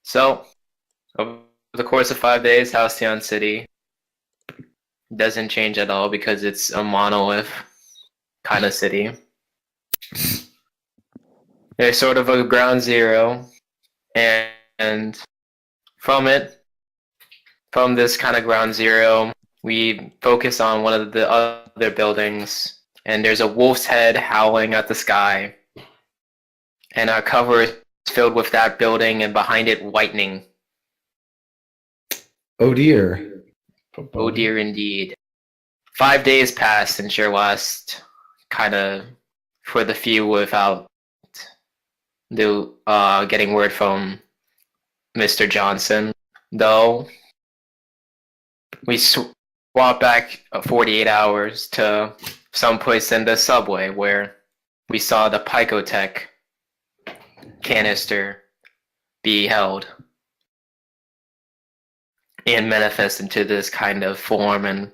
So, over the course of 5 days, Halcyon City doesn't change at all because it's a monolith kind of city. There's sort of a ground zero, and from from this kind of ground zero, we focus on one of the other buildings, and there's a wolf's head howling at the sky, and our cover is filled with that building, and behind it, lightning. Oh dear. Oh dear, indeed. 5 days passed since your last kind of for the few without the getting word from Mr. Johnson. Though we swap back 48 hours to someplace in the subway where we saw the Picotech canister be held and manifest into this kind of form, and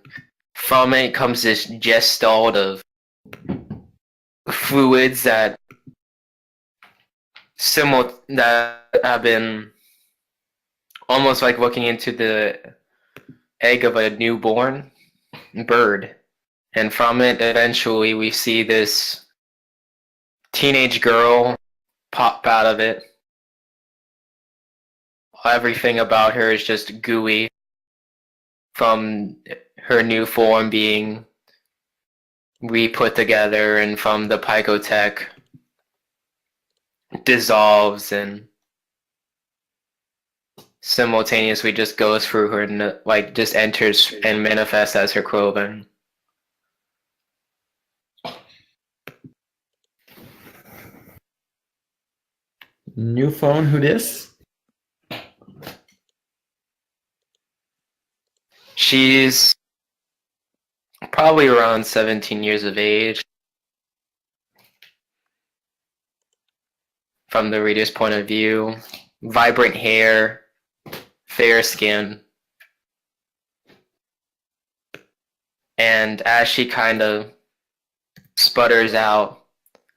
from it comes this gestalt of fluids that have been almost like looking into the egg of a newborn bird, and from it eventually we see this teenage girl pop out of it. Everything about her is just gooey from her new form being re-put together, and from the Picotech dissolves and simultaneously just goes through her and just enters and manifests as her clothing. New phone, who dis? She's probably around 17 years of age. From the reader's point of view, vibrant hair, fair skin. And as she kind of sputters out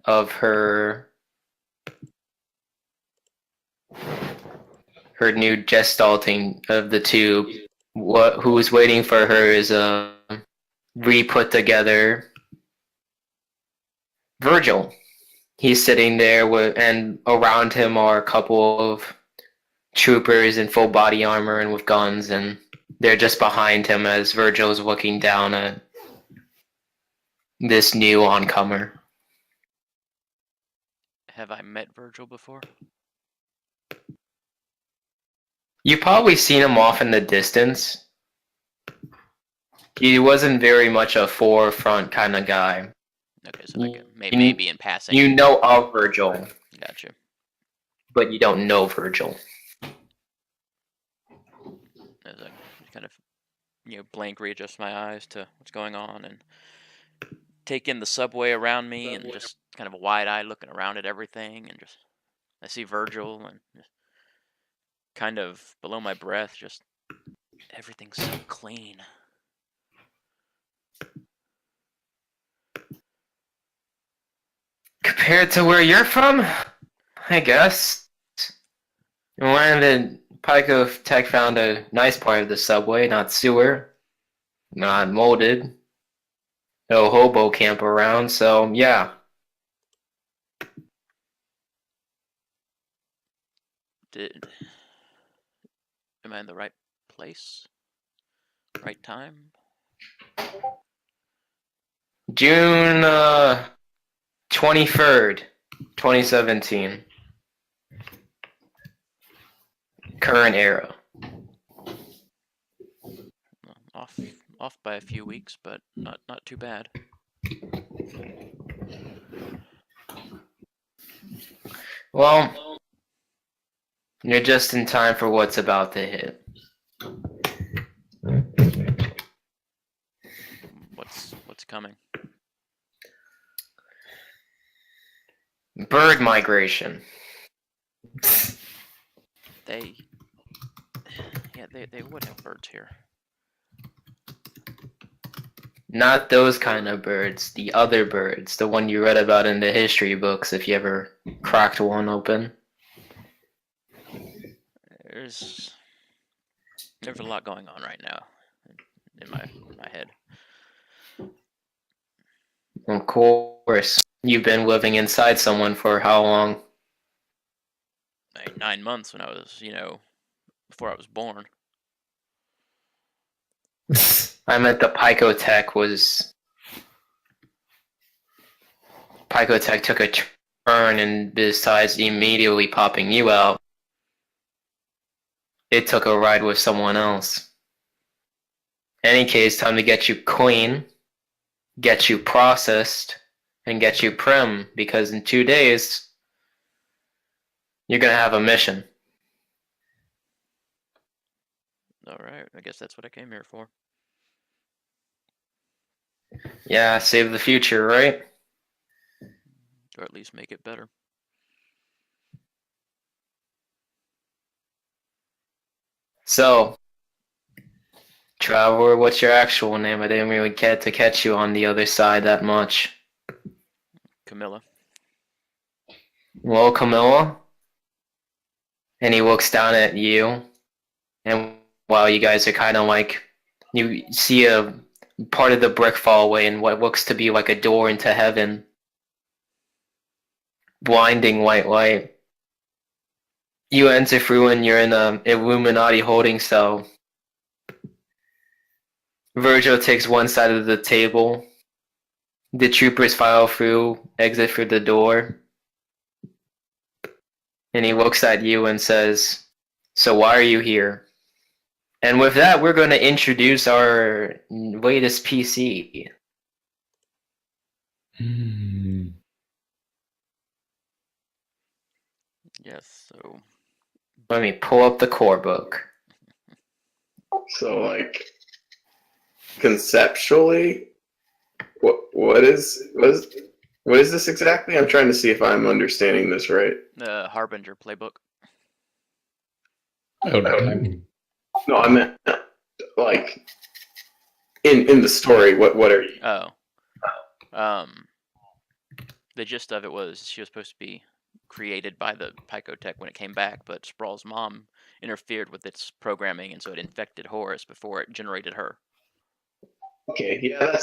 of her new gestalting of the tube, who is waiting for her is a re-put together Virgil. He's sitting there and around him are a couple of troopers in full body armor and with guns, and they're just behind him as Virgil's looking down at this new oncomer. Have I met Virgil before? You've probably seen him off in the distance. He wasn't very much a forefront kind of guy. Okay, so like maybe in passing. You know of Virgil. Gotcha. But you don't know Virgil. As I kind of, blank readjust my eyes to what's going on and take in the subway around me and just kind of a wide eye looking around at everything, and just I see Virgil and just kind of below my breath, just everything's so clean. Compared to where you're from, I guess. When Picotech found a nice part of the subway, not sewer, not molded, no hobo camp around, so yeah. Am I in the right place? Right time? June 23rd, 2017. Current era. Off by a few weeks, but not too bad. Well, you're just in time for what's about to hit. What's coming? Bird migration. They would have birds here. Not those kind of birds, the other birds, the one you read about in the history books if you ever cracked one open. there's a lot going on right now in my head. Of course. You've been living inside someone for how long? 9 months when I was, before I was born. I meant the Picotech took a turn, and besides immediately popping you out, it took a ride with someone else. Any case, time to get you clean, get you processed, and get you prim, because in 2 days, you're gonna have a mission. Alright, I guess that's what I came here for. Yeah, save the future, right? Or at least make it better. So, Traveler, what's your actual name? I didn't really get to catch you on the other side that much. Camilla. Well, Camilla? And he looks down at you, and while you guys are kind of like, you see a part of the brick fall away and what looks to be like a door into heaven. Blinding white light. You enter through and you're in a Illuminati holding cell. Virgil takes one side of the table. The troopers file through, exit through the door. And he looks at you and says, "So why are you here?" And with that, we're going to introduce our latest PC. Yes, so Let me pull up the core book. So, like, conceptually, what is this exactly? I'm trying to see if I'm understanding this right. Harbinger Playbook. Oh, no. No, I meant like in the story. What are you? The gist of it was she was supposed to be created by the Picotech when it came back, but Sprawl's mom interfered with its programming, and so it infected Horus before it generated her. Okay, yeah,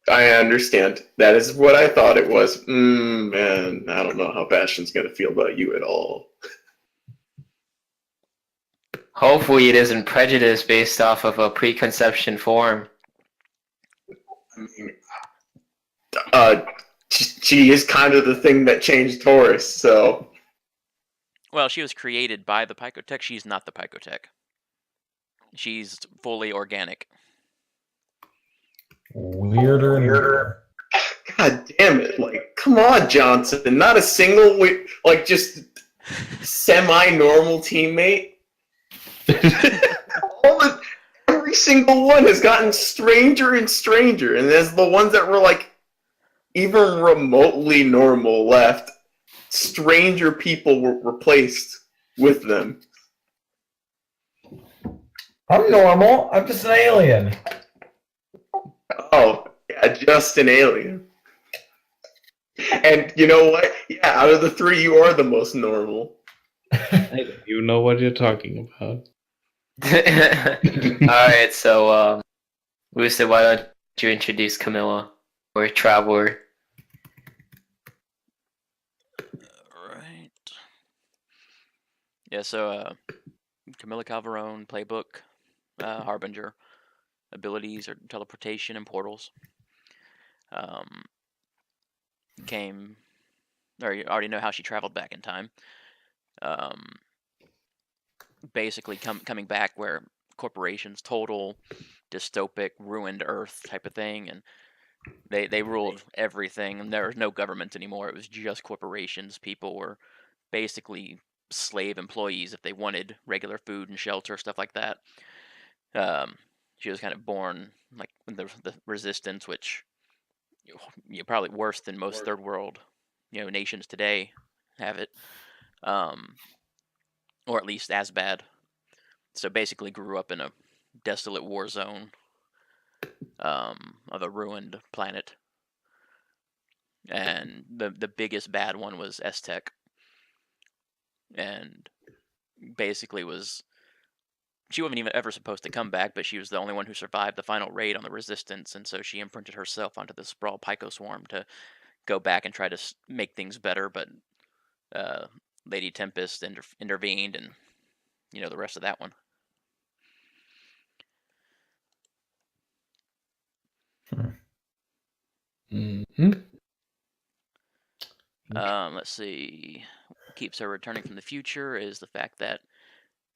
I understand. That is what I thought it was. Man, I don't know how Bastion's gonna feel about you at all. Hopefully it isn't prejudice based off of a preconception form. She is kind of the thing that changed Horus, so. Well, she was created by the Picotech. She's not the Picotech. She's fully organic. Weirder and weirder. God damn it! Like, come on, Johnson. Not a single, just semi-normal teammate. Every single one has gotten stranger and stranger, and as the ones that were like even remotely normal left, stranger people were replaced with them. I'm normal. I'm just an alien. Oh, yeah, just an alien. And you know what? Yeah, out of the three, you are the most normal. You know what you're talking about. Alright, so, Lucid, why don't you introduce Camilla, or Traveler? Right. Yeah, so, Camilla Calvarone, Playbook, Harbinger. Abilities are teleportation and portals. You already know how she traveled back in time. Basically coming back where corporations, total dystopic, ruined Earth type of thing, and they ruled everything, and there was no government anymore. It was just corporations. People were basically slave employees if they wanted regular food and shelter, stuff like that. She was kind of born like the resistance, which probably worse than most third world nations today have it, or at least as bad. So basically grew up in a desolate war zone of a ruined planet, and the biggest bad one was Aztec, and basically was she wasn't even ever supposed to come back, but she was the only one who survived the final raid on the Resistance, and so she imprinted herself onto the Sprawl Pyco Swarm to go back and try to make things better, but Lady Tempest intervened, and you know the rest of that one. Mm-hmm. Let's see. What keeps her returning from the future is the fact that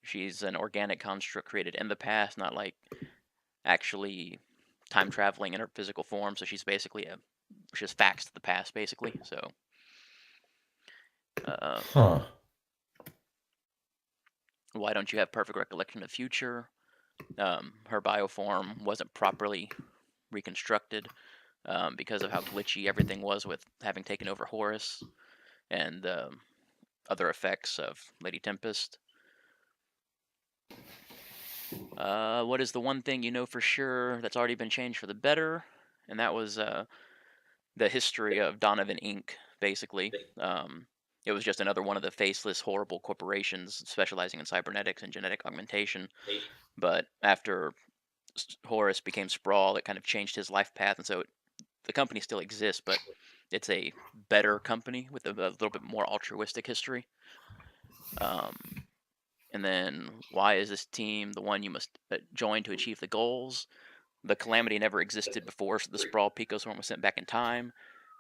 she's an organic construct created in the past, not like actually time traveling in her physical form. So she's basically she has facts to the past, basically. So, why don't you have perfect recollection of the future? Her bioform wasn't properly reconstructed because of how glitchy everything was with having taken over Horus and other effects of Lady Tempest. What is the one thing you know for sure that's already been changed for the better? And that was the history of Donovan Inc., basically. It was just another one of the faceless, horrible corporations specializing in cybernetics and genetic augmentation. But after Horus became Sprawl, it kind of changed his life path, and so the company still exists, but it's a better company with a little bit more altruistic history. And then, why is this team the one you must join to achieve the goals? The Calamity never existed before the Sprawl Picoswarm was sent back in time,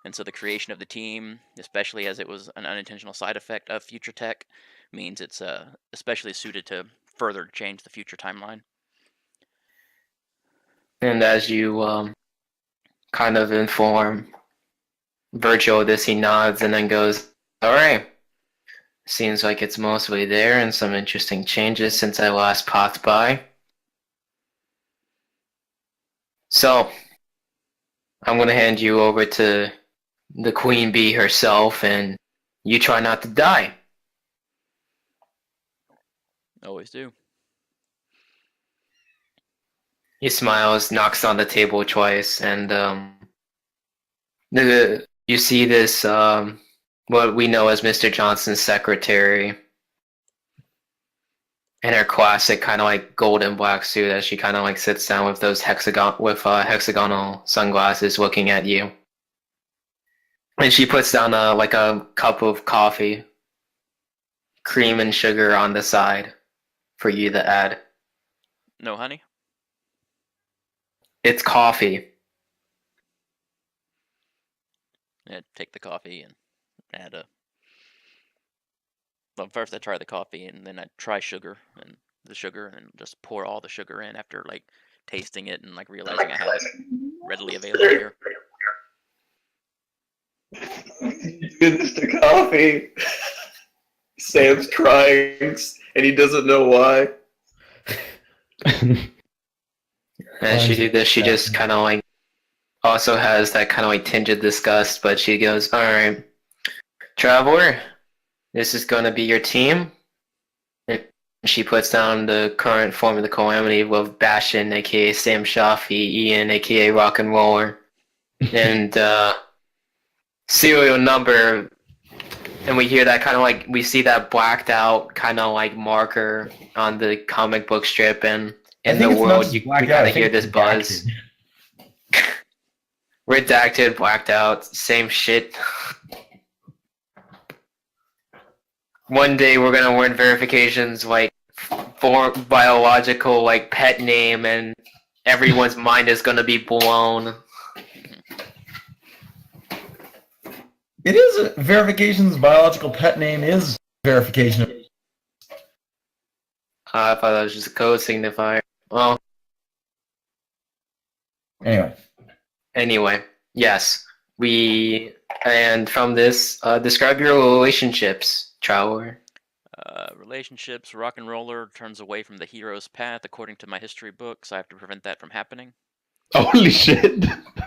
and so the creation of the team, especially as it was an unintentional side effect of future tech, means it's especially suited to further change the future timeline. And as you kind of inform Virgil this, he nods and then goes, "All right. Seems like it's mostly there, and some interesting changes since I last popped by. So, I'm going to hand you over to the Queen Bee herself, and you try not to die." Always do. He smiles, knocks on the table twice, and you see this, what we know as Mr. Johnson's secretary, in her classic kind of like gold and black suit, as she kind of like sits down with those hexagonal sunglasses, looking at you. And she puts down like a cup of coffee, cream and sugar on the side for you to add. No honey? It's coffee. Yeah, take the coffee and add well, first I try the coffee, and then I try sugar, and just pour all the sugar in after like tasting it and like realizing I have it readily available here. Goodness to coffee. Sam's crying, and he doesn't know why. As she did this, she just kind of like also has that kind of like tinge of disgust, but she goes, "All right, Traveler, this is going to be your team." And she puts down the current form of the Calamity with Bastion, aka Sam Shafi, Ian, aka Rock and Roller, and serial number. And we hear that kind of like, we see that blacked out kind of like marker on the comic book strip, and in the world we kind of hear this buzz. Redacted, blacked out, same shit. One day we're gonna learn verifications like for biological like pet name, and everyone's mind is gonna be blown. It is verification's biological pet name is verification. I thought that was just a code signifier. Well, anyway, yes, and from this, describe your relationships, Traveler. Relationships, Rock and Roller turns away from the hero's path according to my history books. I have to prevent that from happening. Holy shit.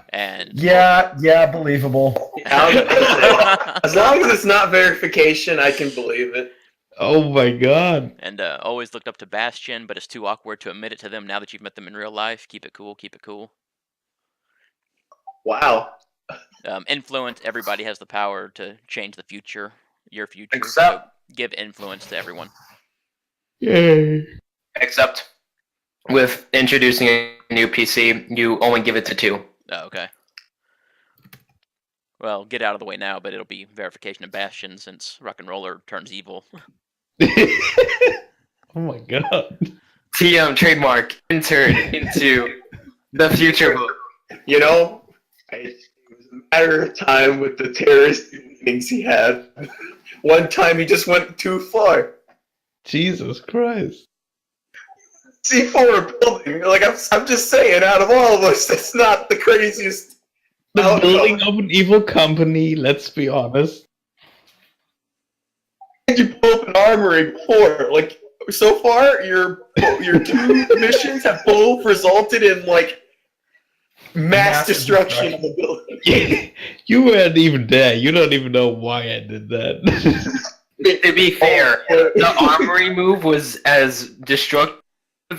And yeah, believable. As long as it's not verification, I can believe it. Oh my god. And always looked up to Bastion, but it's too awkward to admit it to them now that you've met them in real life. Keep it cool, keep it cool. Wow. Influence, everybody has the power to change the future, your future. Except- So give influence to everyone. Yay. Except with introducing a new PC, you only give it to 2. Oh, okay. Well, get out of the way now, but it'll be verification of Bastion since Rock and Roller turns evil. Oh my god. TM trademark entered into the future book. You know, it was a matter of time with the terrorist things he had. One time he just went too far. Jesus Christ. C4 building, like I'm just saying, out of all of us, that's not the craziest. The outcome. building of an evil company, let's be honest. Did you pull up an armory before? Like, so far, your 2 missions have both resulted in like mass destruction of the building. You weren't even there. You don't even know why I did that. To be fair, the armory move was as destructive.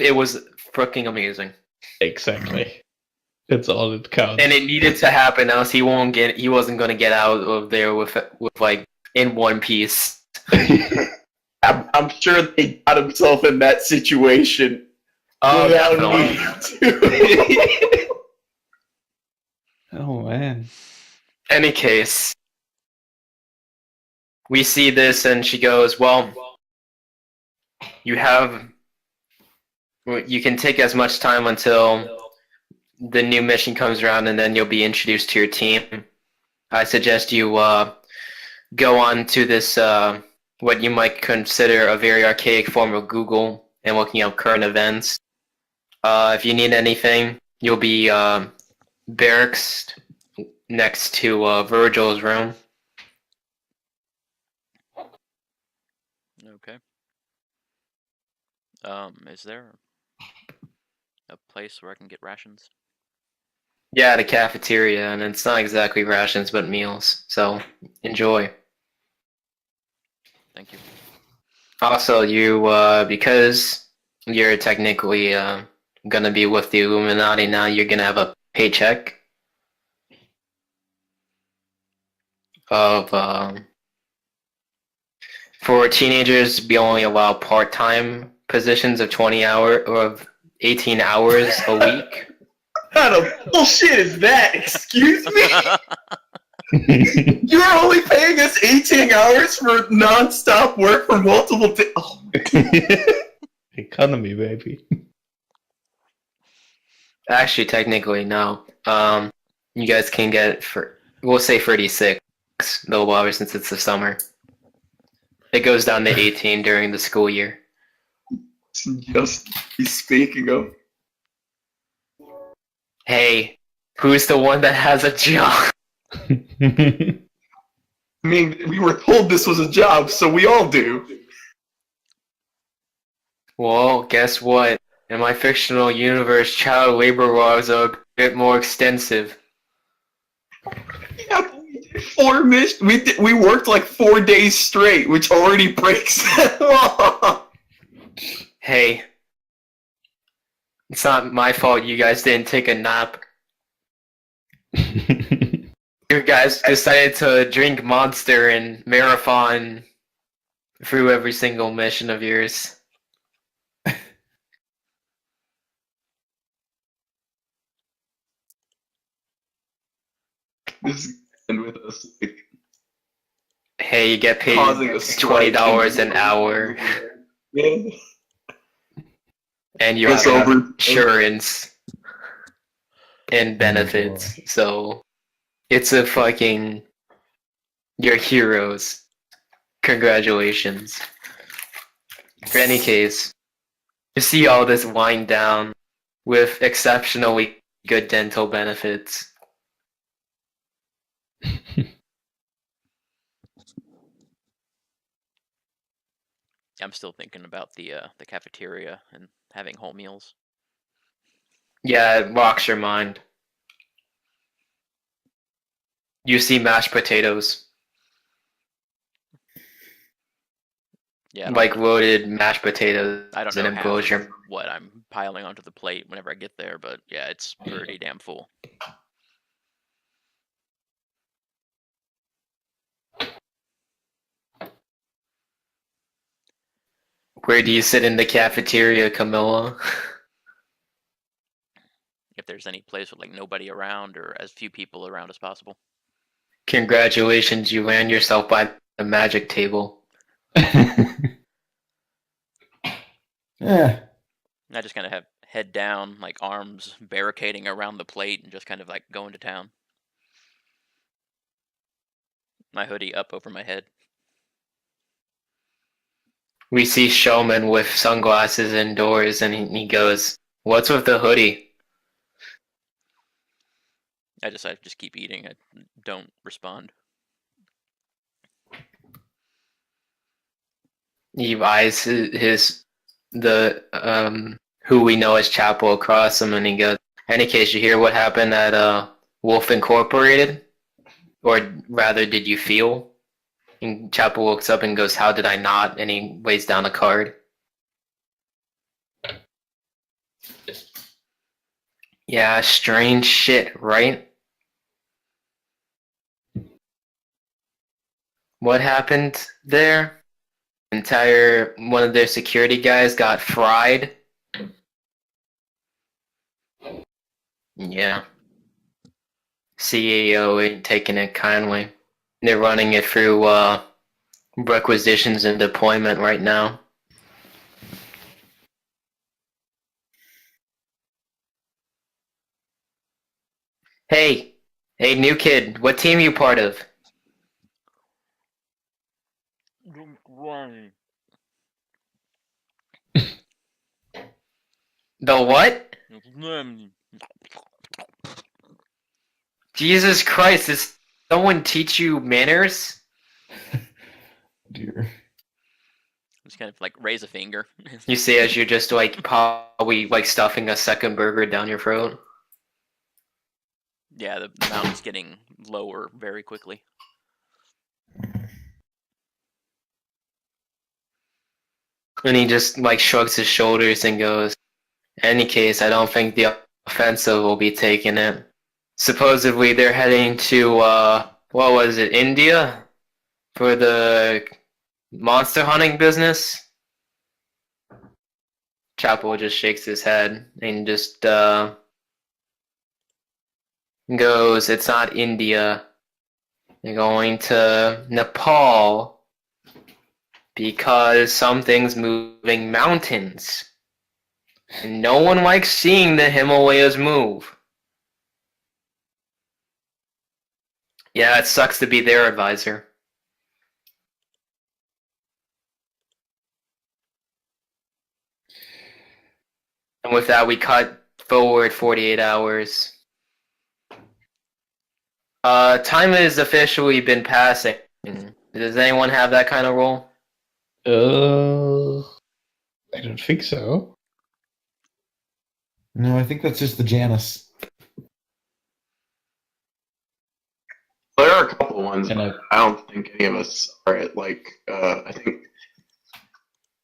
It was freaking amazing, Exactly. That's all that counts. and it needed to happen. Else he wasn't gonna get out of there with like in one piece. I'm sure they got himself in that situation Oh, without definitely. needing to. Oh man. Any case, we see this, and she goes, "Well, you can take as much time until the new mission comes around, and then you'll be introduced to your team. I suggest you go on to this what you might consider a very archaic form of Google and looking up current events. If you need anything, you'll be barracks next to Virgil's room." Okay. Is there a place where I can get rations? Yeah, the cafeteria, and it's not exactly rations, but meals. So enjoy. Thank you. Also, you because you're technically gonna be with the Illuminati now, you're gonna have a paycheck of for teenagers, we only allow part-time positions of 20 hour or of 18 hours a week. What kind of bullshit is that? Excuse me? You're only paying us 18 hours for non-stop work for multiple days. Oh, Economy, baby. Actually, technically, no. You guys can get we'll say 36, though, ever since it's the summer. It goes down to 18 during the school year. just he's speaking of. Hey, who's the one that has a job? I mean, we were told this was a job, so we all do. Well, guess what? In my fictional universe, child labor laws are a bit more extensive. Yeah, we did 4 missions. We worked like 4 days straight, which already breaks that law. Hey, it's not my fault you guys didn't take a nap. You guys decided to drink Monster and marathon through every single mission of yours. This is with us. Like, Hey, you get paid causing a strike $20 in an hour, Yeah. and you It's have over. insurance and benefits. So it's a fucking you're heroes. Congratulations. For any case, you see all this wind down with exceptionally good dental benefits. I'm still thinking about the cafeteria and having whole meals. Yeah, it rocks your mind. You see mashed potatoes, Yeah, like loaded mashed potatoes, I don't and know it half blows your. of what I'm piling onto the plate whenever I get there, but yeah, it's pretty damn full. Where do you sit in the cafeteria, Camilla? if there's any place with like nobody around or as few people around as possible. Congratulations, you ran yourself by the magic table. Yeah. And I just kind of have head down, like arms barricading around the plate, and just kind of like going to town. My hoodie up over my head. We see Showman with sunglasses indoors, and he goes, "What's with the hoodie?" I just keep eating. I don't respond. He eyes who we know as Chapel across him, and he goes, "Any case, you hear what happened at Wolf Incorporated? Or rather, did you feel?" And Chapel looks up and goes, "How did I not?" And he lays down a card. Yeah, strange shit, right? What happened there? One of their security guys got fried. Yeah. CEO ain't taking it kindly. They're running it through requisitions and deployment right now. Hey, new kid, what team you part of? The what? Jesus Christ, does someone teach you manners? Dear. Just kind of like raise a finger. You say as you're just like probably like stuffing a second burger down your throat. Yeah, the mountain's getting lower very quickly. And he just like shrugs his shoulders and goes, "Any case, I don't think the offensive will be taking it. Supposedly they're heading to what was it, India? For the monster hunting business?" Chapel just shakes his head and just goes, "It's not India. They're going to Nepal because something's moving mountains. And no one likes seeing the Himalayas move." Yeah, it sucks to be their advisor. And with that, we cut forward 48 hours. Time has officially been passing. Does anyone have that kind of role? I don't think so. No, I think that's just the Janus. There are a couple ones, And but I don't think any of us are at like. I think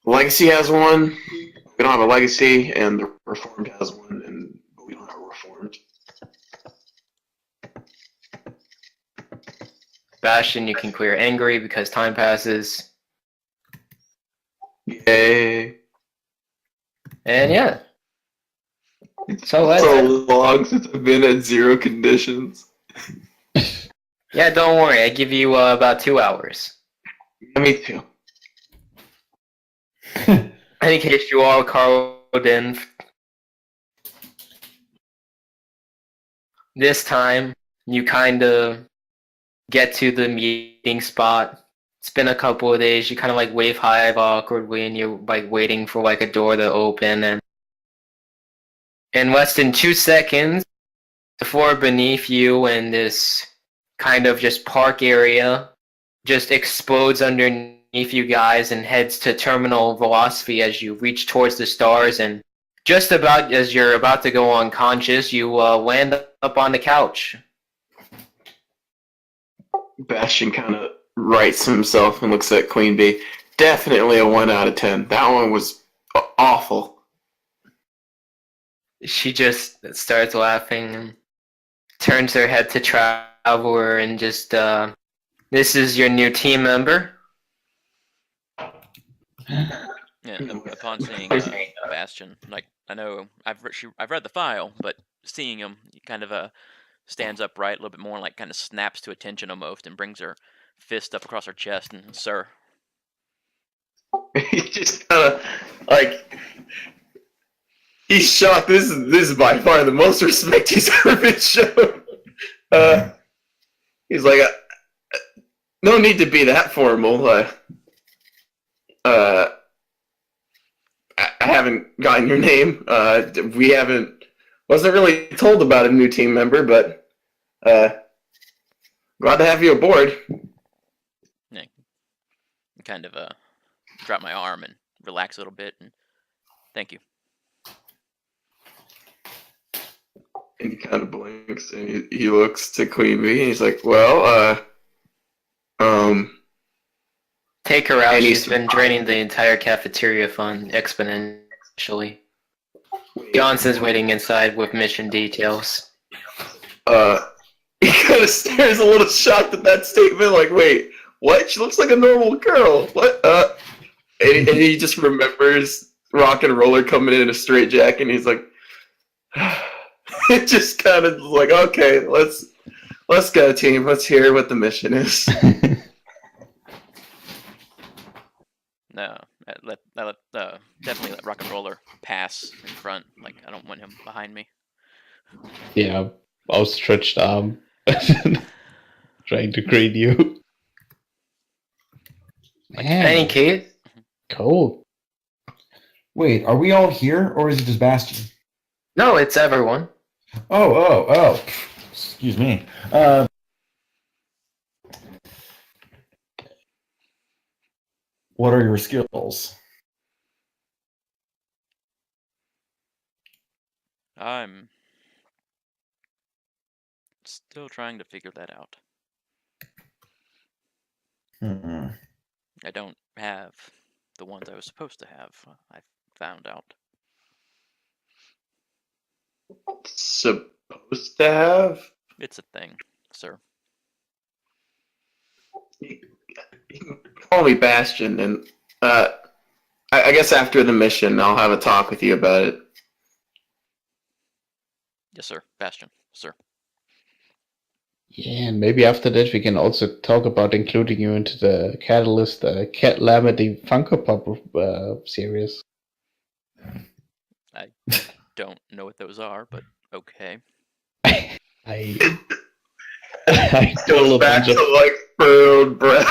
Legacy has one. We don't have a Legacy, and the Reformed has one, and we don't have a Reformed. Bastion, you can clear angry because time passes. Yay! And yeah. It's So that's so it. long since I've been at 0 conditions. Yeah, don't worry. I give you about 2 hours. Yeah, me too. In any case, you all carved in. This time, you kind of get to the meeting spot. It's been a couple of days. You kind of like wave hi awkwardly, and you're like waiting for like a door to open. And in less than 2 seconds, the floor beneath you and this kind of just park area just explodes underneath you guys and heads to terminal velocity as you reach towards the stars. And just about as you're about to go unconscious, you land up on the couch. Bastion kind of rights himself and looks at Queen Bee. Definitely a 1 out of 10. That one was awful. She just starts laughing and turns her head to Traveler and just, "This is your new team member." Yeah, upon seeing Bastion, like I know I've read the file, but seeing him, he kind of stands upright a little bit more, and like kind of snaps to attention almost, and brings her fist up across her chest, and sir. He just kind of like he's shocked. This is by far the most respect he's ever been shown. He's like, no need to be that formal. I haven't gotten your name. Wasn't really told about a new team member, but glad to have you aboard. Yeah, kind of drop my arm and relax a little bit, and thank you. And he kind of blinks, and he looks to Queen Bee, and he's like, well, Take her out. And She's he's- been draining the entire cafeteria fund exponentially. Johnson's waiting inside with mission details. he kind of stares a little shocked at that statement, like, wait, what? She looks like a normal girl. What? And he just remembers Rock and Roller coming in a straitjacket, and he's like, it just kind of like, okay, let's go, team. Let's hear what the mission is. No, definitely let Rock and Roller pass in front. Like, I don't want him behind me. Yeah, outstretched arm. Trying to greet you. In any Man, case, cold. Wait, are we all here, or is it just Bastion? no, it's everyone. Oh. Excuse me. What are your skills? I'm still trying to figure that out. I don't have the ones I was supposed to have. I found out. Supposed to have? It's a thing, sir. You can call me Bastion, and I guess after the mission, I'll have a talk with you about it. Yes, sir. Bastion, sir. Yeah, and maybe after that we can also talk about including you into the Catalyst Cat Lamity Funko Pop series. I don't know what those are, but okay. I I pull Goes a back bunch of to like furrowed brow.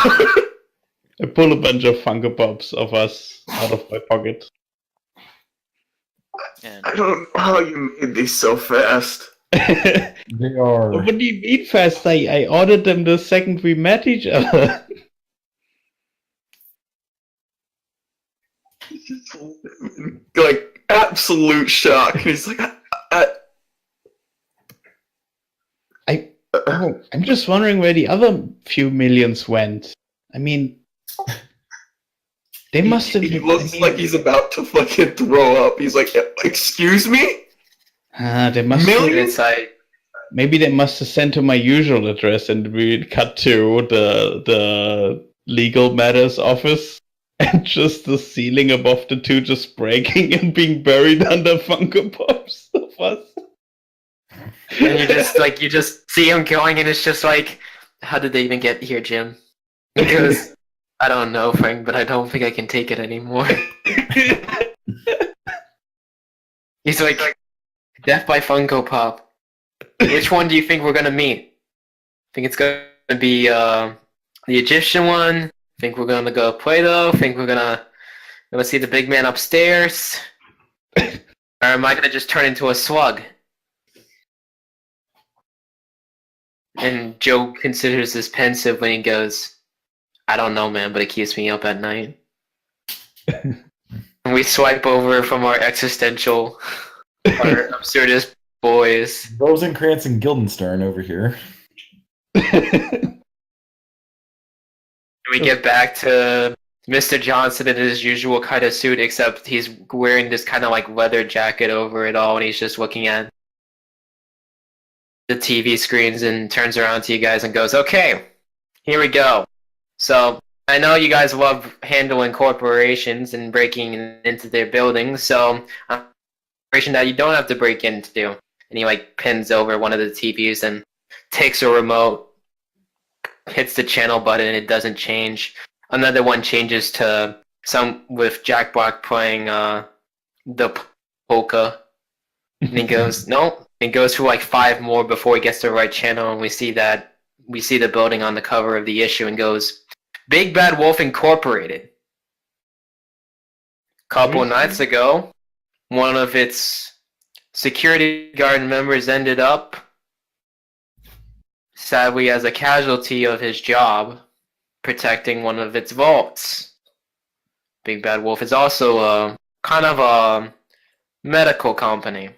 I pull a bunch of Funko Pops of us out of my pocket. And I don't know how you made these so fast. They are. What do you mean fast? I ordered them the second we met each other. Like absolute shock. He's like, Oh, I'm just wondering where the other few millions went. I mean, they must have. He looks like he's about to fucking throw up. He's like, excuse me? They must. Millions? Maybe they must have sent to my usual address, and we cut to the legal matters office, and just the ceiling above the two just breaking and being buried under Funko Pops of us. And you just see him going, and it's just like, how did they even get here, Jim? Because I don't know, Frank, but I don't think I can take it anymore. He's like, death by Funko Pop. Which one do you think we're gonna meet? Think it's gonna be the Egyptian one? Think we're gonna go Play-Doh? Think we're gonna see the big man upstairs? Or am I gonna just turn into a slug? And Joe considers this pensive when he goes, I don't know, man, but it keeps me up at night. And we swipe over from our existential, our absurdist boys. Rosencrantz and Guildenstern over here. And we get back to Mr. Johnson in his usual kind of suit, except he's wearing this kind of like leather jacket over it all, and he's just looking at the TV screens and turns around to you guys and goes, okay, here we go. So I know you guys love handling corporations and breaking into their buildings, so a corporation that you don't have to break into. and he like pins over one of the TVs and takes a remote, hits the channel button, and it doesn't change. Another one changes to some with Jack Black playing the polka, and he goes, nope. He goes through like 5 more before he gets to the right channel, and we see the building on the cover of the issue, and goes, Big Bad Wolf Incorporated. Couple nights ago, one of its security guard members ended up, sadly, as a casualty of his job, protecting one of its vaults. Big Bad Wolf is also a kind of a medical company.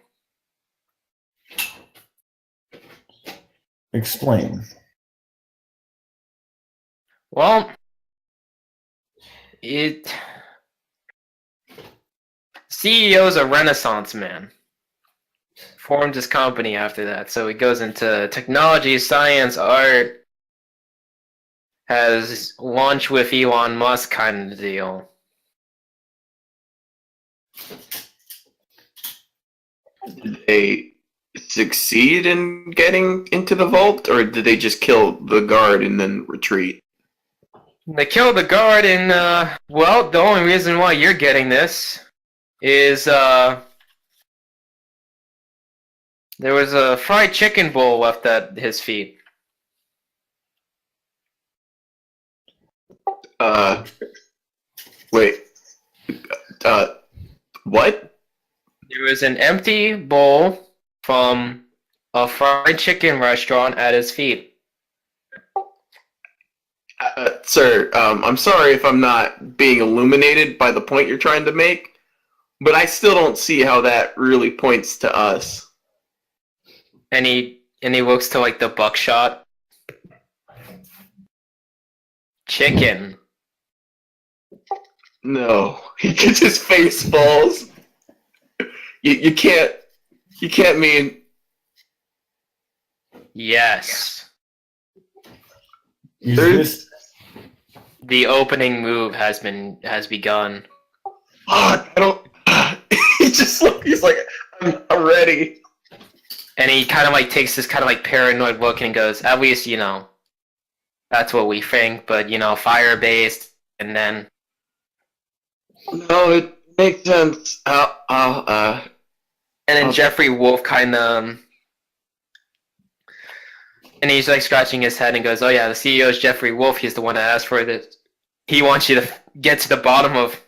Explain. Well, CEO's a Renaissance man. Formed his company after that, so he goes into technology, science, art. Has lunch with Elon Musk kind of deal. Did they succeed in getting into the vault, or did they just kill the guard and then retreat? They killed the guard, and well, the only reason why you're getting this is there was a fried chicken bowl left at his feet. Wait. What? There was an empty bowl from a fried chicken restaurant at his feet. Sir, I'm sorry if I'm not being illuminated by the point you're trying to make, but I still don't see how that really points to us. And he looks to like the buckshot. Chicken. No, he gets his face falls. You can't mean. Yes. Is this The opening move has begun. Fuck, I don't. He's like, I'm not ready. And he kind of like takes this kind of like paranoid look and goes, at least, that's what we think, but, fire-based, and then... No, it makes sense. And then okay. Jeffrey Wolf kind of... And he's like scratching his head and goes, oh yeah, the CEO is Jeffrey Wolf, he's the one that asked for this. He wants you to get to the bottom of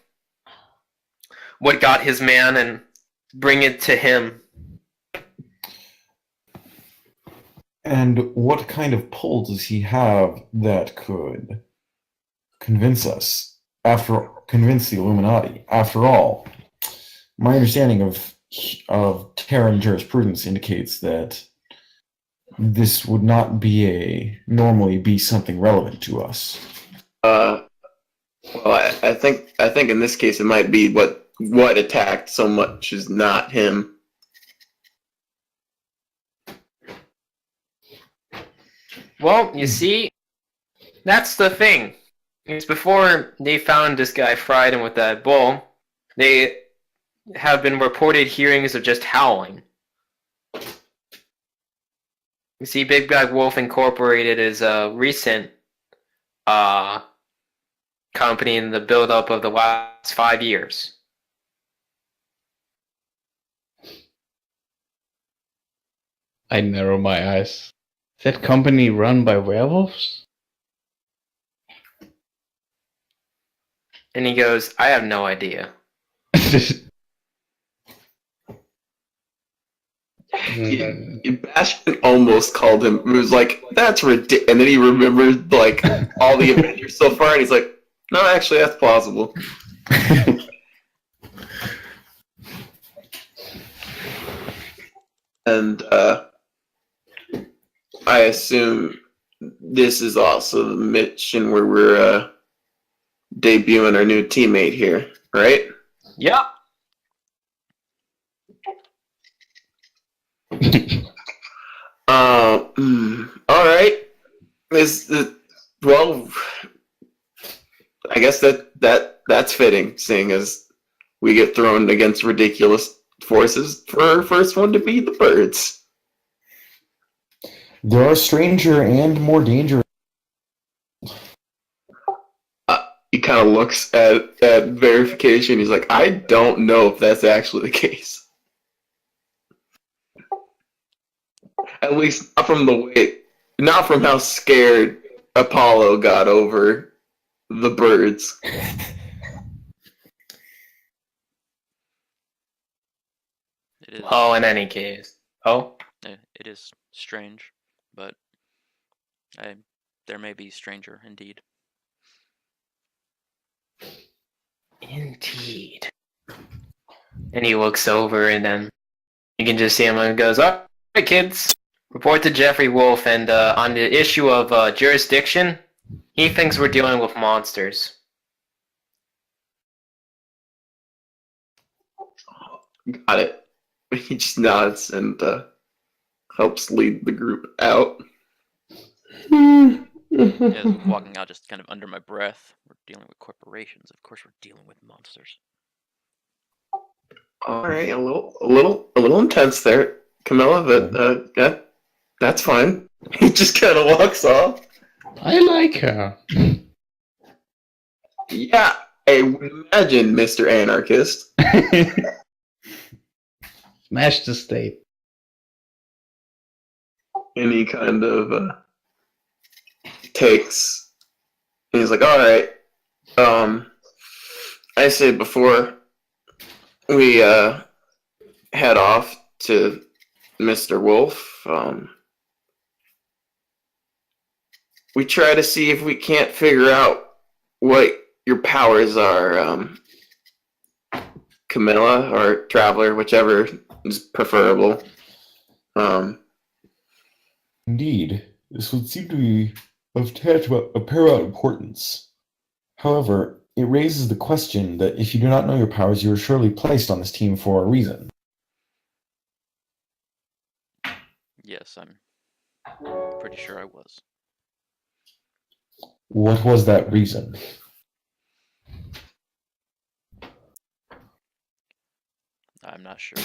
what got his man and bring it to him. And what kind of pull does he have that could convince the Illuminati? After all, my understanding of Terran jurisprudence indicates that this would not normally be something relevant to us. Well, I think in this case it might be what attacked so much is not him. Well, you see, that's the thing. It's before they found this guy fried him with that bowl, they have been reported hearings of just howling. You see, Big Bad Wolf Incorporated is a recent company in the build-up of the last 5 years. I narrow my eyes. Is that company run by werewolves? And he goes, I have no idea. Bastion almost called him. It was like, that's ridiculous. And then he remembered like all the Avengers so far, and he's like, no, actually, that's plausible. And I assume this is also the mission where we're debuting our new teammate here, right? Yep. All right. Well, I guess that's fitting, seeing as we get thrown against ridiculous forces for first one to be the birds. There are stranger and more dangerous. He kind of looks at verification. He's like, I don't know if that's actually the case. At least not from the way, not from how scared Apollo got over the birds. It is. Oh, in any case. Oh, It is strange, but there may be stranger indeed. indeed. And he looks over, and then you can just see him and goes, "All right, kids, report to Jeffrey Wolf, and on the issue of jurisdiction, he thinks we're dealing with monsters." Got it. He just nods and helps lead the group out. Yeah, walking out just kind of under my breath. We're dealing with corporations. Of course, we're dealing with monsters. All right, a little intense there, Camilla. But that's fine. He just kind of walks off. I like her. Yeah, I would imagine, Mr. Anarchist. Smash the state. And he kind of takes. He's like, all right. I say before we head off to Mr. Wolf, we try to see if we can't figure out what your powers are, Camilla or Traveler, whichever is preferable. Indeed, this would seem to be of paramount importance. However, it raises the question that if you do not know your powers, you are surely placed on this team for a reason. Yes, I'm pretty sure I was. What was that reason? I'm not sure.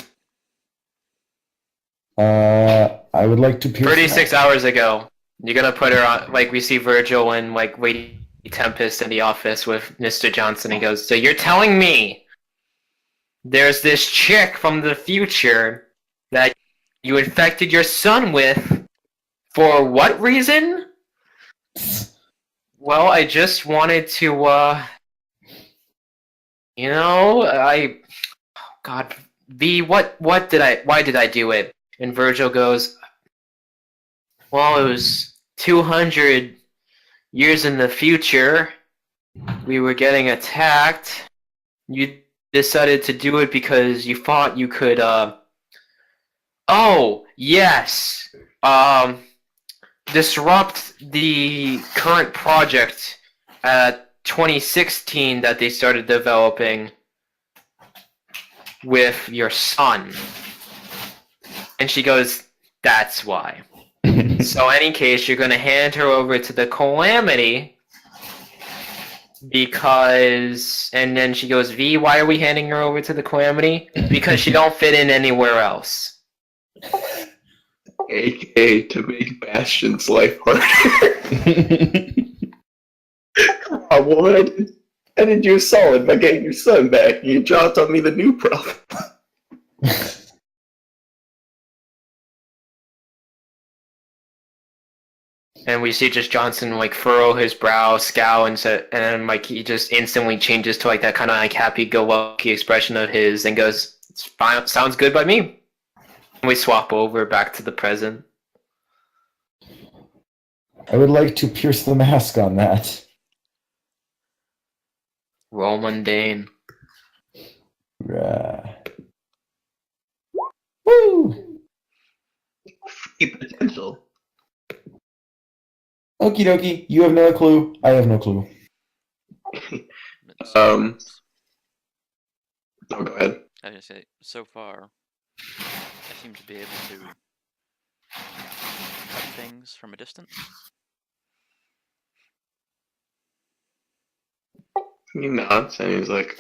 I would like to pierce 36 hours ago. You're gonna put her on, like, we see Virgil and, like, Lady Tempest in the office with Mr. Johnson. He goes, "So you're telling me there's this chick from the future that you infected your son with for what reason?" Well, I just wanted to, God, why did I do it? And Virgil goes, "Well, it was 200 years in the future. We were getting attacked. You decided to do it because you thought you could, oh, yes. Disrupt the current project at 2016 that they started developing with your son." And she goes, "That's why." So, any case, you're going to hand her over to the Calamity because... And then she goes, "V, why are we handing her over to the Calamity?" "Because she don't fit in anywhere else." AKA to make Bastion's life harder. Come on, woman. I did you a solid by getting your son back, and you dropped on me the new problem. And we see just Johnson, like, furrow his brow, scowl, and then, like, he just instantly changes to, like, that kind of, like, happy-go-lucky expression of his and goes, "It's fine, sounds good by me." And we swap over back to the present. I would like to pierce the mask on that. Roll mundane. Woo! Free potential. Okie dokie, you have no clue, I have no clue. Oh, go ahead. I was gonna say, so far, I seem to be able to cut things from a distance. He nods and he's like,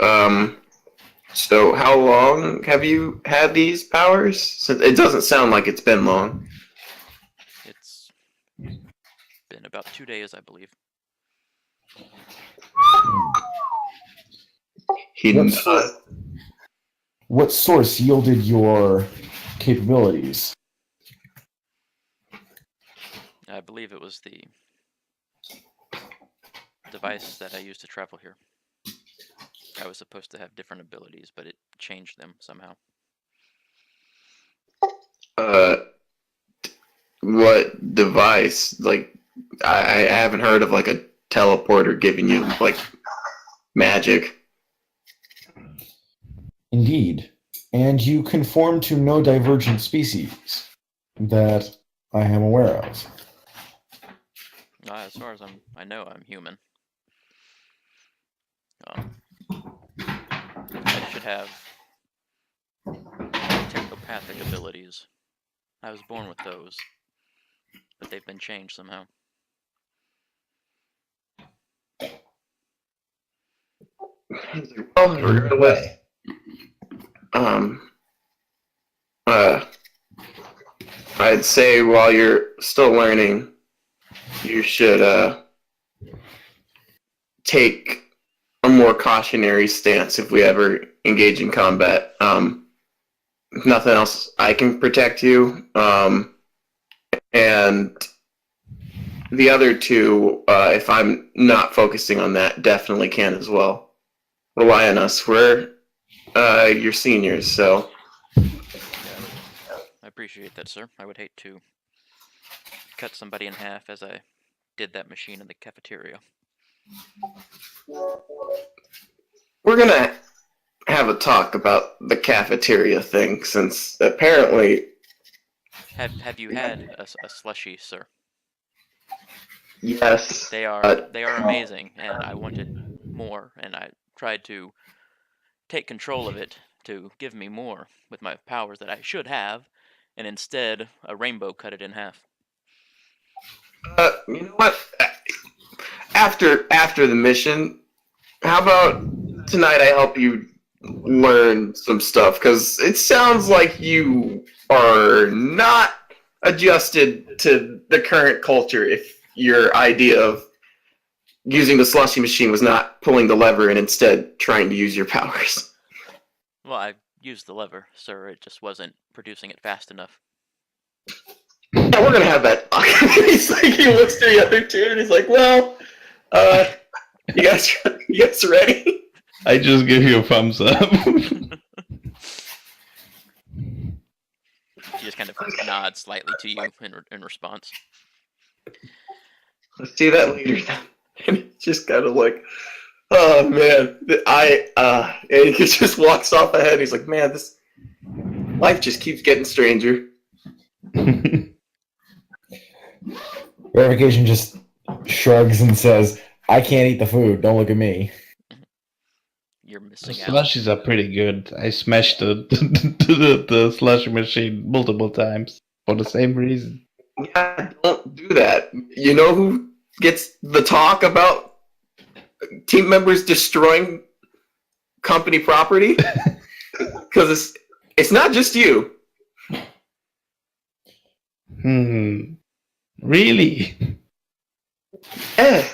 So how long have you had these powers? Since it doesn't sound like it's been long. It's been about 2 days, I believe. What source yielded your capabilities? I believe it was the device that I used to travel here. I was supposed to have different abilities, but it changed them somehow. What device? Like, I haven't heard of like a teleporter giving you like magic. Indeed. And you conform to no divergent species that I am aware of. As far as I know, I'm human. I should have technopathic abilities. I was born with those, but they've been changed somehow. Oh, regardless. I'd say while you're still learning, you should take a more cautionary stance if we ever engage in combat. If nothing else, I can protect you. And the other two, if I'm not focusing on that, definitely can as well. Rely on us. We're your seniors, so. I appreciate that, sir. I would hate to cut somebody in half as I did that machine in the cafeteria. We're gonna have a talk about the cafeteria thing, since apparently. Have you had a slushy, sir? Yes. They are amazing, and I wanted more, and I tried to take control of it to give me more with my powers that I should have, and instead a rainbow cut it in half. You know what? After the mission, how about tonight I help you learn some stuff? Because it sounds like you are not adjusted to the current culture if your idea of using the slushy machine was not pulling the lever and instead trying to use your powers. Well, I used the lever, sir. It just wasn't producing it fast enough. Yeah, we're gonna have that. He's like, he looks to the other two and he's like, "Well, you guys ready?" I just give you a thumbs up. She just kind of nods slightly to you in response. Let's see that later. And it's just kind of like, oh man, and he just walks off ahead. He's like, man, this life just keeps getting stranger. Verification just shrugs and says, I can't eat the food. Don't look at me. You're The missing out. slushies are pretty good. I smashed the slushy machine multiple times for the same reason. Yeah, don't do that. You know who gets the talk about team members destroying company property? Because it's not just you. Really? Yeah.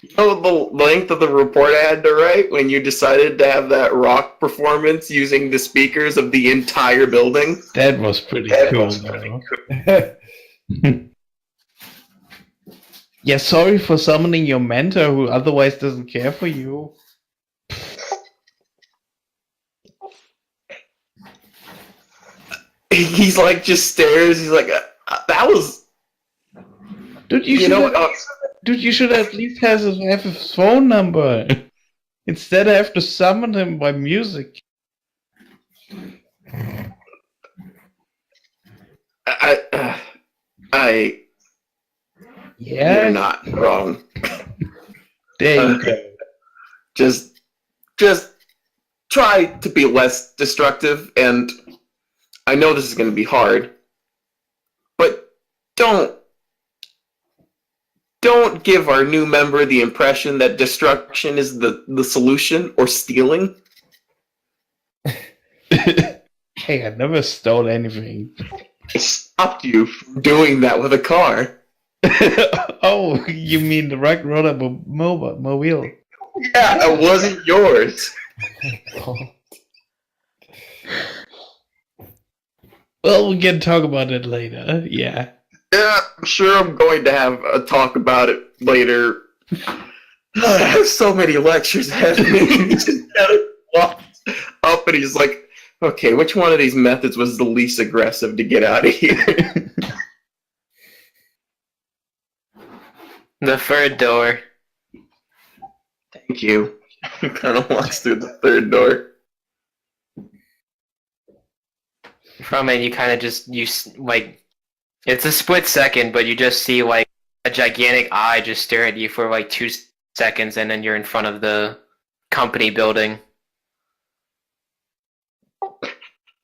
You know the length of the report I had to write when you decided to have that rock performance using the speakers of the entire building? That was pretty cool. Yeah, sorry for summoning your mentor who otherwise doesn't care for you. He's like, just stares. He's like, that was. Dude, you should at least have his phone number. Instead, I have to summon him by music. You're not wrong. There you go. Just try to be less destructive, and I know this is going to be hard, but don't give our new member the impression that destruction is the solution or stealing. Hey, I never stole anything. I stopped you from doing that with a car. Oh, you mean the right roller mobile? Yeah, it wasn't yours. God. Well, we can talk about it later. Yeah. Yeah, I'm sure I'm going to have a talk about it later. I have so many lectures ahead of me. He just kind of walked up and he's like, okay, which one of these methods was the least aggressive to get out of here? The third door. Thank you. He kind of walks through the third door. From it, you kind of just like it's a split second, but you just see like a gigantic eye just stare at you for like 2 seconds, and then you're in front of the company building.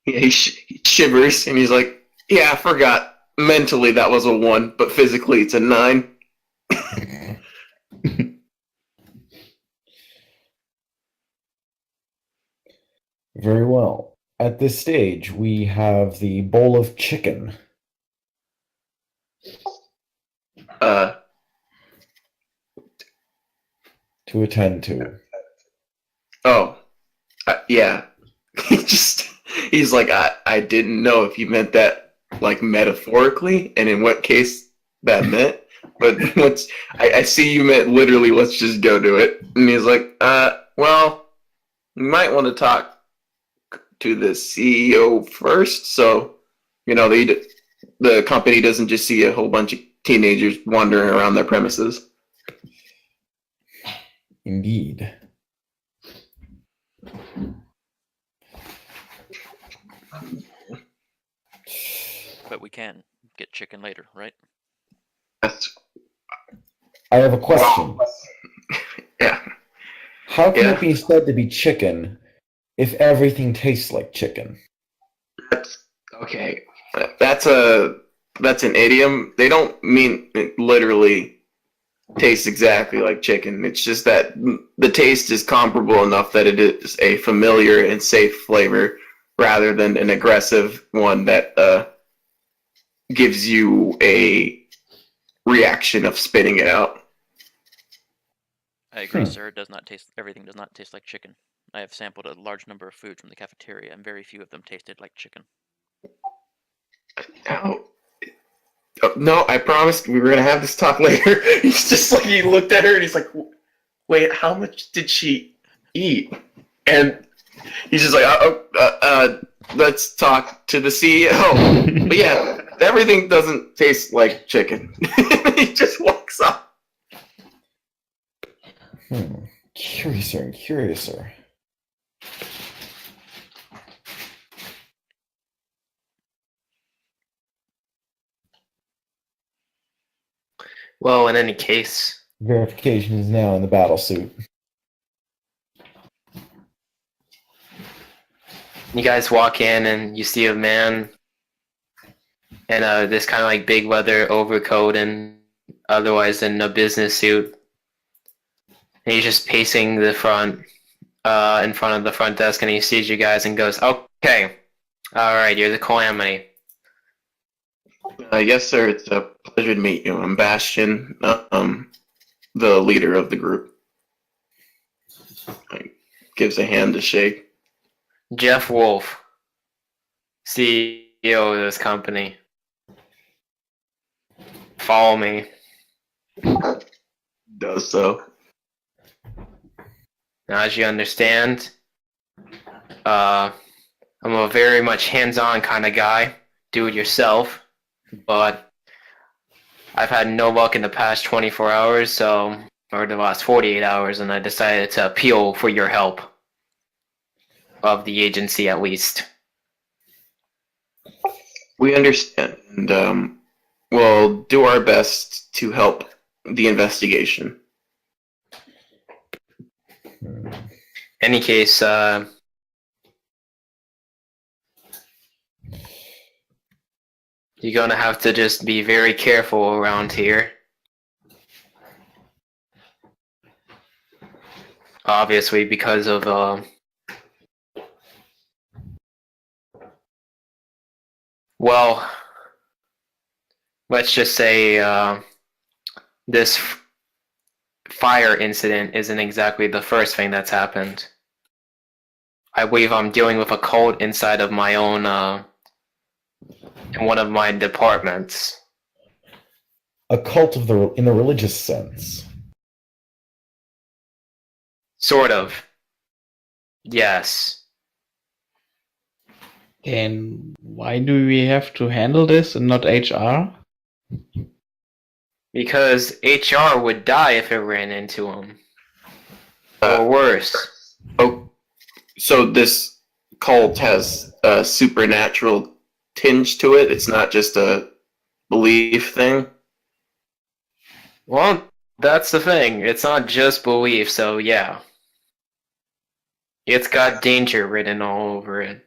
Yeah, he shivers and he's like, yeah, I forgot. Mentally that was a 1, but physically it's a 9. Very well. At this stage, we have the bowl of chicken. To attend to. Oh, yeah. He's like, I didn't know if you meant that like metaphorically, and in what case that meant. But I see you meant literally. Let's just go do it. And he's like, well, you might want to talk to the CEO first, so the company doesn't just see a whole bunch of teenagers wandering around their premises. Indeed. But we can get chicken later, right? That's I have a question. yeah. How can Yeah. it be said to be chicken if everything tastes like chicken? That's okay. That's an idiom. They don't mean it literally tastes exactly like chicken. It's just that the taste is comparable enough that it is a familiar and safe flavor rather than an aggressive one that gives you a reaction of spitting it out. I agree, Hmm. sir. Everything does not taste like chicken. I have sampled a large number of foods from the cafeteria, and very few of them tasted like chicken. No, I promised we were gonna have this talk later. He's just like, he looked at her and he's like, wait, how much did she eat? And he's just like, let's talk to the CEO. But yeah, everything doesn't taste like chicken. He just walks off. Curiouser and curiouser. Well, in any case, Verification is now in the battle suit. you guys walk in and you see a man in this kind of like big leather overcoat and otherwise in a business suit. And he's just pacing the front, in front of the front desk, and he sees you guys and goes, "Okay, all right, you're the Calamity." Yes, sir. It's a pleasure to meet you. I'm Bastion, the leader of the group. Gives a hand to shake. Jeff Wolf, CEO of this company. Follow me. Does so. Now, as you understand, I'm a very much hands-on kind of guy. Do it yourself. But I've had no luck in the past 24 hours, or the last 48 hours, and I decided to appeal for your help. Of the agency, at least. We understand, and we'll do our best to help the investigation. Any case, you're gonna have to just be very careful around here. Obviously, because of Well, let's just say this fire incident isn't exactly the first thing that's happened. I believe I'm dealing with a cult inside of my own, in one of my departments. A cult of in the religious sense. Sort of. Yes. And why do we have to handle this and not HR? Because HR would die if it ran into him. Or worse. Oh, so this cult has a supernatural tinge to it. It's not just a belief thing. Well, that's the thing. It's not just belief, so yeah. It's got danger written all over it.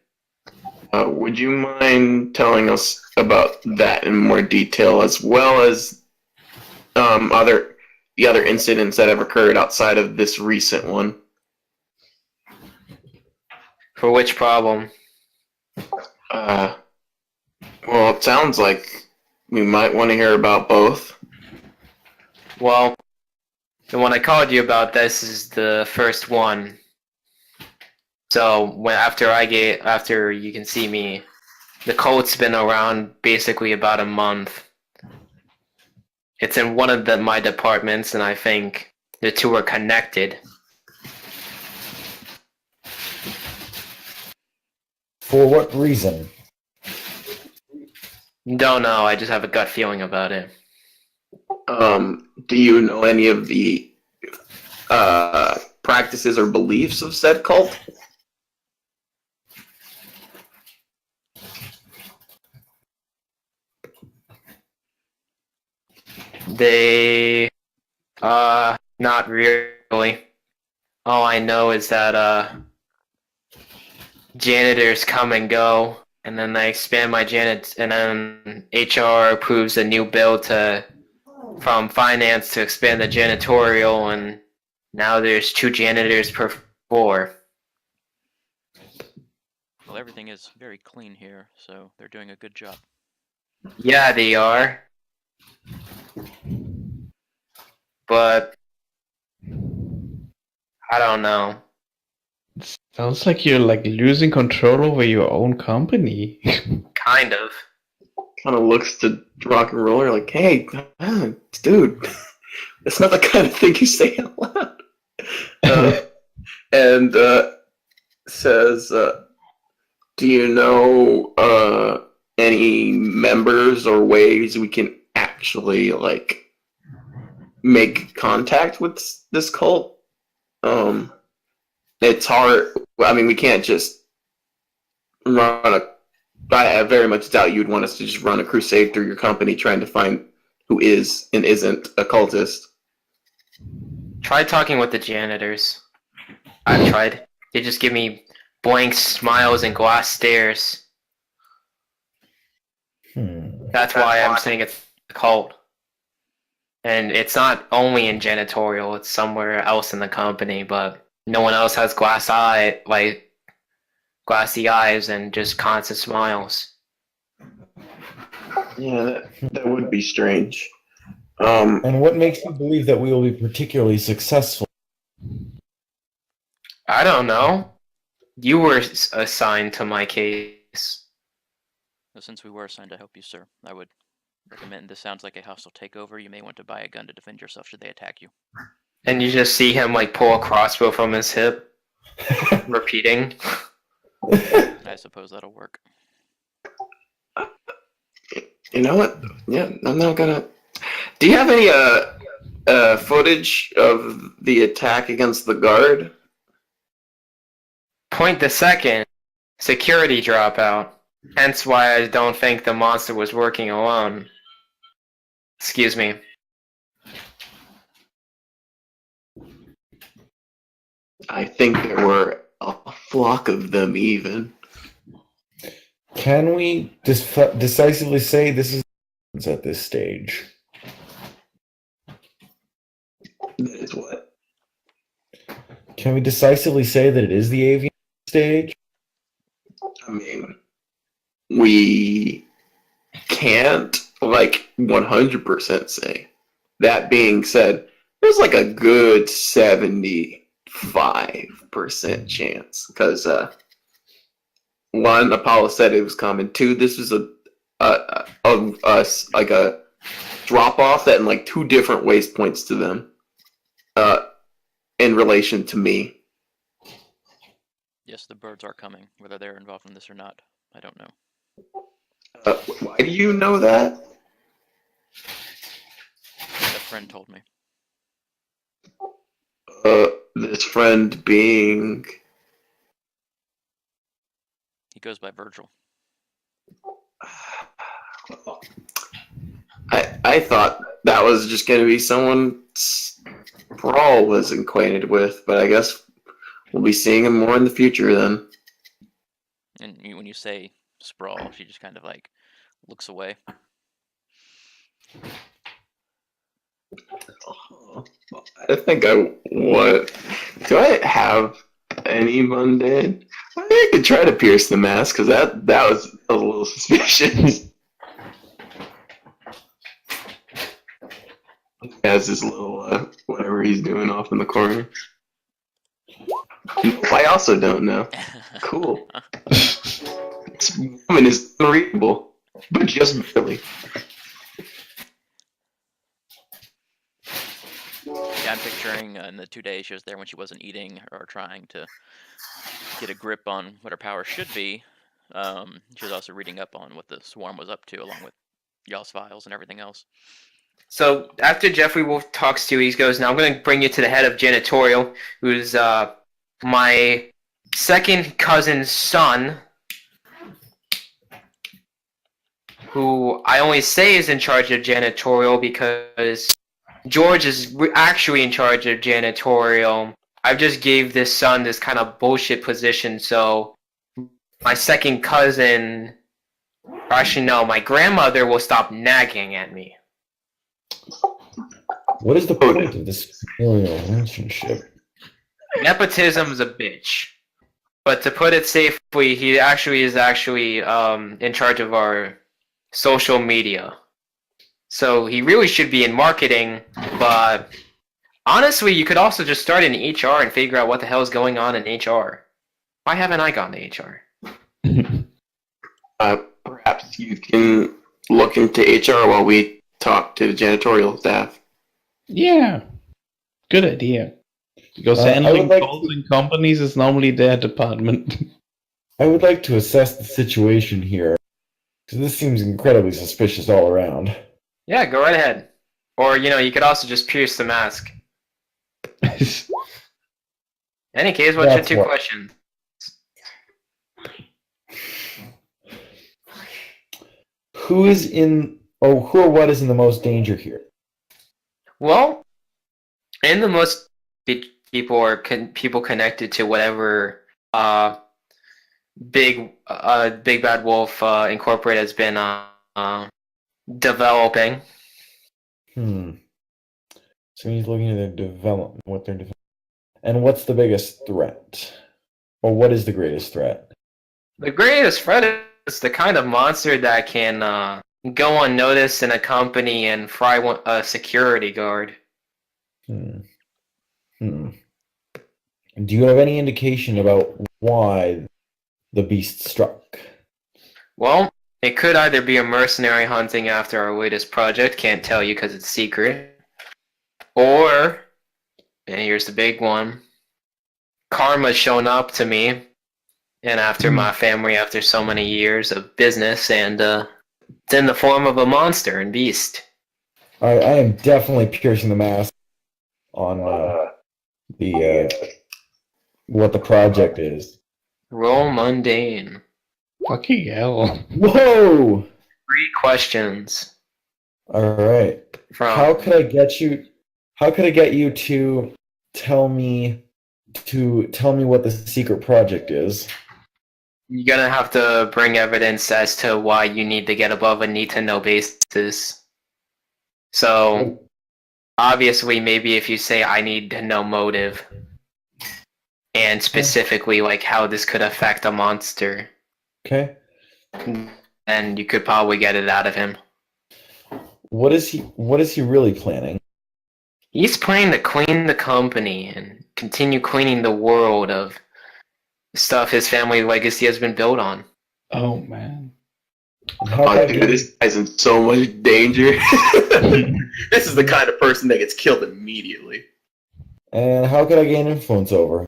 Would you mind telling us about that in more detail, as well as the other incidents that have occurred outside of this recent one? For which problem? Well, it sounds like we might want to hear about both. Well, the one I called you about, this is the first one. So after you can see me, the cult's been around basically about a month. It's in one of my departments, and I think the two are connected. For what reason? Don't know, I just have a gut feeling about it. Do you know any of the practices or beliefs of said cult? They, not really. All I know is that, janitors come and go, and then they expand my and then HR approves a new bill from finance to expand the janitorial, and now there's 2 janitors per floor. Well, everything is very clean here, so they're doing a good job. Yeah, they are. But I don't know. Sounds like you're like losing control over your own company. Kind of. Kind of looks to rock and roller like, hey, dude, that's not the kind of thing you say out loud. And says, do you know any members or ways we can actually like make contact with this cult? It's hard. I mean, we can't just I very much doubt you'd want us to just run a crusade through your company trying to find who is and isn't a cultist. Try talking with the janitors. I've tried. They just give me blank smiles and glass stares. That's why I'm saying it's a cult. And it's not only in janitorial, it's somewhere else in the company, but no one else has glassy eyes and just constant smiles. Yeah, that would be strange. And what makes you believe that we will be particularly successful? I don't know. You were assigned to my case. Well, since we were assigned to help you, sir, I would recommend, this sounds like a hostile takeover. You may want to buy a gun to defend yourself should they attack you. And you just see him like pull a crossbow from his hip, repeating. I suppose that'll work. You know what? Yeah, I'm not gonna. Do you have any footage of the attack against the guard? Point the second. Security dropout. Hence why I don't think the monster was working alone. Excuse me. I think there were a flock of them, even. Can we decisively say this is at this stage? That is what? Can we decisively say that it is the avian stage? I mean, we can't 100% say. That being said, there's like a good 75% chance because one, Apollo said it was coming. Two, this was a drop off that in two different ways points to them in relation to me. Yes, the birds are coming, whether they're involved in this or not. I don't know. Why do you know that? A friend told me. This friend being... He goes by Virgil. I thought that was just going to be someone Sprawl was acquainted with, but I guess we'll be seeing him more in the future then. And when you say Sprawl, she just kind of looks away. I think what? Do I have any mundane? I think I could try to pierce the mask because that was a little suspicious. He has his little whatever he's doing off in the corner. I also don't know. Cool. This woman is unreadable, but just barely. Yeah, I'm picturing in the 2 days she was there when she wasn't eating or trying to get a grip on what her power should be. She was also reading up on what the swarm was up to, along with y'all's files and everything else. So after Jeffrey Wolf talks to you, he goes, "Now I'm going to bring you to the head of janitorial, who's my second cousin's son, who I only say is in charge of janitorial because George is actually in charge of janitorial. I just gave this son this kind of bullshit position, so my second cousin, or actually no, my grandmother will stop nagging at me." What is the point of this familial relationship? Nepotism is a bitch. But to put it safely, he actually is in charge of our social media. So he really should be in marketing, but honestly, you could also just start in HR and figure out what the hell is going on in HR. Why haven't I gone to HR? Perhaps you can look into HR while we talk to the janitorial staff. Yeah, good idea. Because handling calls and companies is normally their department. I would like to assess the situation here, because this seems incredibly suspicious all around. Yeah, go right ahead. Or, you could also just pierce the mask. Any case, what's your two questions? Who or what is in the most danger here? Well, in the most people are people connected to whatever Big Bad Wolf Incorporated has been developing. So he's looking at their development, what they're developing. And what's the biggest threat? Or what is the greatest threat? The greatest threat is the kind of monster that can go unnoticed in a company and fry a security guard. Do you have any indication about why the beast struck? Well, it could either be a mercenary hunting after our latest project, can't tell you because it's secret, or, and here's the big one, karma's shown up to me, and after my family, after so many years of business, and it's in the form of a monster and beast. I am definitely piercing the mask on what the project is. Roll mundane. Fucking hell. Whoa! 3 questions. Alright. How could I get you to tell me what the secret project is? You're gonna have to bring evidence as to why you need to get above a need-to-know basis. So, obviously, maybe if you say, I need to know motive, and specifically, how this could affect a monster. Okay. and you could probably get it out of him. What is he really planning? He's planning to clean the company and continue cleaning the world of stuff his family legacy has been built on. Oh man. And how Oh, can I dude, gain- this guy's in so much danger. This is the kind of person that gets killed immediately. and how could I gain influence over?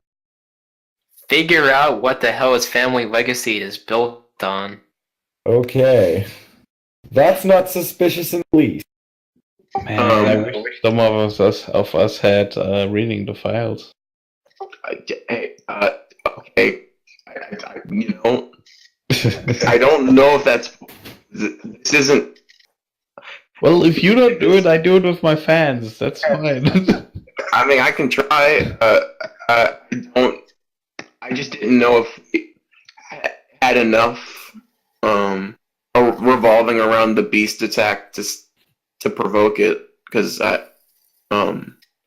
Figure out what the hell his family legacy is built on. Okay. That's not suspicious in the least. Man, I wish some of us had reading the files. Okay, you know, I don't know if that's. This isn't. Well, if you don't do it, I do it with my fans. That's fine. I mean, I can try. I don't. I just didn't know if we had enough revolving around the beast attack to provoke it, because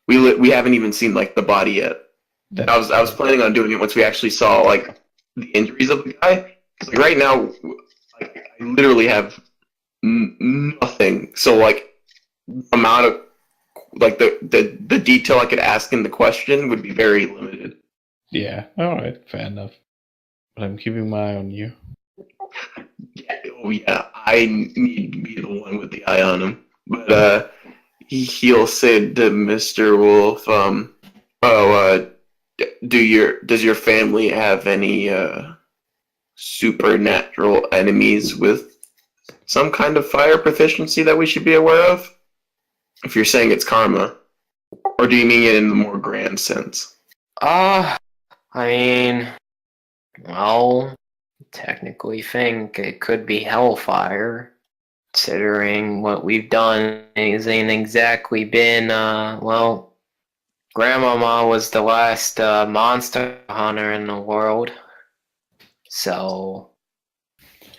we haven't even seen like the body yet. I was planning on doing it once we actually saw like the injuries of the guy. Because like right now, like I literally have nothing. So like the amount of like the detail I could ask in the question would be very limited. Yeah, alright, fair enough. But I'm keeping my eye on you. Yeah, oh yeah, I need to be the one with the eye on him. But he'll say to Mr. Wolf, does your family have any supernatural enemies with some kind of fire proficiency that we should be aware of? If you're saying it's karma, or do you mean it in the more grand sense? I mean, well, technically think it could be hellfire, considering what we've done isn't exactly been, well, Grandmama was the last monster hunter in the world, so,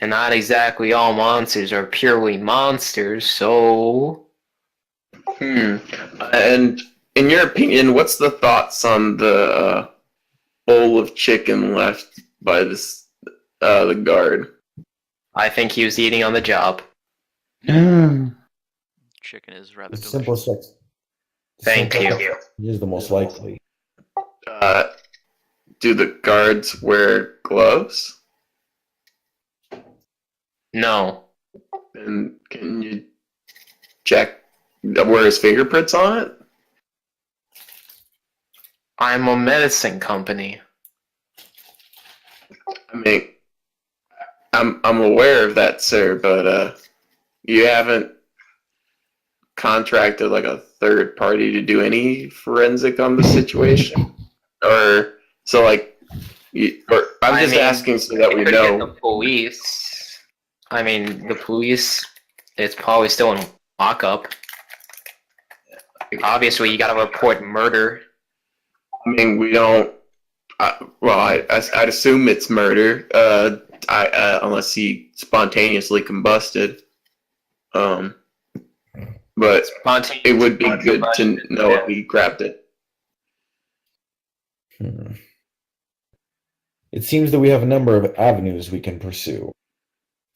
and not exactly all monsters are purely monsters, so... And in your opinion, what's the thoughts on the bowl of chicken left by this the guard? I think he was eating on the job. Chicken is rather The delicious. simplest sex. Thank you. He is the most likely. Do the guards wear gloves? No. And can you check where his fingerprints on it? I'm a medicine company. I mean, I'm aware of that, sir, but you haven't contracted like a third party to do any forensic on the situation, or so like, I'm just asking so that we could get know. the police. I mean, the police. It's probably still in lockup. Obviously, you gotta report murder. I mean, we don't. I'd assume it's murder. Unless he spontaneously combusted. But it would be good to know if he grabbed it. It seems that we have a number of avenues we can pursue.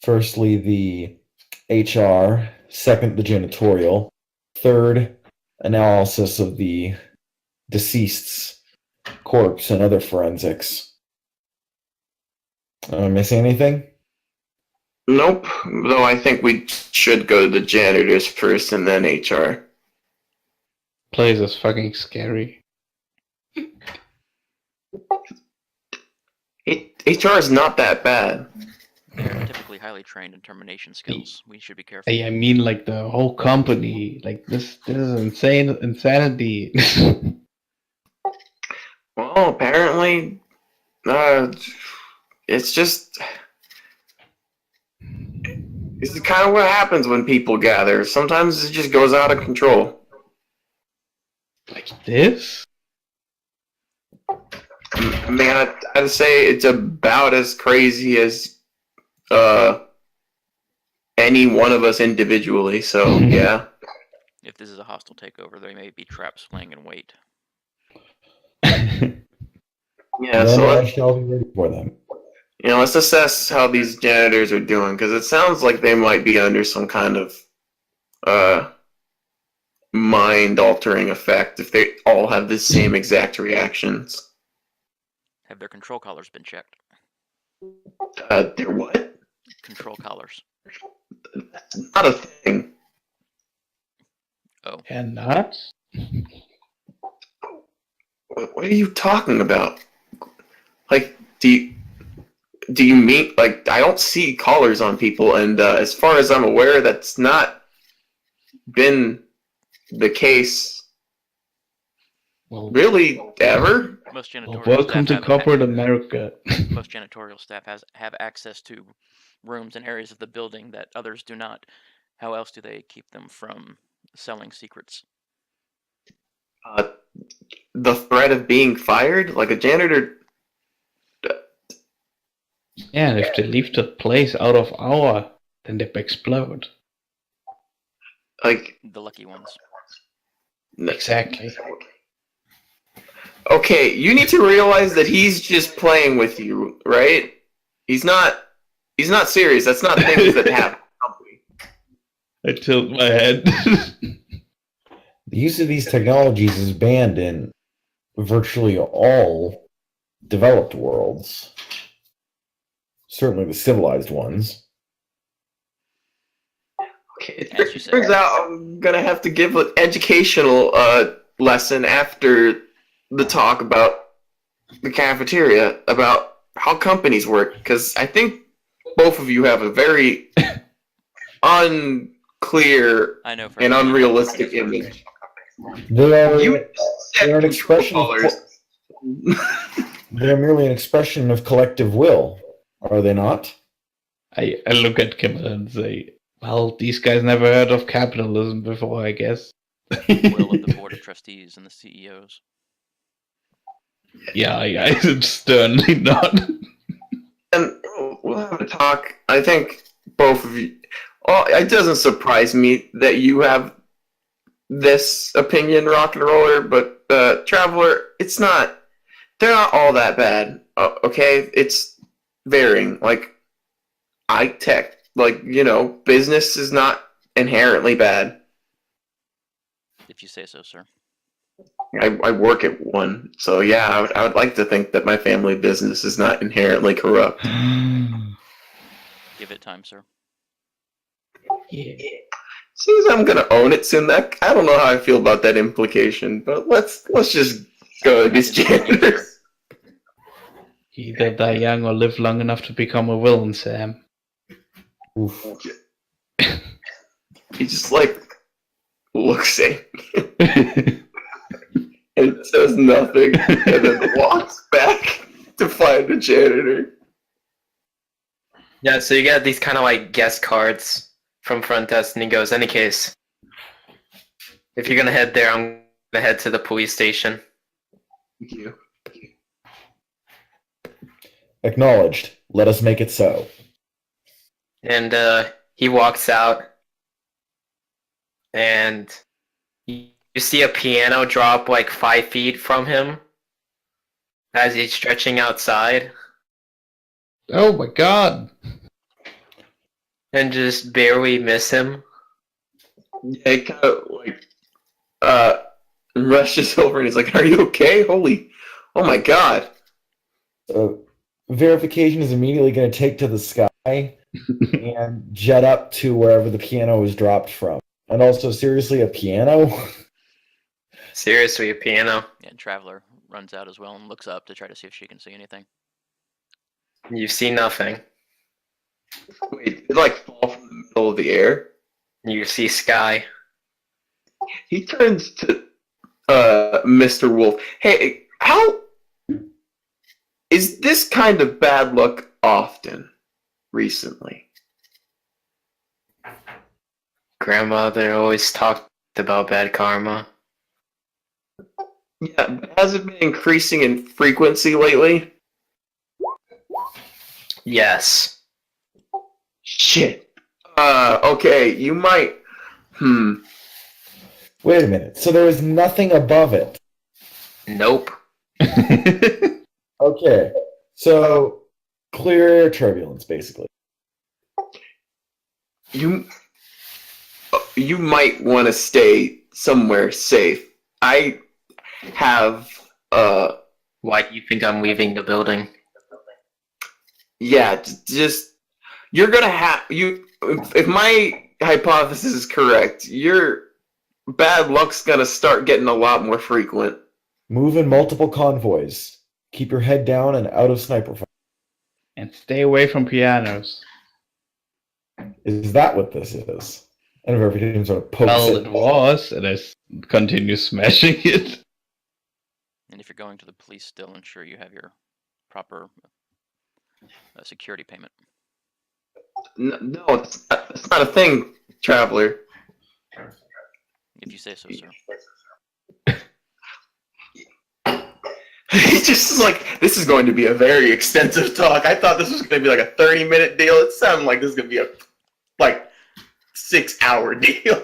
Firstly, the HR. Second, the janitorial. Third, analysis of the deceased's corpse and other forensics. Am I missing anything? Nope. Though I think we should go to the janitors first and then HR. Place is fucking scary. HR is not that bad. They're typically highly trained in termination skills. We should be careful. I mean, like the whole company. Like this is insanity. Well, apparently, it's just. This is kind of what happens when people gather. Sometimes it just goes out of control. Like this? I mean, I'd say it's about as crazy as any one of us individually. So yeah. If this is a hostile takeover, there may be traps laying in wait. Yeah. Then So I shall be ready for them. let's assess how these janitors are doing, because it sounds like they might be under some kind of mind-altering effect if they all have the same exact reactions. Have their control collars been checked? They're what? Control collars. That's not a thing. Oh, And not? What are you talking about? Like, do you mean, like, I don't see collars on people, and as far as I'm aware, that's not been the case Well, really ever. most well, janitorial welcome staff to corporate America. most janitorial staff have access to rooms and areas of the building that others do not. How else do they keep them from selling secrets? The threat of being fired, like a janitor. Yeah, if they leave the place out of hour, then they explode. Like, The lucky ones. Exactly. okay, you need to realize that he's just playing with you, right? He's not serious. That's not things that happen. I tilt my head. The use of these technologies is banned in virtually all developed worlds. Certainly the civilized ones. Okay, As you it say. turns out I'm gonna have to give an educational lesson after the talk about the cafeteria, about how companies work, because I think both of you have a very unclear I know for and a fact. unrealistic image. They're You said they're an control expression of colors. they're merely an expression of collective will, are they not? I look at Kimmel and say, well, these guys never heard of capitalism before, I guess. Will of the board of trustees and the E CEOs. Yeah, I sternly nod. And we'll have a talk. I think both of you. Well, it doesn't surprise me that you have this opinion, rock and roller, but traveler, it's not. They're not all that bad. Okay, it's varying. Like, business is not inherently bad. If you say so, sir. I work at one, so yeah, I would like to think that my family business is not inherently corrupt. Give it time, sir. Yeah. Seems I'm gonna own it soon. I don't know how I feel about that implication, but let's just go to these janitors. Either die young or live long enough to become a villain, Sam. Oof. He just looks at me and says nothing, and then walks back to find the janitor. Yeah, so you get these kind of like guest cards from front desk, and he goes, any case, if you're gonna head there, I'm gonna head to the police station. Thank you. Acknowledged. Let us make it so. And he walks out, and you see a piano drop like 5 feet from him as he's stretching outside, Oh my god! and just barely miss him. Yeah, he kind of rushes over and he's like, "Are you okay? Holy, oh my god!" Verification is immediately going to take to the sky and jet up to wherever the piano was dropped from. And also, seriously, a piano? Seriously, a piano. And Traveler runs out as well and looks up to try to see if she can see anything. You see nothing. Wait, it fall from the middle of the air. You see sky. He turns to Mr. Wolf. Hey, how is this kind of bad luck often recently? Grandmother always talked about bad karma. Yeah, but has it been increasing in frequency lately? Yes. Shit. Okay, you might. Wait a minute. So there is nothing above it. Nope. Okay. So Clear air turbulence, basically. You might want to stay somewhere safe. I have Why do you think I'm leaving the building? yeah, just you're gonna have you. If my hypothesis is correct, your bad luck's gonna start getting a lot more frequent. Move in multiple convoys. Keep your head down and out of sniper fire. And stay away from pianos. Is that what this is? And everything sort of pokes Well, it. it was, and I continue smashing it. And if you're going to the police, still ensure you have your proper security payment. No, it's not a thing, traveler. If you say so, sir. He just is like, this is going to be a very extensive talk. I thought this was going to be like a 30-minute deal. It sounded like this is going to be a 6-hour deal.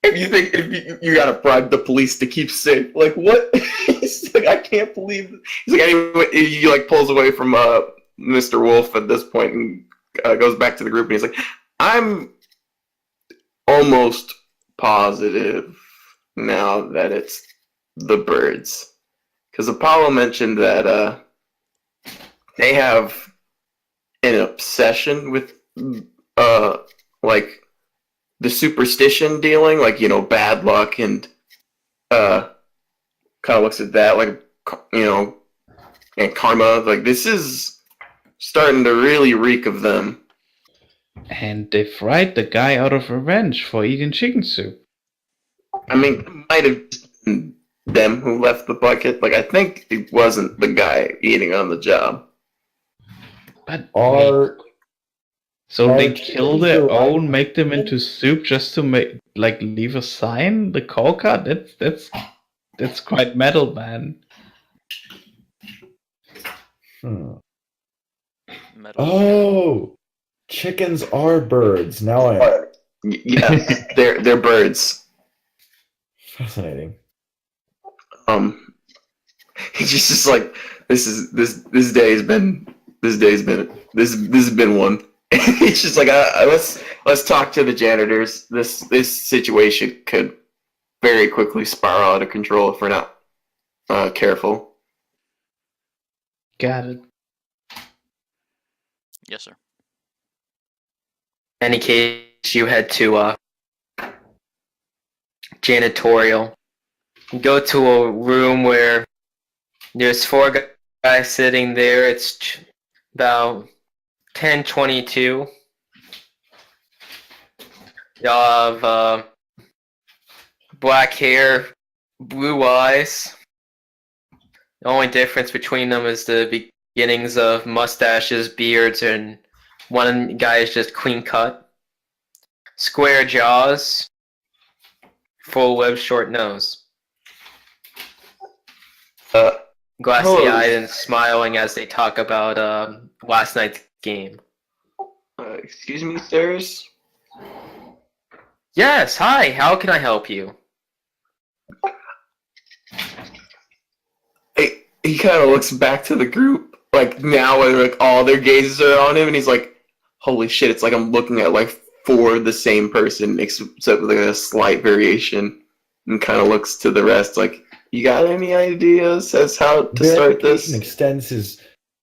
If you got to bribe the police to keep safe, like what? He's like, I can't believe this. He's like, anyway, he like pulls away from Mr. Wolf at this point and goes back to the group and he's like, I'm almost positive now that it's the birds. Because Apollo mentioned that they have an obsession with like the superstition dealing, like, you know, bad luck, and kind of looks at that, like, you know, and karma. Like, this is starting to really reek of them. And they fried the guy out of revenge for eating chicken soup. I mean, it might have been them who left the bucket. Like, I think it wasn't the guy eating on the job. But Are so Are they chickens kill their alive? own, make them into soup just to make leave a sign. The call card. That's quite metal, man. Metal. Oh, chickens are birds. Now I Yes, they're birds. fascinating. He's just like, this day has been one. It's just like, let's talk to the janitors. This situation could very quickly spiral out of control if we're not careful. Got it. Yes, sir. Any case, you head to janitorial. You go to a room where there's 4 guys sitting there. It's about 10:22. Y'all have black hair, blue eyes. The only difference between them is the beginnings of mustaches, beards, and one guy is just clean cut. Square jaws, full lips, short nose. Glassy eyed and smiling as they talk about last night's game. Excuse me, sirs? Yes, hi, how can I help you? He kind of looks back to the group, like, now where like all their gazes are on him, and he's like, holy shit, it's like I'm looking at like 4 the same person, except with like a slight variation, and kind of looks to the rest like, you got any ideas as how to start this?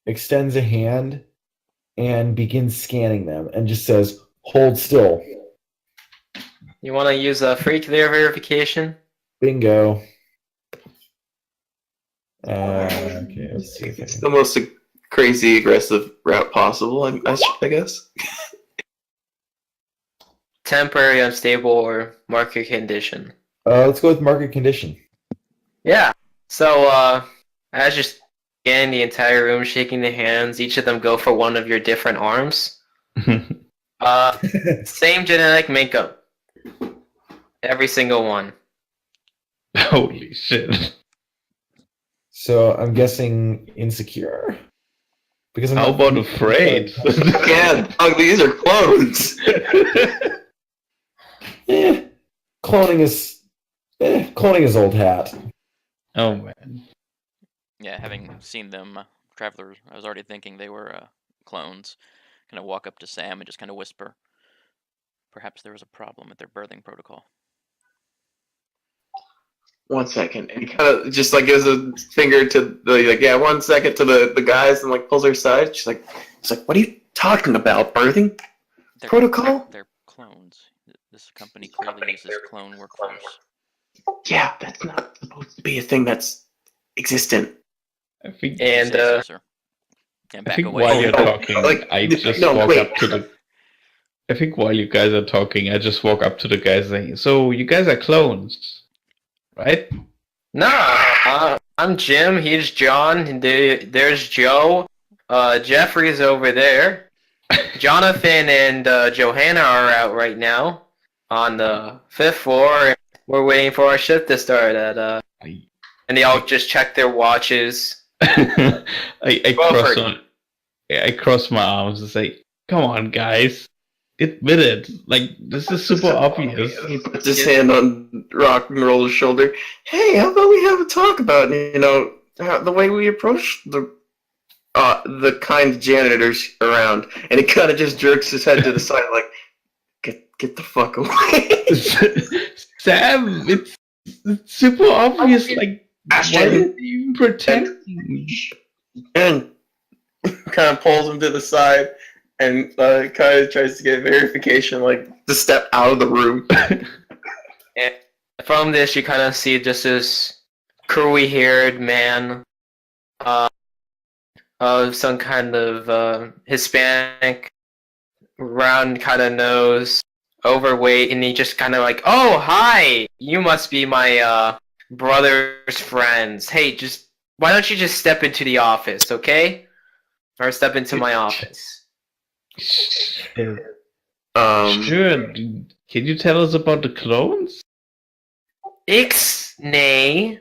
Extends a hand and begins scanning them and just says, hold still. You want to use a freak there verification? Bingo. Okay, let's see if I It's can... the most crazy aggressive route possible, I guess. Temporary, unstable, or market condition? Let's go with market condition. Yeah. So, as you scan the entire room, shaking the hands, each of them go for one of your different arms. Same genetic makeup. Every single one. Holy shit. So I'm guessing insecure. Because I'm How about afraid? Yeah, dog, these are clones. Cloning is old hat. Oh man. Yeah, having seen them travelers. I was already thinking they were clones. Kind of walk up to Sam and just kind of whisper. Perhaps there was a problem with their birthing protocol. 1 second. And he kind of just like gives a finger to the, like, yeah, 1 second to the guys and like pulls her aside. She's like, what are you talking about? Birthing protocol? They're clones. This company clearly uses clone workforce. Yeah, that's not supposed to be a thing that's existent. I think, And Sir. And I back think away. while you're Oh, talking, like, I just no, walk wait. up to the. I think while you guys are talking, I just walk up to the guys saying, "So you guys are clones, right?" Nah, I'm Jim. He's John. And there's Joe. Jeffrey's over there. Jonathan and Johanna are out right now on the 5th floor. We're waiting for our shift to start at and they all just check their watches. I cross my arms and say, "Come on, guys, admit it. Like this is super obvious." He puts his hand on Rock and Roll's shoulder. Hey, how about we have a talk about, the way we approach the kind janitors around? And he kind of just jerks his head to the side, like, get the fuck away. Sam, it's super obvious. Like, Bastion. why did you even pretend? And kind of pulls him to the side and kind of tries to get verification, like, to step out of the room. And from this, you kind of see just this curly-haired man of some kind of Hispanic, round kind of nose, overweight, and he just kind of like, "Oh, hi! You must be my brother's friends. Hey, why don't you just step into the office, okay? Or step into my office." Sure. Can you tell us about the clones? Ixnay.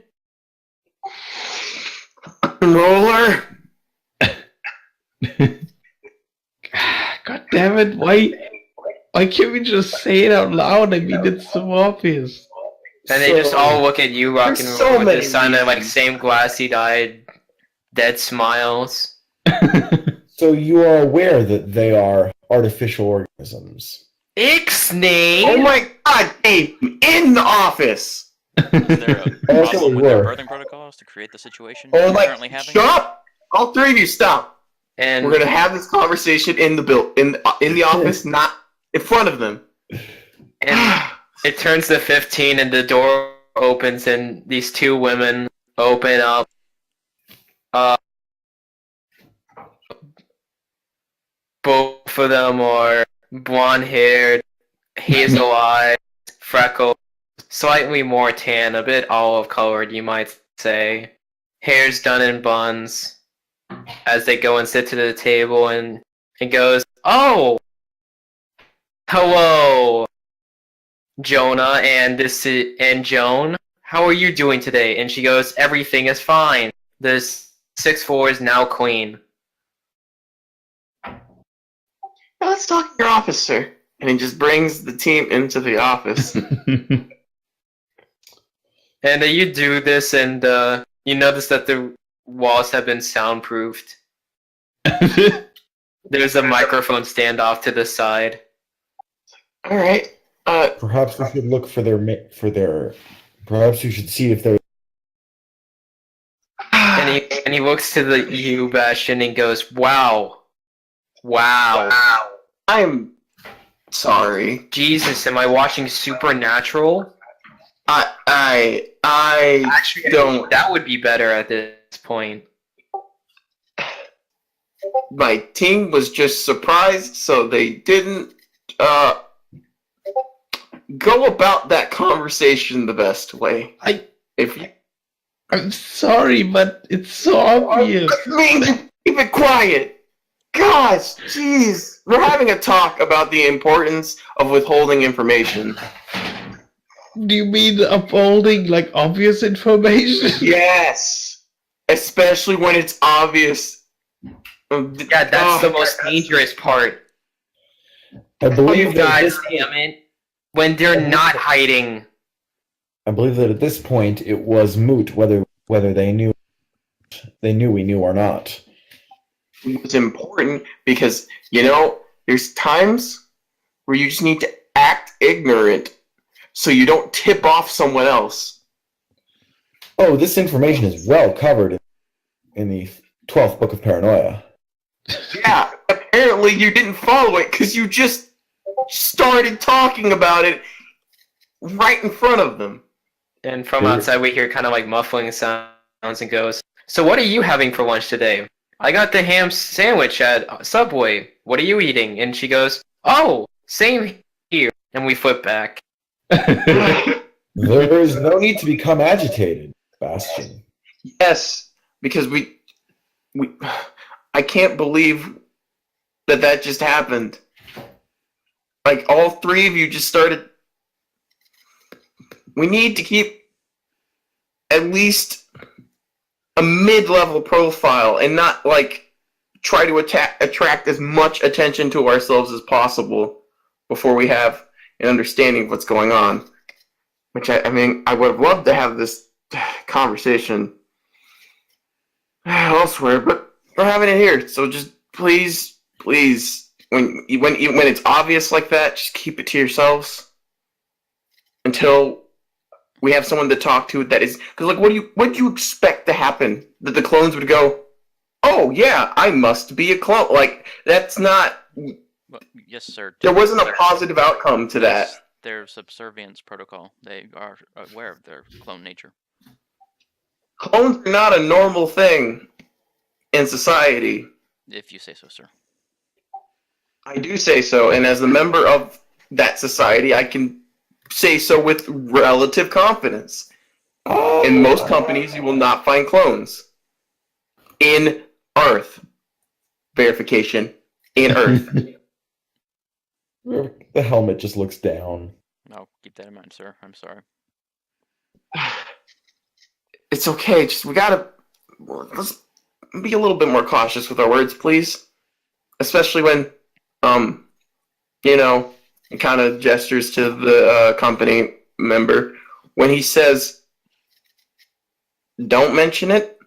Roller. God damn it! Why can't we just say it out loud? I mean, it's so obvious. And they just all look at you, Rock and there's Roll, so with many this kind of like reasons. same glassy-eyed, dead smiles. So you are aware that they are artificial organisms. Ixnay. Oh my god, Dave! In the office! Is there a Also, problem with their were. birthing protocols to create the situation Oh we're my, currently having? shut up! All three of you, stop! And We're gonna have this conversation in the in the office, not in front of them. and it turns to 15 and the door opens and these two women open up. Both of them are blonde-haired, hazel eyes, freckled, slightly more tan, a bit olive-colored, you might say. Hair's done in buns. As they go and sit to the table, and it goes, "Oh, hello, Jonah and Joan. How are you doing today?" And she goes, "Everything is fine. The 6th floor is now clean." Now let's talk in your office, sir. And he just brings the team into the office. And you do this, and you notice that the walls have been soundproofed. There's a microphone stand off to the side. All right. Perhaps we should look for their. Perhaps you should see if they're. And he looks to you, Bastion, and goes, "Wow. I'm sorry. Jesus, am I watching Supernatural?" I Actually, don't. that would be better at this point. My team was just surprised, so they didn't go about that conversation the best way. I'm sorry, but it's so obvious. Keep it quiet. Gosh, jeez. We're having a talk about the importance of withholding information. Do you mean upholding like obvious information? Yes. Especially when it's obvious. Yeah, that's the most dangerous part. I believe You that guys, damn it. When they're not hiding. I believe that at this point it was moot whether they knew we knew or not. was important because, there's times where you just need to act ignorant so you don't tip off someone else. Oh, this information is well covered in the 12th book of Paranoia. Yeah, apparently you didn't follow it because you just started talking about it right in front of them. And from outside, we hear kind of like muffling sounds and goes, "So what are you having for lunch today?" "I got the ham sandwich at Subway. What are you eating?" And she goes, "Oh, same here." And we flip back. There is no need to become agitated, Bastion. Yes, because I can't believe that just happened. Like, all three of you just started. We need to keep at least a mid-level profile and not, try to attract as much attention to ourselves as possible before we have an understanding of what's going on. Which, I would have loved to have this conversation elsewhere, but we're having it here. So just please, when it's obvious like that, just keep it to yourselves until we have someone to talk to that is. Because, what do you expect to happen? That the clones would go, "Oh yeah, I must be a clone." That's not. Well, yes, sir. There wasn't a positive outcome to that. Yes, their subservience protocol. They are aware of their clone nature. Clones are not a normal thing in society. If you say so, sir. I do say so, and as a member of that society, I can say so with relative confidence. In most companies, you will not find clones. In Earth. Verification. In Earth. The helmet just looks down. No, keep that in mind, sir. I'm sorry. It's okay. Let's be a little bit more cautious with our words, please. Especially when, he kind of gestures to the company member. When he says, "Don't mention it,"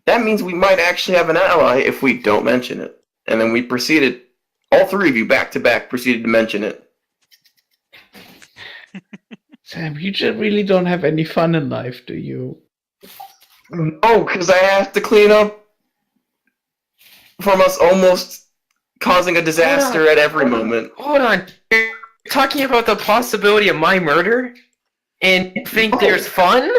that means we might actually have an ally if we don't mention it. And then we proceeded, all three of you back to back proceeded to mention it. Sam, you just really don't have any fun in life, do you? No, because I have to clean up from us almost causing a disaster at every moment. Hold on. You're talking about the possibility of my murder? And you think there's fun?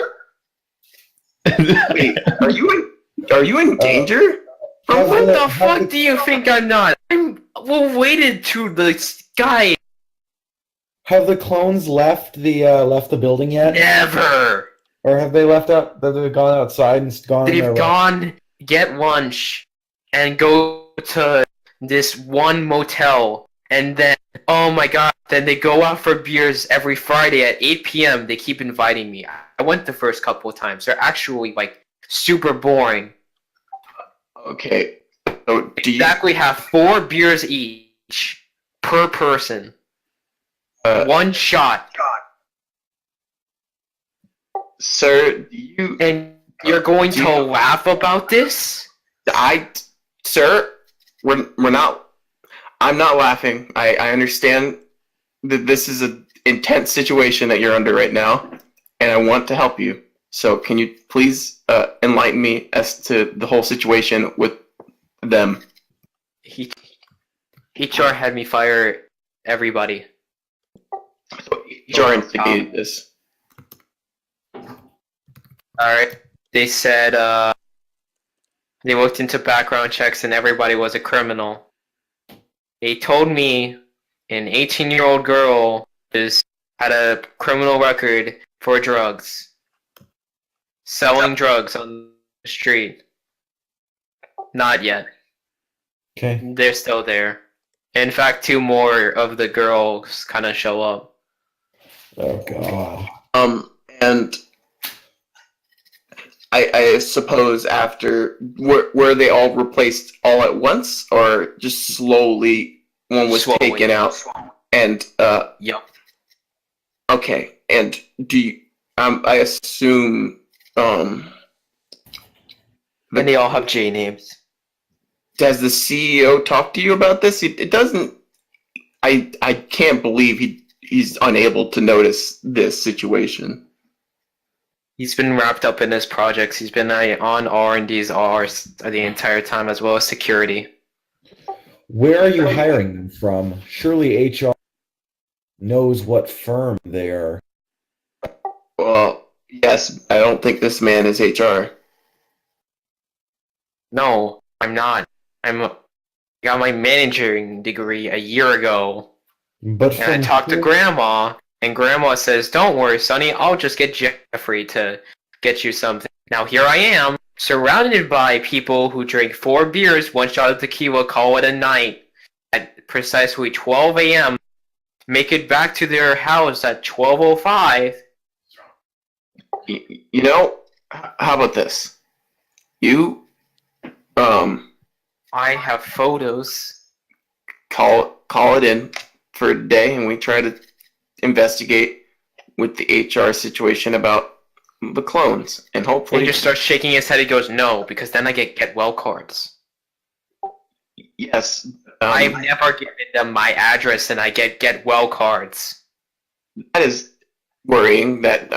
Wait, are you in danger? What the fuck do you think I'm not? I'm weighted to the sky. Have the clones left the building yet? Never. Or have they left out? Have they gone outside and gone? They've gone get lunch and go to this one motel, and then oh my god, then they go out for beers every Friday at 8 p.m. They keep inviting me. I went the first couple of times. They're actually super boring. Okay. So Exactly have 4 beers each per person. One shot. Sir, you... And you're going to laugh about this? Sir, we're not... I'm not laughing. I understand that this is an intense situation that you're under right now, and I want to help you. So can you please enlighten me as to the whole situation with them? HR had me fire everybody. So HR instigated this. Alright. They said they looked into background checks and everybody was a criminal. They told me an 18-year-old girl had a criminal record for drugs. Selling drugs on the street. Not yet. Okay. They're still there. In fact, 2 more of the girls kind of show up. Oh god. And I suppose after were they all replaced all at once, or just slowly one was taken out? And Yep. Okay. And do you? I assume And they all have J names. Does the CEO talk to you about this? It doesn't. I can't believe he's unable to notice this situation. He's been wrapped up in his projects. He's been on R&D's R's the entire time, as well as security. Where are you hiring them from? Surely HR knows what firm they are. Well, yes, I don't think this man is HR. No, I'm not. Got my managing degree a year ago. But And I talked to Grandma, and Grandma says, "Don't worry, Sonny, I'll just get Jeffrey to get you something." Now here I am, surrounded by people who drink 4 beers, 1 shot of tequila, call it a night, at precisely 12 a.m., make it back to their house at 12:05. You know, how about this? You, I have photos. call it in for a day, and we try to investigate with the HR situation about the clones, and hopefully He just starts shaking his head. He goes, "No," because then I get well cards. yes. I've never given them my address, and I get well cards. That is worrying. That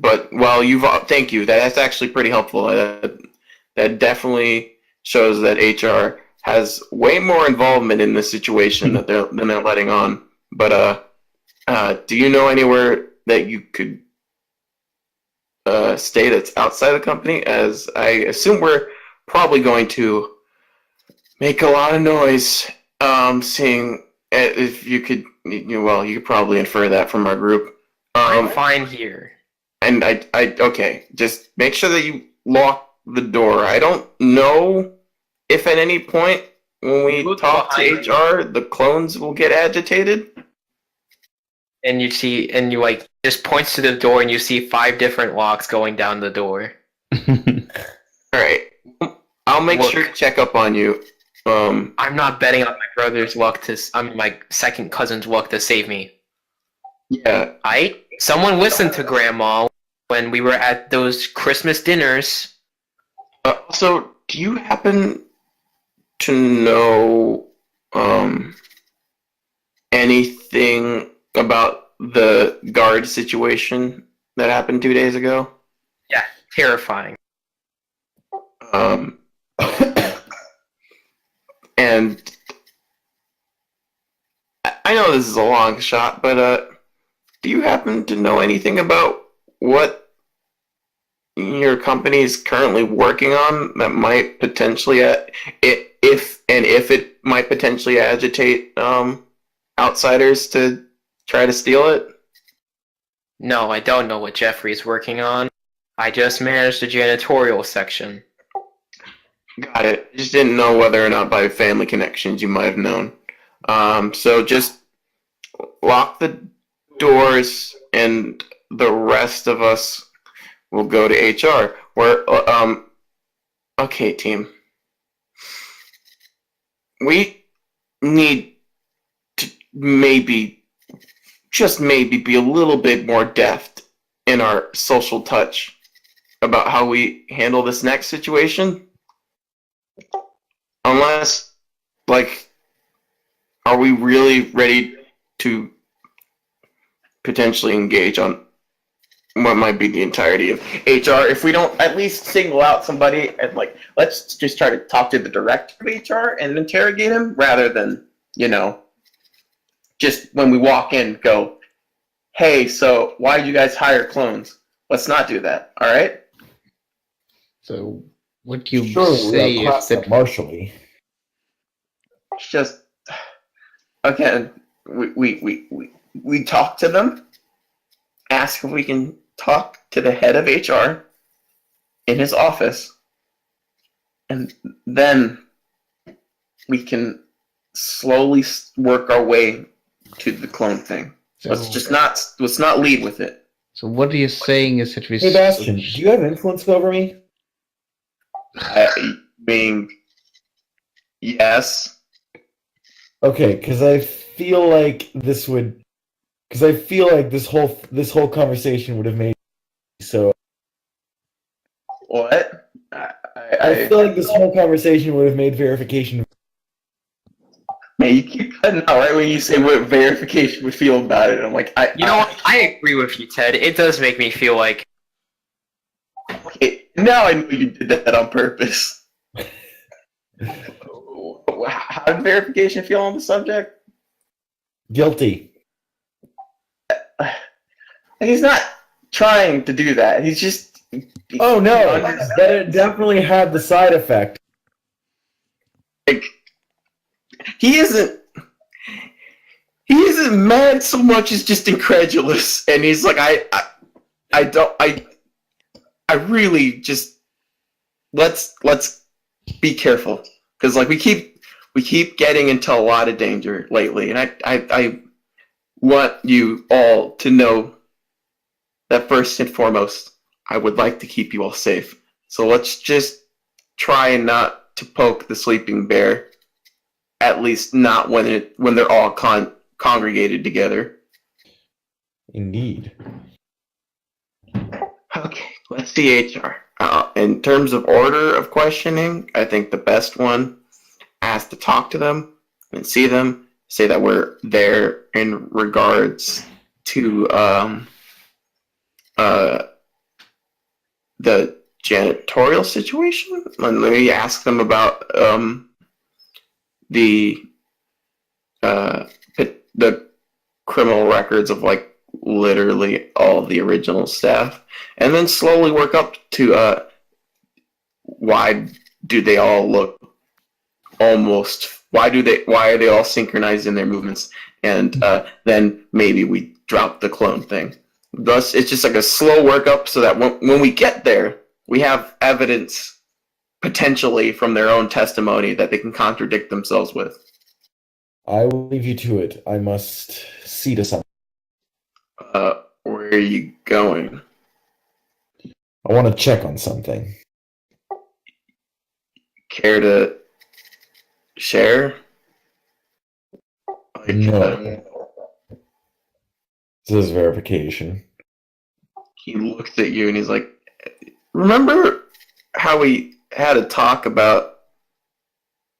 but well, thank you. That's actually pretty helpful. That definitely shows that HR has way more involvement in this situation than they're letting on. But do you know anywhere that you could stay that's outside the company? As I assume we're probably going to make a lot of noise. Seeing if you could, you could probably infer that from our group. I'm fine here. And I okay, just make sure that you lock the door. I don't know if at any point when we talk to HR, the clones will get agitated. And you see, and you just points to the door, and you see 5 different locks going down the door. All right, I'll make sure to check up on you. I'm not betting on my brother's luck my second cousin's luck to save me. Yeah. Someone listened to Grandma when we were at those Christmas dinners. Also, do you happen to know anything about the guard situation that happened 2 days ago? Yeah, terrifying. And I know this is a long shot, but do you happen to know anything about what your company is currently working on that might potentially, if it might potentially agitate outsiders to try to steal it? No, I don't know what Jeffrey's working on. I just managed the janitorial section. Got it. Just didn't know whether or not by family connections you might have known. So just lock the doors, and the rest of us will go to HR. Okay, team. We need to just maybe be a little bit more deft in our social touch about how we handle this next situation. Unless, are we really ready to potentially engage on what might be the entirety of HR? If we don't at least single out somebody and let's just try to talk to the director of HR and interrogate him, rather than, just when we walk in go, "Hey, so why did you guys hire clones?" Let's not do that, all right? So what you Sure, say we'll is class that them martially. It's just, again, we talk to them, ask if we can talk to the head of HR in his office, and then we can slowly work our way to the clone thing. so, Let's not lead with it. so what you're saying is that we Hey, Bastion, do you have influence over me? Being yes. Okay, because I feel like this whole conversation would have made so. What? I feel like this whole conversation would have made verification. Man, you keep cutting out right when you say what verification would feel about it. I'm like, You know what? I agree with you, Ted. It does make me feel like okay, now I know you did that on purpose. How did verification feel on the subject? Guilty. He's not trying to do that. He's just. Oh no, but it definitely had the side effect. Like, he isn't mad so much as just incredulous, and he's like, I really just let's be careful, because like we keep getting into a lot of danger lately, and I want you all to know that first and foremost, I would like to keep you all safe. So let's just try not to poke the sleeping bear, at least not when they're all congregated together. Indeed. Okay, let's see HR. In terms of order of questioning, I think the best one is to talk to them and see them, say that we're there in regards to the janitorial situation. And let me ask them about the criminal records of like literally all the original staff, and then slowly work up to why do they all look almost, why are they all synchronized in their movements, and then maybe we drop the clone thing. Thus, it's just like a slow workup so that when we get there, we have evidence potentially from their own testimony that they can contradict themselves with. I will leave you to it. I must see to something. Where are you going? I want to check on something. Care to share? Like, No. This is verification. He looks at you and he's like, remember how we had a talk about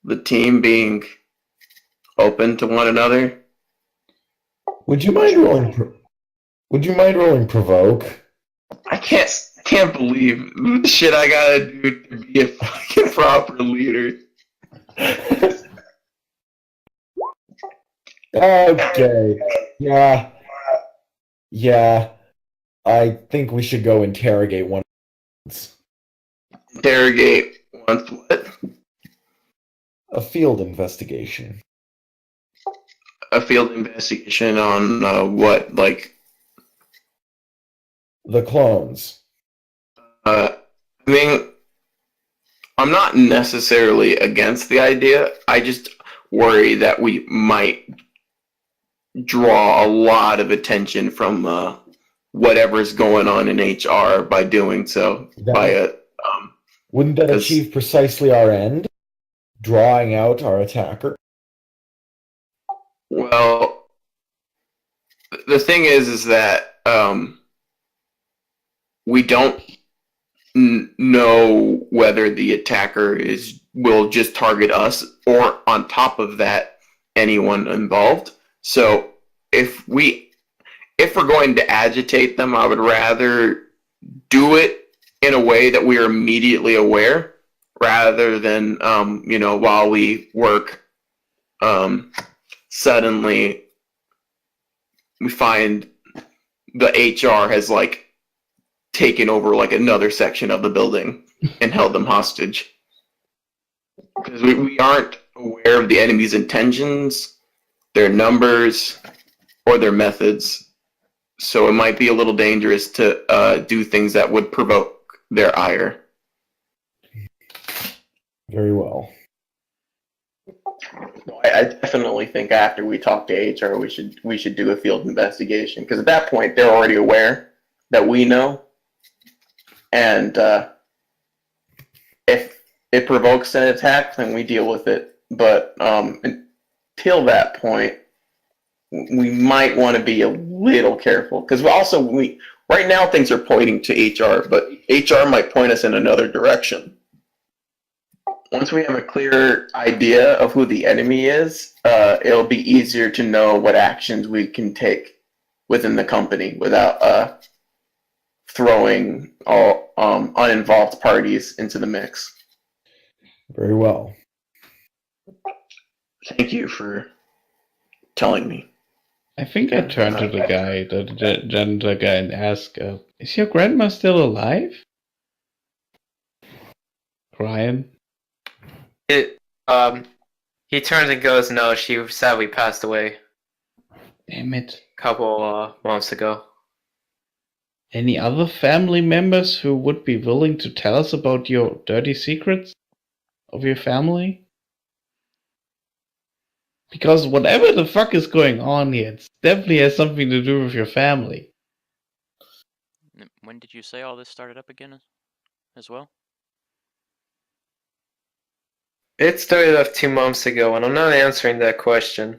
the team being open to one another? Would you mind rolling? Would you mind rolling provoke? I can't believe the shit I gotta do to be a fucking proper leader. Okay. Yeah. I think we should go interrogate one. Interrogate once what? A field investigation. A field investigation on what? Like, The clones. I mean, I'm not necessarily against the idea. I just worry that we might draw a lot of attention from whatever's going on in HR by doing so. Wouldn't that achieve precisely our end? Drawing out our attacker? Well, the thing is that we don't know whether the attacker will just target us, or on top of that, anyone involved. So if we're going to agitate them, I would rather do it in a way that we are immediately aware, rather than while we work, suddenly we find the HR has like taken over like another section of the building and held them hostage, because we aren't aware of the enemy's intentions, their numbers, or their methods. So it might be a little dangerous to do things that would provoke their ire. Very well. I definitely think after we talk to HR, we should do a field investigation, because at that point they're already aware that we know, and if it provokes an attack, then we deal with it. But until that point, we might want to be a little careful, because right now things are pointing to HR, but HR might point us in another direction. once we have a clear idea of who the enemy is, it'll be easier to know what actions we can take within the company without throwing all uninvolved parties into the mix. Very well. Thank you for telling me. I think I turned to the guy, the janitor guy, and ask, is your grandma still alive? Ryan? He turns and goes, no, she sadly passed away Damn it. a couple months ago. Any other family members who would be willing to tell us about your dirty secrets of your family? Because whatever the fuck is going on here, it definitely has something to do with your family. When did you say all this started up again as well? It started off 2 months ago, and I'm not answering that question.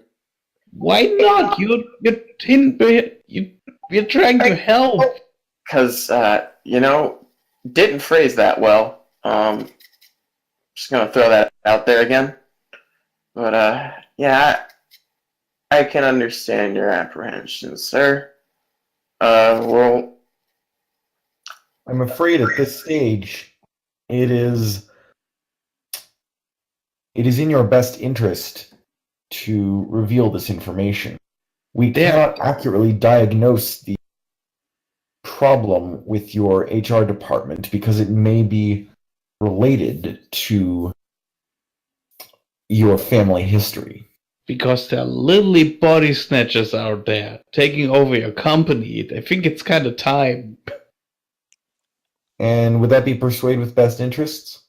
Why not? You're trying to help. Because, didn't phrase that well. Just gonna throw that out there again. But, yeah, I can understand your apprehensions, sir. Well, I'm afraid at this stage, it is in your best interest to reveal this information. We cannot accurately diagnose the problem with your HR department because it may be related to your family history. Because there are literally body snatchers out there taking over your company. I think it's kind of time. And would that be persuade with best interests?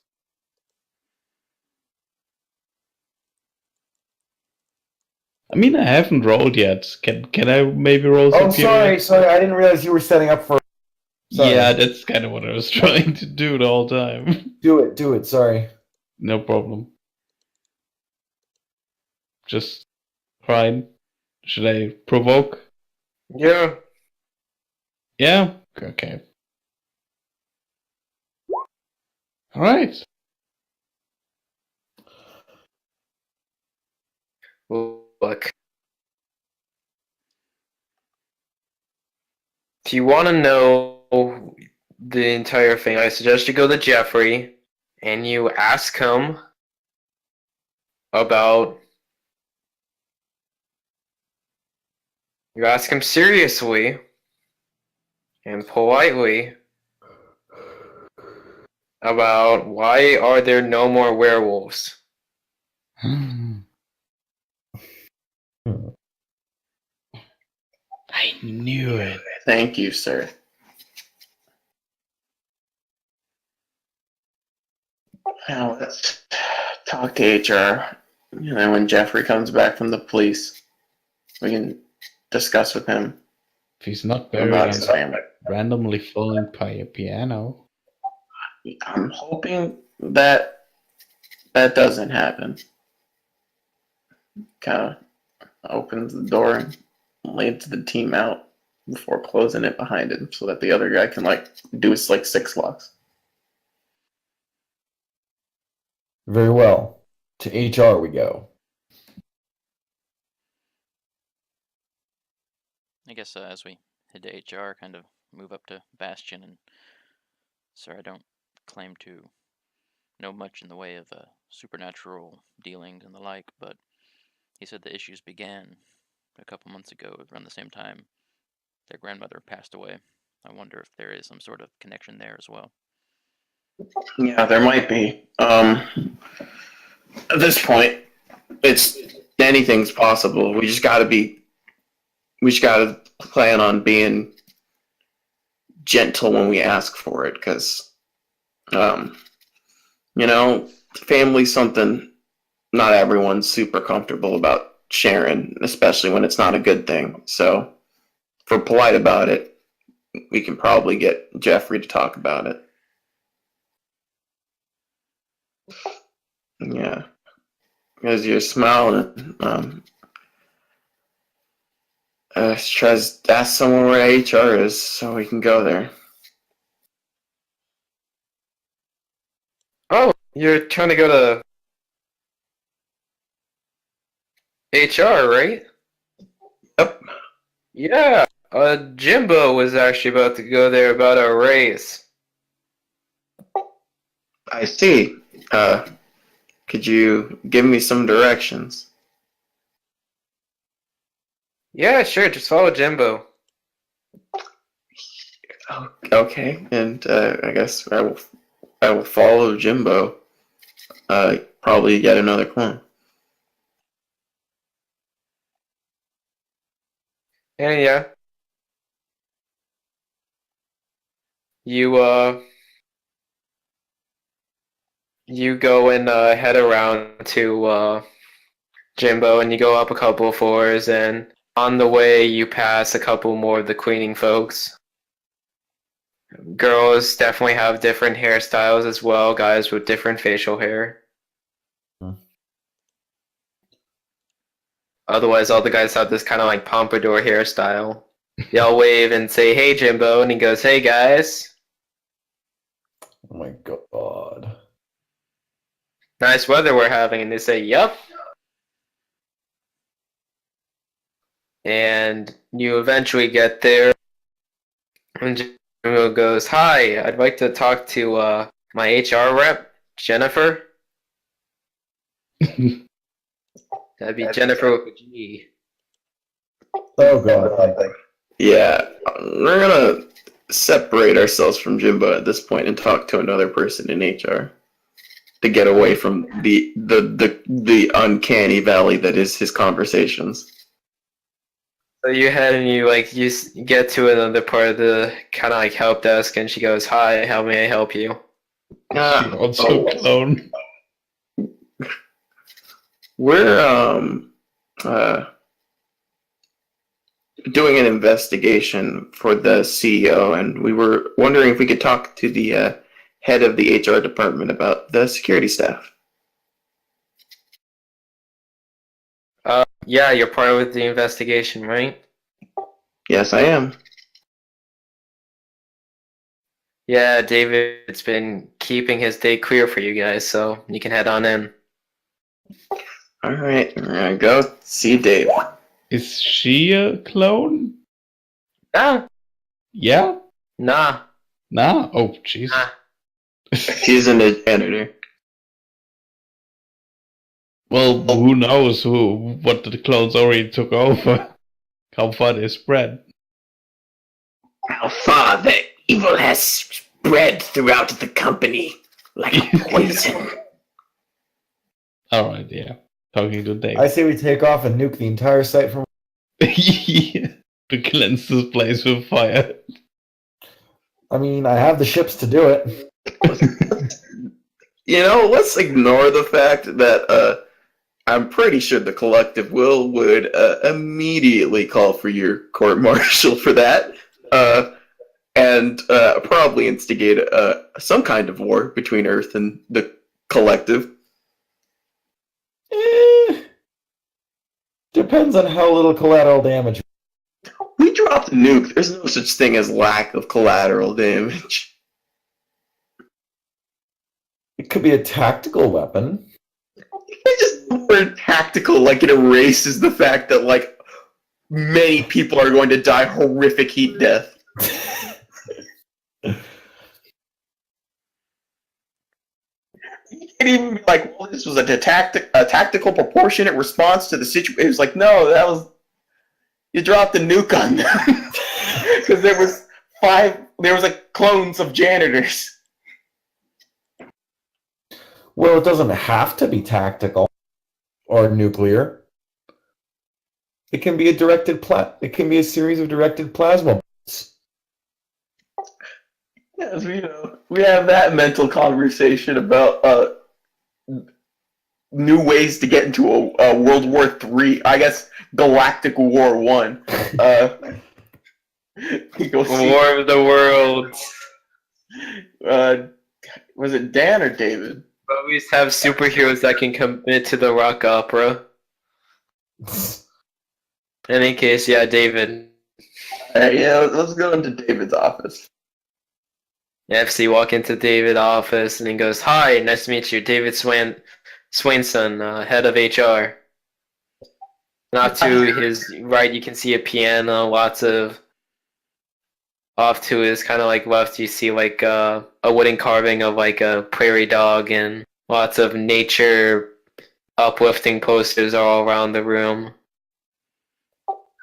I mean, I haven't rolled yet. Can I maybe roll Oh, superior? sorry. I didn't realize you were setting up for... Sorry. Yeah, that's kind of what I was trying to do the whole time. Do it, sorry. No problem. Just fine. Should I provoke? Yeah. Yeah? Okay. Alright. Look. If you want to know the entire thing, I suggest you go to Jeffrey and you ask him about... You ask him seriously and politely about why are there no more werewolves. I knew it. thank you, sir. Now let's talk to HR. When Jeffrey comes back from the police, we can discuss with him If he's not buried about and his family. randomly falling by a piano. I'm hoping that doesn't happen. Kind of opens the door and leads the team out before closing it behind him so that the other guy can do his 6 locks. Very well. To HR we go. I guess as we head to HR, kind of move up to Bastion, and sir, I don't claim to know much in the way of supernatural dealings and the like, but he said the issues began a couple months ago, around the same time their grandmother passed away. I wonder if there is some sort of connection there as well. Yeah, there might be. At this point, anything's possible. We just gotta plan on being gentle when we ask for it, because, family's something not everyone's super comfortable about sharing, especially when it's not a good thing. So, if we're polite about it, we can probably get Jeffrey to talk about it. Yeah. Because you're smiling, try to ask someone where HR is so we can go there. Oh, You're trying to go to HR, right? Yep. Yeah. Jimbo was actually about to go there about a raise. I see. Could you give me some directions? Yeah, sure. Just follow Jimbo. Okay, and I guess I will follow Jimbo. Probably get another clone. Yeah. You go and head around to Jimbo, and you go up a couple of floors, and on the way you pass a couple more of the cleaning folks. Girls definitely have different hairstyles as well, guys with different facial hair. Otherwise, all the guys have this kind of like pompadour hairstyle. They all wave and say, "Hey, Jimbo," and he goes, "Hey, guys. Oh my god. Nice weather we're having." And they say, "Yup." And you eventually get there, and Jimbo goes, "Hi, I'd like to talk to my HR rep, Jennifer." That'd be Jennifer with a G. Oh god. Yeah, we're gonna separate ourselves from Jimbo at this point and talk to another person in HR to get away from the uncanny valley that is his conversations. So you head and you get to another part of the kind of like help desk, and she goes, "Hi, how may I help you?" She also clone. We're doing an investigation for the CEO, and we were wondering if we could talk to the head of the HR department about the security staff. Yeah, you're part of the investigation, right? Yes, I am. Yeah, David's been keeping his day clear for you guys, so you can head on in. All right, we're gonna go see Dave. Is she a clone? Nah, Yeah? nah, Nah? Oh, jeez. nah. She's an janitor. Well, who knows what the clones already took over? How far they spread? How far the evil has spread throughout the company like a poison. Alright, yeah. Talking to Dave. I say we take off and nuke the entire site from. Yeah. To cleanse this place with fire. I mean, I have the ships to do it. You know, let's ignore the fact that I'm pretty sure the collective will would immediately call for your court-martial for that, and probably instigate some kind of war between Earth and the collective. Depends on how little collateral damage. We dropped a nuke. There's no such thing as lack of collateral damage. It could be a tactical weapon. It's just the word tactical, like it erases the fact that like many people are going to die horrific heat death. You can't even be like, well, this was a tactical proportionate response to the situation. It was like, no, that was you dropped a nuke on them because there was like clones of janitors. Well, it doesn't have to be tactical or nuclear. It can be It can be a series of directed plasma bolts. Yes, we have that mental conversation about new ways to get into a World War III. I guess Galactic War One. War of the Worlds. Was it Dan or David? We always have superheroes that can commit to the rock opera. In any case, yeah, David. Yeah, let's go into David's office. FC walk into David's office and he goes, "Hi, nice to meet you, David Swainson, head of HR." Not to his right, you can see a piano. Lots of off to his kind of like left, you see like a wooden carving of like a prairie dog, and lots of nature uplifting posters all around the room.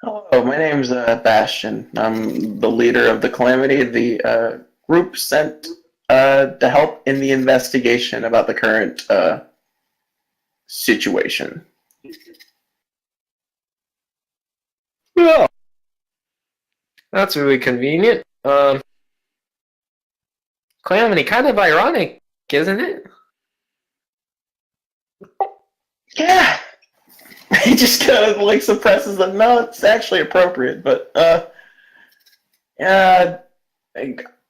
Hello, my name's Bastion. I'm the leader of the Calamity. The group sent to help in the investigation about the current situation. Well, that's really convenient. Calamity, kind of ironic, isn't it? Yeah. He just kind of like suppresses them. No, it's actually appropriate, but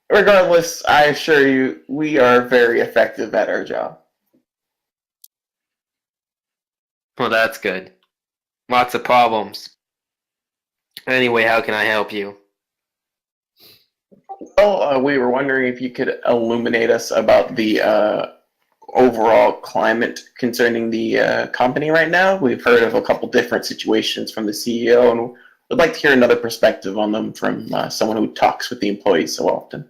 regardless, I assure you, we are very effective at our job. Well, that's good. Lots of problems. Anyway, how can I help you? Well, we were wondering if you could illuminate us about the overall climate concerning the company right now. We've heard of a couple different situations from the CEO, and would like to hear another perspective on them from someone who talks with the employees so often.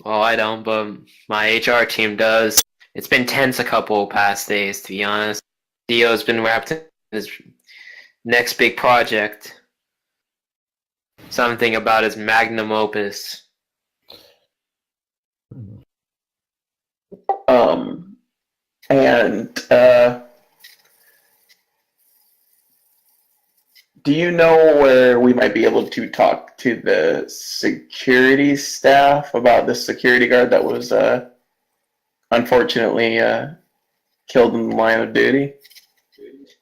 Well, I don't, but my HR team does. It's been tense a couple past days, to be honest. CEO's been wrapped in his next big project. Something about his magnum opus. Do you know where we might be able to talk to the security staff about the security guard that was unfortunately killed in the line of duty?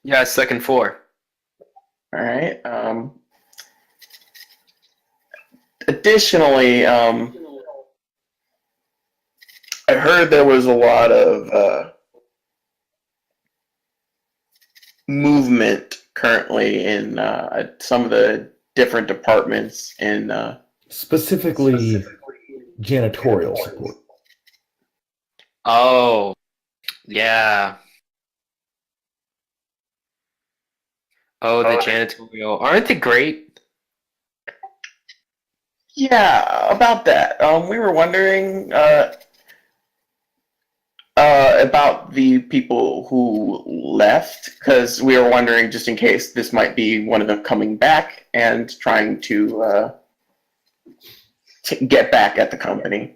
Yeah, second floor. All right. Additionally, I heard there was a lot of movement currently in some of the different departments in Specifically, janitorial support. Oh, yeah. Oh, the janitorial. Aren't they great? Yeah, about that. We were wondering about the people who left, because we were wondering just in case this might be one of them coming back and trying to get back at the company.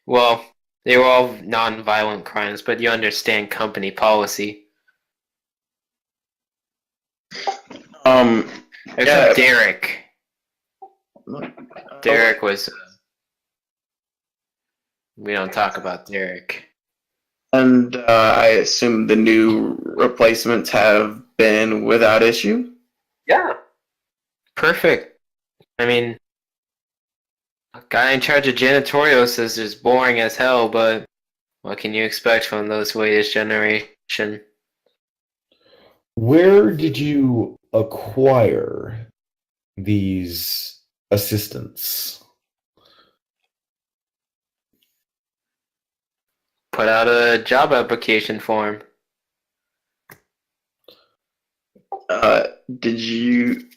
Well, they were all non-violent crimes, but you understand company policy. Except Derek. Derek was... we don't talk about Derek. And I assume the new replacements have been without issue? Yeah. Perfect. I mean, a guy in charge of janitorial says it's boring as hell, but what can you expect from those latest generation? Where did you acquire these assistants? Put out a job application form. Did you,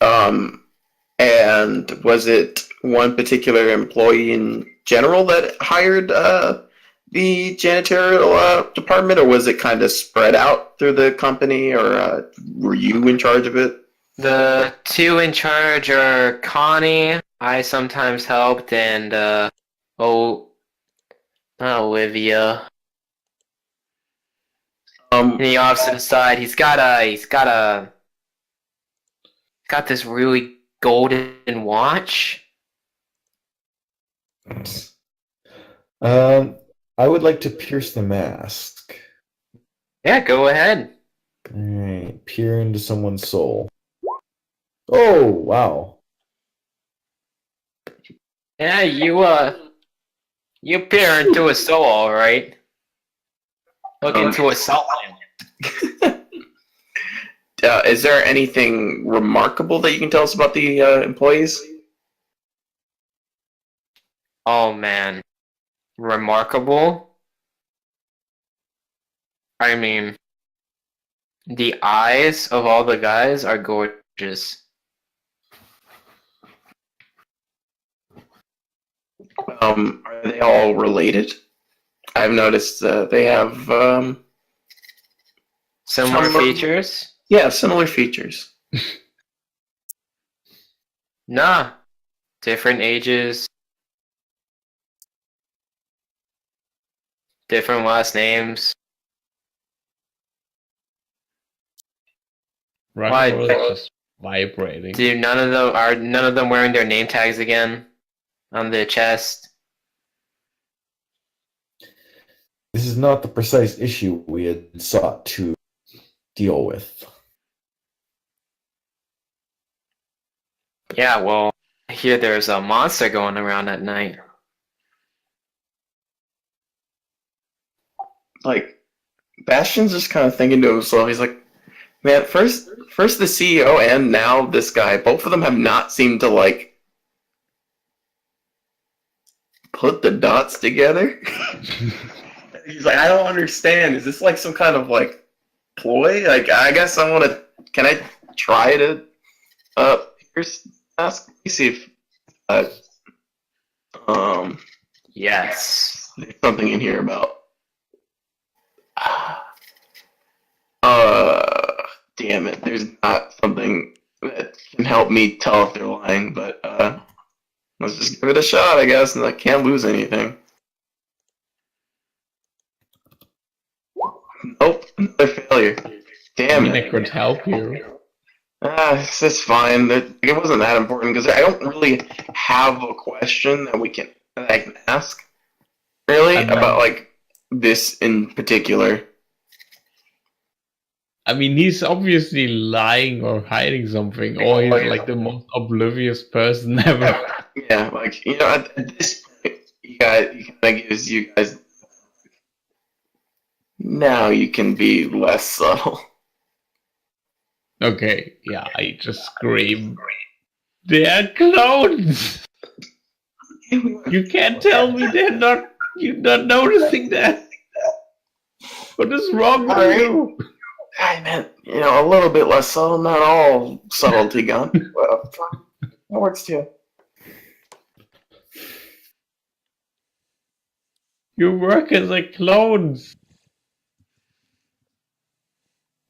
and was it one particular employee in general that hired the janitorial department, or was it kind of spread out through the company, or were you in charge of it? The two in charge are Connie, I sometimes helped, and Olivia. On the opposite side, he's got this really golden watch. I would like to pierce the mask. Yeah, go ahead. Alright, peer into someone's soul. Oh, wow. Yeah, you peer into a soul, all right. Look into a salt lamp. Is there anything remarkable that you can tell us about the employees? Oh man, remarkable. I mean, the eyes of all the guys are gorgeous. Are they all related? I've noticed they have Similar Some- features? similar features. Nah, different ages, different last names. Rock Why- and roll is just vibrating. Do none of them wearing their name tags again on their chest? This is not the precise issue we had sought to deal with. Yeah, well, I hear there's a monster going around at night. Like, Bastion's just kind of thinking to himself, he's like, man, first the CEO and now this guy, both of them have not seemed to, like, put the dots together. He's like, I don't understand. Is this like some kind of, like, ploy? Like, I guess I want to, can I try to, here's, ask, let me see if, Yes. there's something in here about, damn it, there's not something that can help me tell if they're lying, but, let's just give it a shot, I guess, and I can't lose anything. Nope, another failure. I Damn mean, I it. could help you. It's fine. It wasn't that important because I don't really have a question that I can ask, really, I mean- about like this in particular. I mean, he's obviously lying or hiding something, or he's like the most oblivious person ever. Yeah, like at this point, he kind of gives you guys. Now you can be less subtle. Okay, yeah, I just scream. They're clones! You can't tell me you're not noticing that. What is wrong with Alright. you? I meant, a little bit less subtle, not all subtlety gone. Well, that works too. You work as a clones.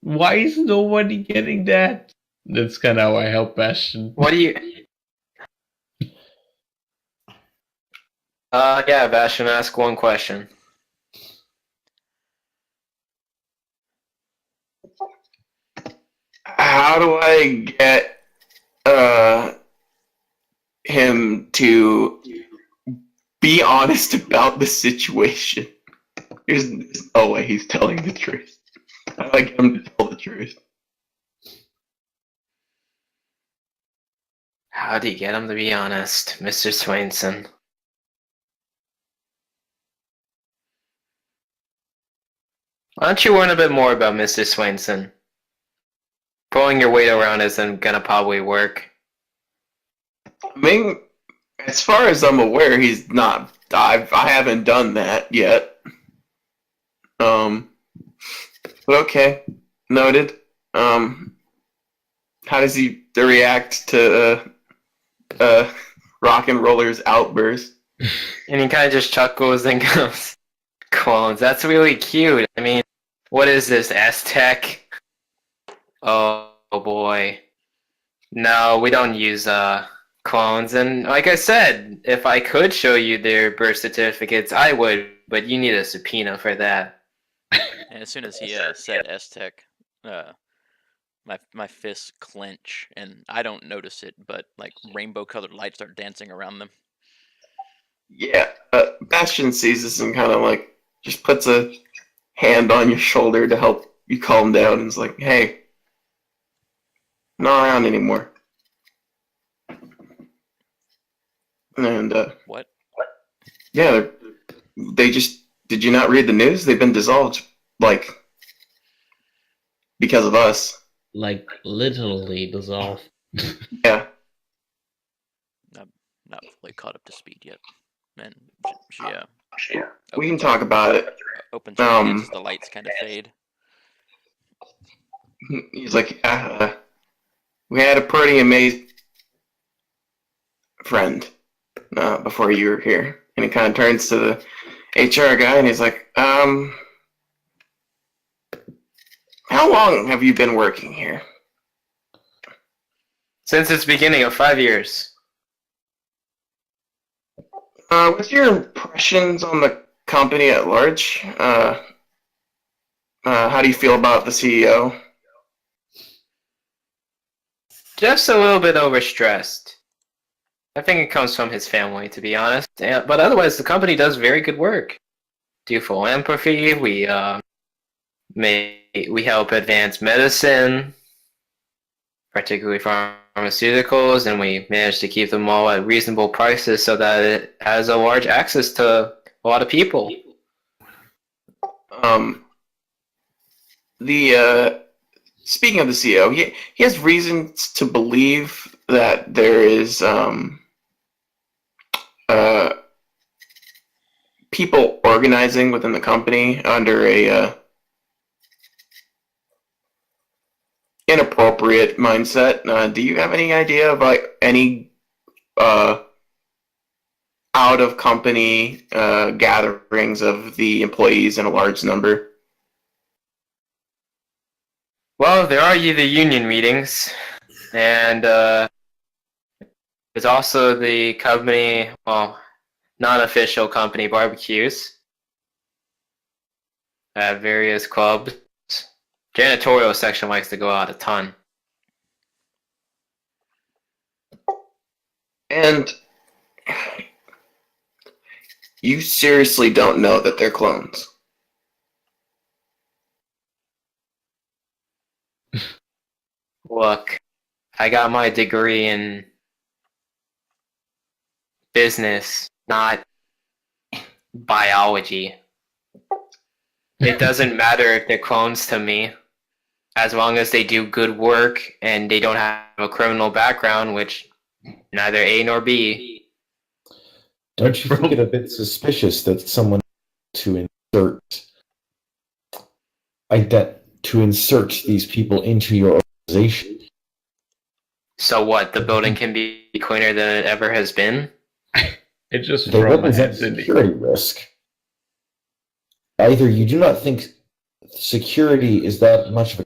Why is nobody getting that? That's kind of how I help Bastion. What do you... Yeah, Bastion, ask one question. How do I get him to be honest about the situation? There's no way he's telling the truth. How do I get him to tell the truth? How do you get him to be honest, Mr. Swainson? Why don't you learn a bit more about Mr. Swainson? Pulling your weight around isn't gonna probably work. I mean, as far as I'm aware, he's not. I haven't done that yet. But okay, noted. How does he react to rock and roller's outburst? And he kind of just chuckles and goes, clones, that's really cute. I mean, what is this, Aztec? Oh boy. No, we don't use clones. And like I said, if I could show you their birth certificates, I would, but you need a subpoena for that. And as soon as he said Aztec, my fists clench, and I don't notice it, but like rainbow-colored lights start dancing around them. Yeah, Bastion sees this and kind of like just puts a hand on your shoulder to help you calm down and is like, hey, not around anymore. And, What? yeah, they just, did you not read the news? They've been dissolved, like, because of us. Like, literally dissolve. Yeah. I'm not fully caught up to speed yet. And she We can talk about it. opens her hands as the lights kind of fade. He's like, we had a pretty amazing friend before you were here. And he kind of turns to the HR guy and he's like, how long have you been working here? Since its beginning of 5 years. What's your impressions on the company at large? How do you feel about the CEO? Just a little bit overstressed. I think it comes from his family, to be honest. But otherwise, the company does very good work. Do philanthropy. We help advance medicine, particularly pharmaceuticals, and we manage to keep them all at reasonable prices so that it has a large access to a lot of people. Speaking of the CEO, he has reasons to believe that there is people organizing within the company under a inappropriate mindset. Do you have any idea of any out of company gatherings of the employees in a large number? Well, there are the union meetings, and there's also the company, non-official company barbecues at various clubs. Janitorial section likes to go out a ton. And you seriously don't know that they're clones? Look, I got my degree in business, not biology. It doesn't matter if they're clones to me, as long as they do good work and they don't have a criminal background, which neither A nor B. Don't you think it a bit suspicious that someone to insert these people into your organization? So what? The building can be cleaner than it ever has been? It just They throw my represent hands in the security risk. Either you do not think security is that much of a,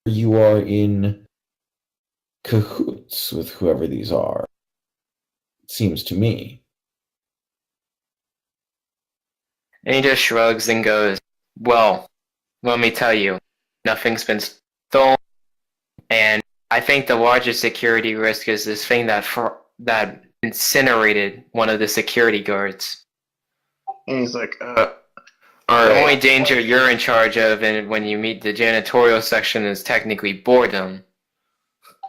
or you are in cahoots with whoever these are. It seems to me. And he just shrugs and goes, well, let me tell you, nothing's been stolen, and I think the largest security risk is this thing that incinerated one of the security guards. And he's like, The only danger you're in charge of and when you meet the janitorial section is technically boredom.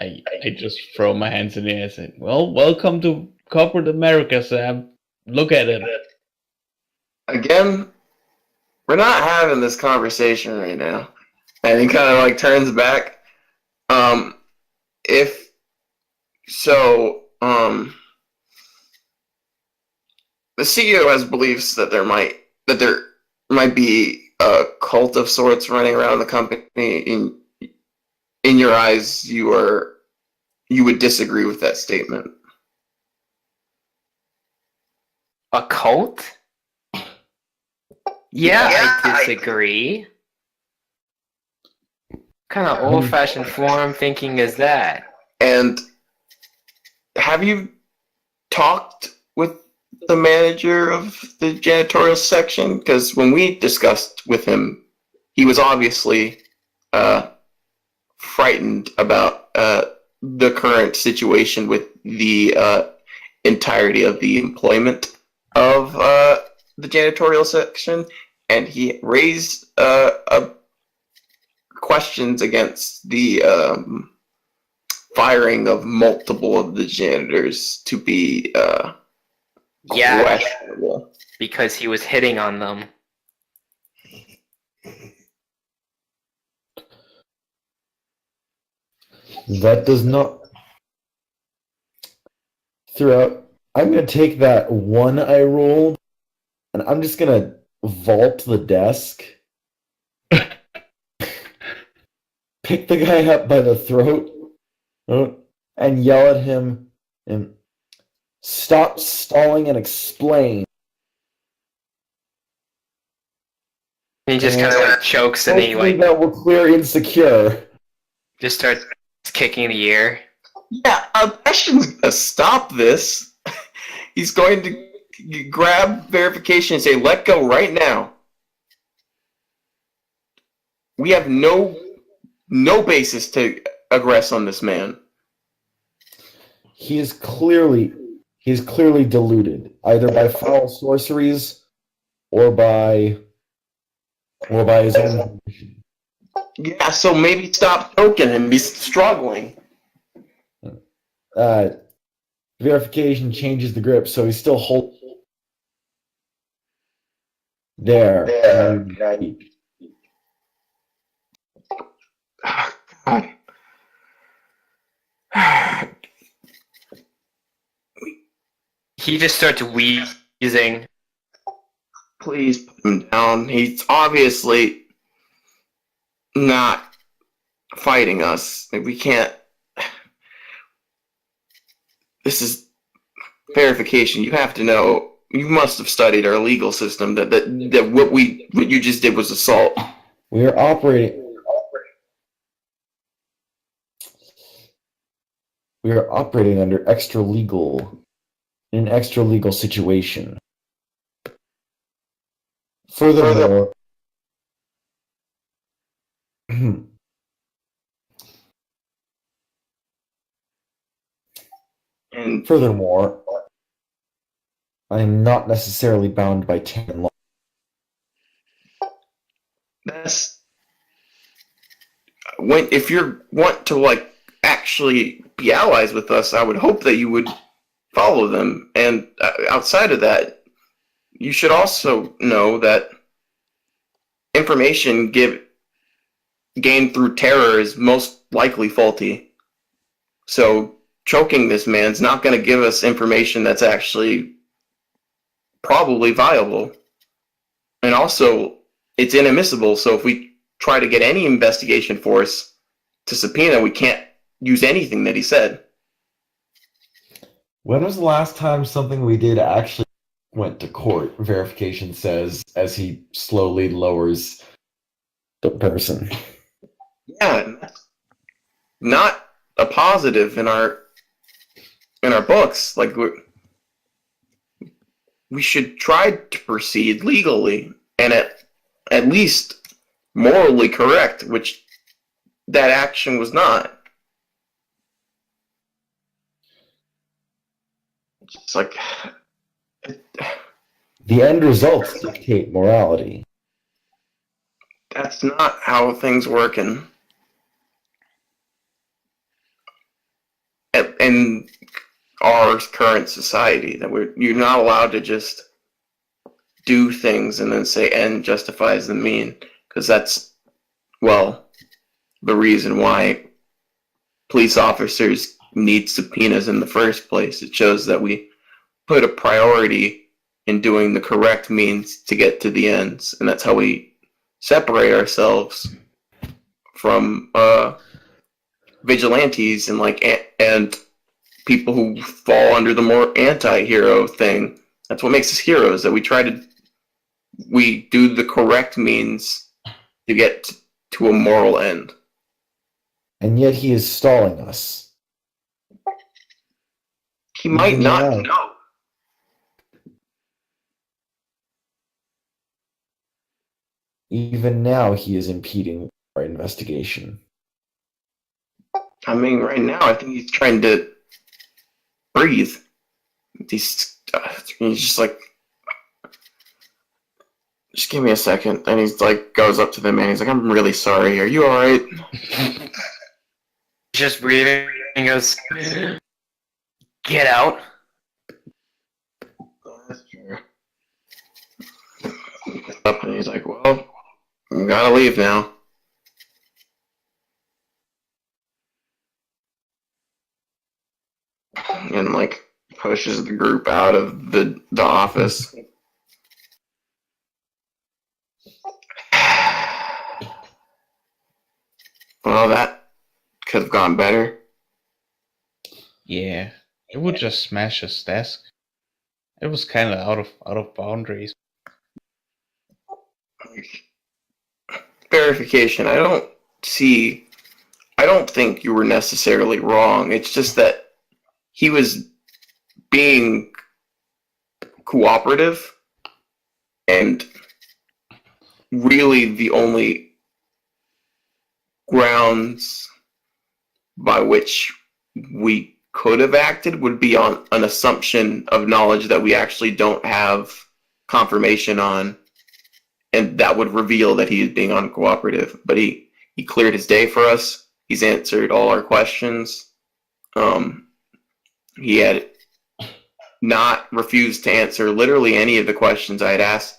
I just throw my hands in the air and say, well, welcome to corporate America, Sam. Look at it. Again, we're not having this conversation right now. And he kind of like turns back. The CEO has beliefs that there might be a cult of sorts running around the company. In your eyes, you would disagree with that statement. A cult? Yeah, I disagree. What kind of old-fashioned form thinking is that? And have you talked with the manager of the janitorial section? Because when we discussed with him, he was obviously frightened about the current situation with the entirety of the employment of the janitorial section, and he raised questions against the firing of multiple of the janitors to be questionable. Because he was hitting on them. That does not. Throughout I'm gonna take that 1 I rolled, and I'm just gonna vault the desk, pick the guy up by the throat, and yell at him and stop stalling and explain. He just kind of chokes and he Hopefully that will clear insecure. just starts kicking the air. Yeah, Bastion's gonna stop this. He's going to grab verification and say, "Let go right now." We have no basis to aggress on this man. He is clearly deluded, either by foul sorceries or by his own. Yeah, so maybe stop choking him. He's struggling. Verification changes the grip, so he's still holding. There. Oh, God. He just starts wheezing. Please put him down. He's obviously not fighting us. We can't. This is verification. You have to know. You must have studied our legal system. That what you just did was assault. We are operating. We are operating under an extra legal situation. Furthermore, I am not necessarily bound by canon law. That's if you want to actually be allies with us, I would hope that you would follow them. And outside of that, you should also know that information gained through terror is most likely faulty. So choking this man's not going to give us information that's actually probably viable. And also, it's inadmissible, so if we try to get any investigation force to subpoena, we can't use anything that he said. When was the last time something we did actually went to court? Verification says as he slowly lowers the person. Yeah, that's not a positive in our books. We should try to proceed legally and at least morally correct, which that action was not. It's the end results dictate morality. That's not how things work in our current society. That you're not allowed to just do things and then say end justifies the mean, because that's the reason why police officers need subpoenas in the first place. It shows that we put a priority in doing the correct means to get to the ends, and that's how we separate ourselves from vigilantes and people who fall under the more anti-hero thing. That's what makes us heroes, that we do the correct means to get to a moral end. And yet he is stalling us. He might not know. Even now he is impeding our investigation. I mean, right now I think he's trying to breathe. He's just like, just give me a second. And he's goes up to the man. He's like, I'm really sorry. Are you alright? Just breathing and goes, get out. That's true. Up and he's like, well, we gotta leave now. And pushes the group out of the office. Well, that could have gone better. Yeah, it would just smash his desk. It was kind of out of boundaries. Verification. I don't think you were necessarily wrong. It's just that he was being cooperative, and really the only grounds by which we could have acted would be on an assumption of knowledge that we actually don't have confirmation on, and that would reveal that he is being uncooperative. But he cleared his day for us. He's answered all our questions. He had not refused to answer literally any of the questions I had asked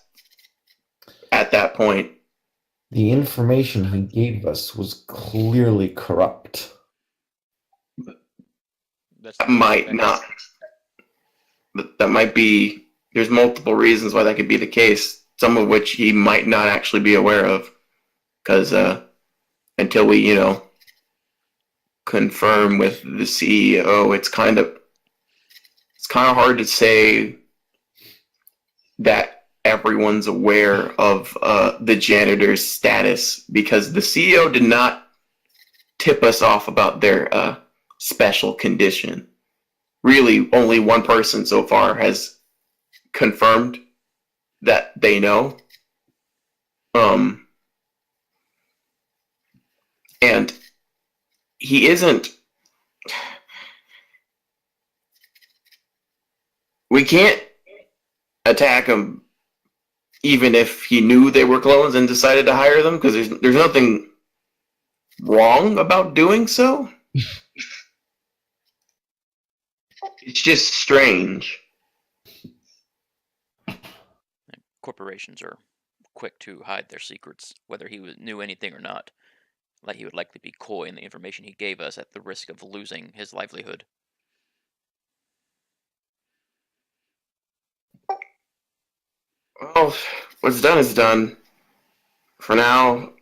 at that point. The information he gave us was clearly corrupt. That Might not. But that might be. There's multiple reasons why that could be the case. Some of which he might not actually be aware of, because until we, confirm with the CEO, it's kind of hard to say that everyone's aware of the janitor's status, because the CEO did not tip us off about their special condition. Really, only one person so far has confirmed that they know. And he isn't. We can't attack him even if he knew they were clones and decided to hire them, because there's nothing wrong about doing so. It's just strange. Corporations are quick to hide their secrets, whether he knew anything or not. Like, he would likely be coy in the information he gave us at the risk of losing his livelihood. Well, what's done is done. For now,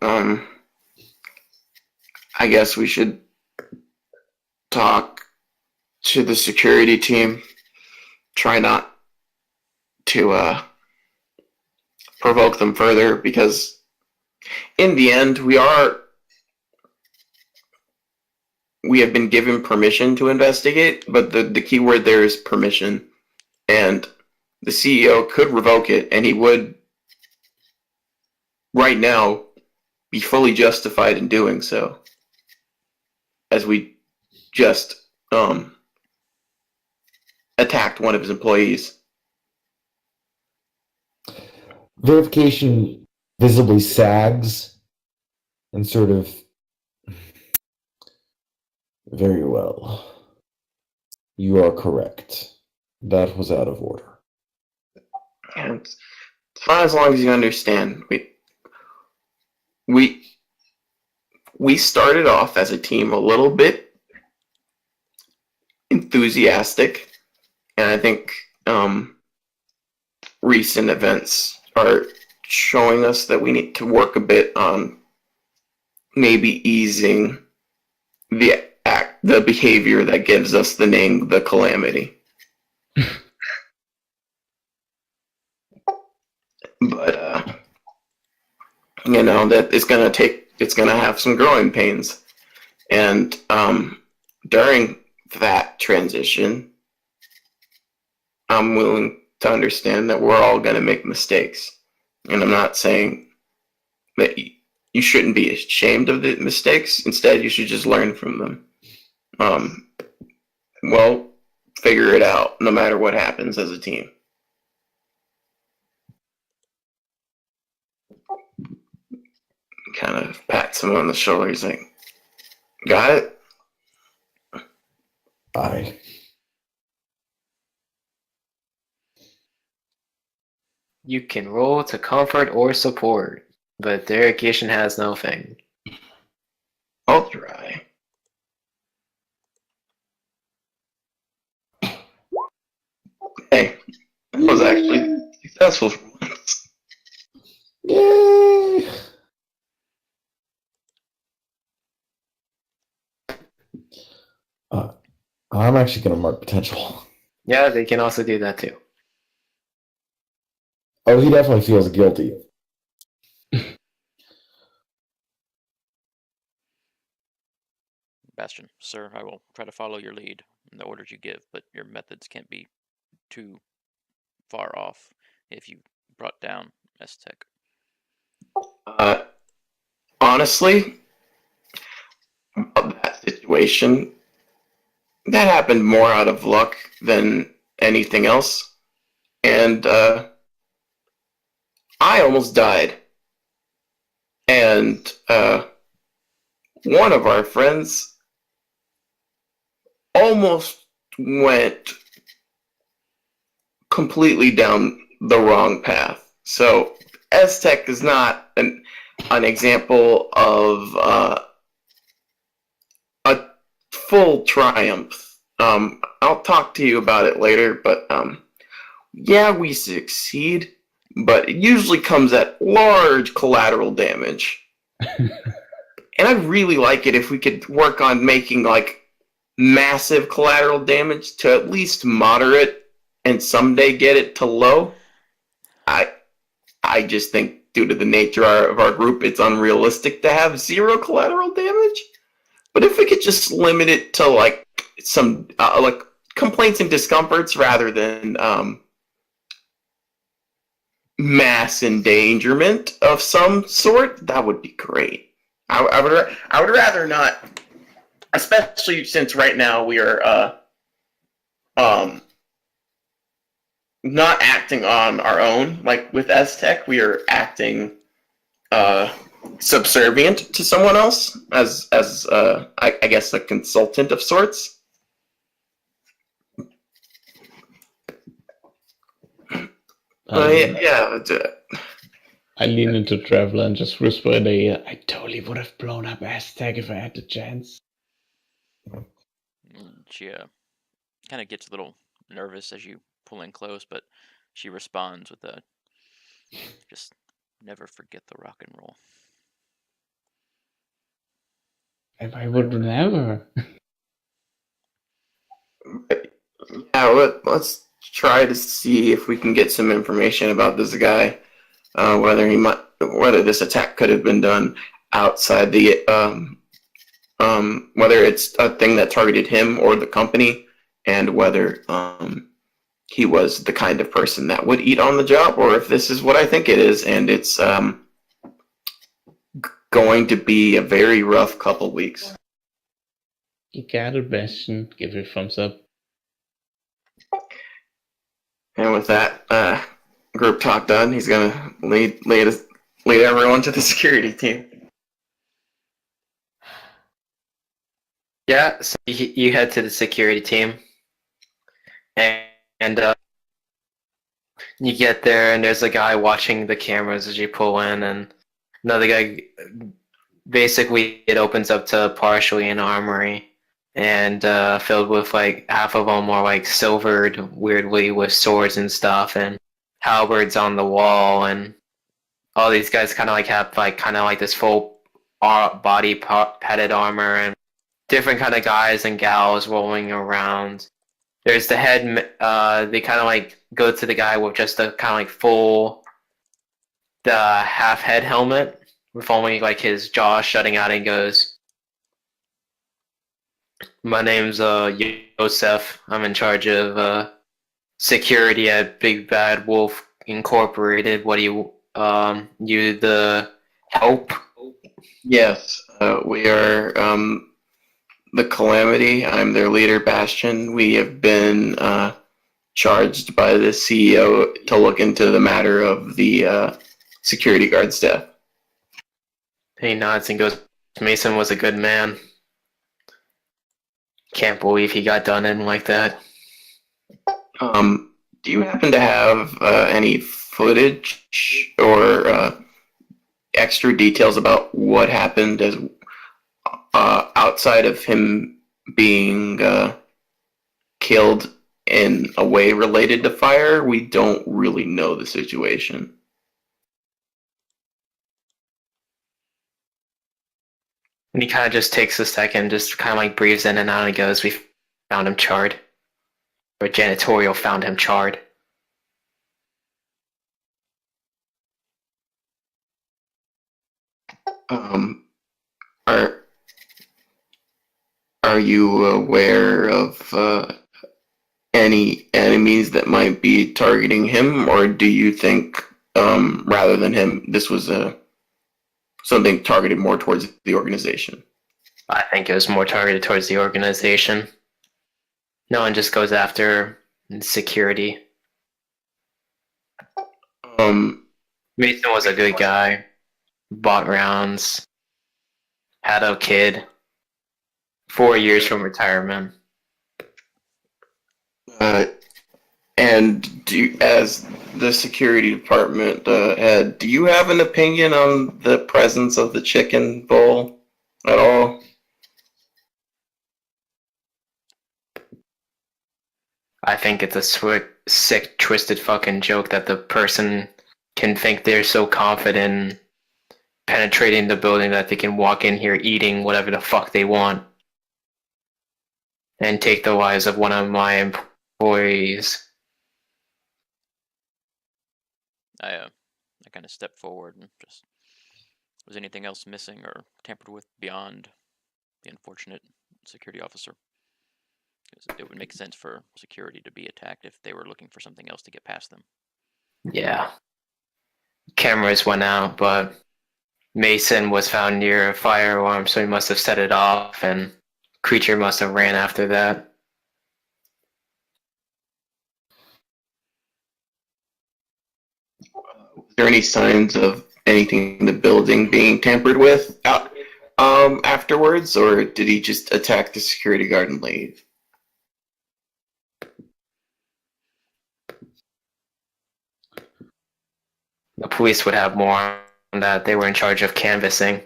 I guess we should talk to the security team. Try not to provoke them further, because in the end, we have been given permission to investigate, but the key word there is permission. And the CEO could revoke it, and he would, right now, be fully justified in doing so, as we just attacked one of his employees. Verification visibly sags and sort of, very well. You are correct. That was out of order. And it's fine as long as you understand. We started off as a team a little bit enthusiastic, and I think recent events are showing us that we need to work a bit on maybe easing the behavior that gives us the name the Calamity. But that it's gonna have some growing pains, and during that transition, I'm willing to understand that we're all gonna make mistakes, and I'm not saying that you shouldn't be ashamed of the mistakes. Instead, you should just learn from them. Well, figure it out, no matter what happens as a team. Kind of pats him on the shoulder. He's like, "Got it?" Aye. You can roll to comfort or support, but derogation has no thing. I'll try. was actually successful for once. Yay! I'm actually going to mark potential. Yeah, they can also do that too. Oh, he definitely feels guilty. Bastion, sir, I will try to follow your lead in the orders you give, but your methods can't be too far off if you brought down S-Tech. Honestly, that situation, that happened more out of luck than anything else. And I almost died. And one of our friends almost went completely down the wrong path. So S-Tech is not an example of a full triumph. I'll talk to you about it later, but yeah, we succeed, but it usually comes at large collateral damage. And I'd really like it if we could work on making like massive collateral damage to at least moderate and someday get it to low. I just think due to the nature of our group, it's unrealistic to have zero collateral damage. But if we could just limit it to like some like complaints and discomforts rather than mass endangerment of some sort, that would be great. I would rather not, especially since right now we are not acting on our own. Like with S-Tech, we are acting subservient to someone else as I guess a consultant of sorts. Yeah. I lean into Traveler and just whisper in the ear, I totally would have blown up Aztec if I had the chance. She kind of gets a little nervous as you pull in close, but she responds with a, just never forget the rock and roll. If I would never. Yeah, let's try to see if we can get some information about this guy. Whether this attack could have been done outside the whether it's a thing that targeted him or the company, and whether he was the kind of person that would eat on the job, or if this is what I think it is, and it's going to be a very rough couple weeks. You got it, Bastion. Give your thumbs up. And with that group talk done, he's gonna lead everyone to the security team. Yeah, so you head to the security team, and you get there, and there's a guy watching the cameras as you pull in, and another guy. Basically, it opens up to partially an armory, and filled with like half of them are like silvered weirdly with swords and stuff, and halberds on the wall, and all these guys kind of like have like this full body padded armor, and different kind of guys and gals rolling around. There's the head. They kind of like go to the guy with just a kind of like full, the half head helmet with only like his jaw shutting out, and goes, "My name's Yosef. I'm in charge of security at Big Bad Wolf Incorporated. What do you the help?" Yes, we are the Calamity. I'm their leader, Bastion. We have been charged by the CEO to look into the matter of the security guard staff. He nods and goes, "Mason was a good man. Can't believe he got done in like that." Do you happen to have any footage or extra details about what happened as outside of him being killed in a way related to fire. We don't really know the situation. And he kind of just takes a second, just kind of like breathes in and out and goes, "We found him charred. Or janitorial found him charred." Are are you aware of any enemies that might be targeting him, or do you think, rather than him, this was something targeted more towards the organization? I think it was more targeted towards the organization. No one just goes after security. Mason was a good guy. Bought rounds. Had a kid. 4 years from retirement. And as the security department head, do you have an opinion on the presence of the chicken bowl at all? I think it's a sick, twisted fucking joke that the person can think they're so confident penetrating the building that they can walk in here eating whatever the fuck they want and take the lives of one of my employees. I kind of stepped forward and just, was anything else missing or tampered with beyond the unfortunate security officer? Because it would make sense for security to be attacked if they were looking for something else to get past them. Yeah. Cameras went out, but Mason was found near a fire alarm, so he must have set it off, and creature must have ran after that. Was there any signs of anything in the building being tampered with afterwards, or did he just attack the security guard and leave? The police would have more on that. They were in charge of canvassing.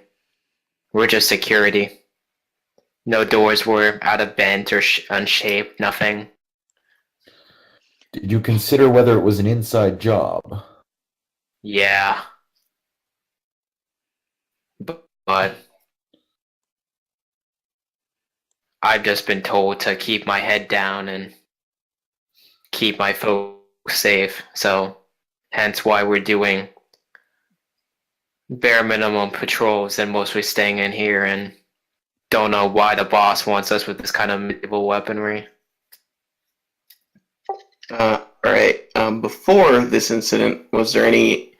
We're just security. No doors were out of bent or unshaped, nothing. Did you consider whether it was an inside job? Yeah. But I've just been told to keep my head down and keep my folks safe, so hence why we're doing bare minimum patrols and mostly staying in here, and don't know why the boss wants us with this kind of medieval weaponry. Alright, before this incident, was there any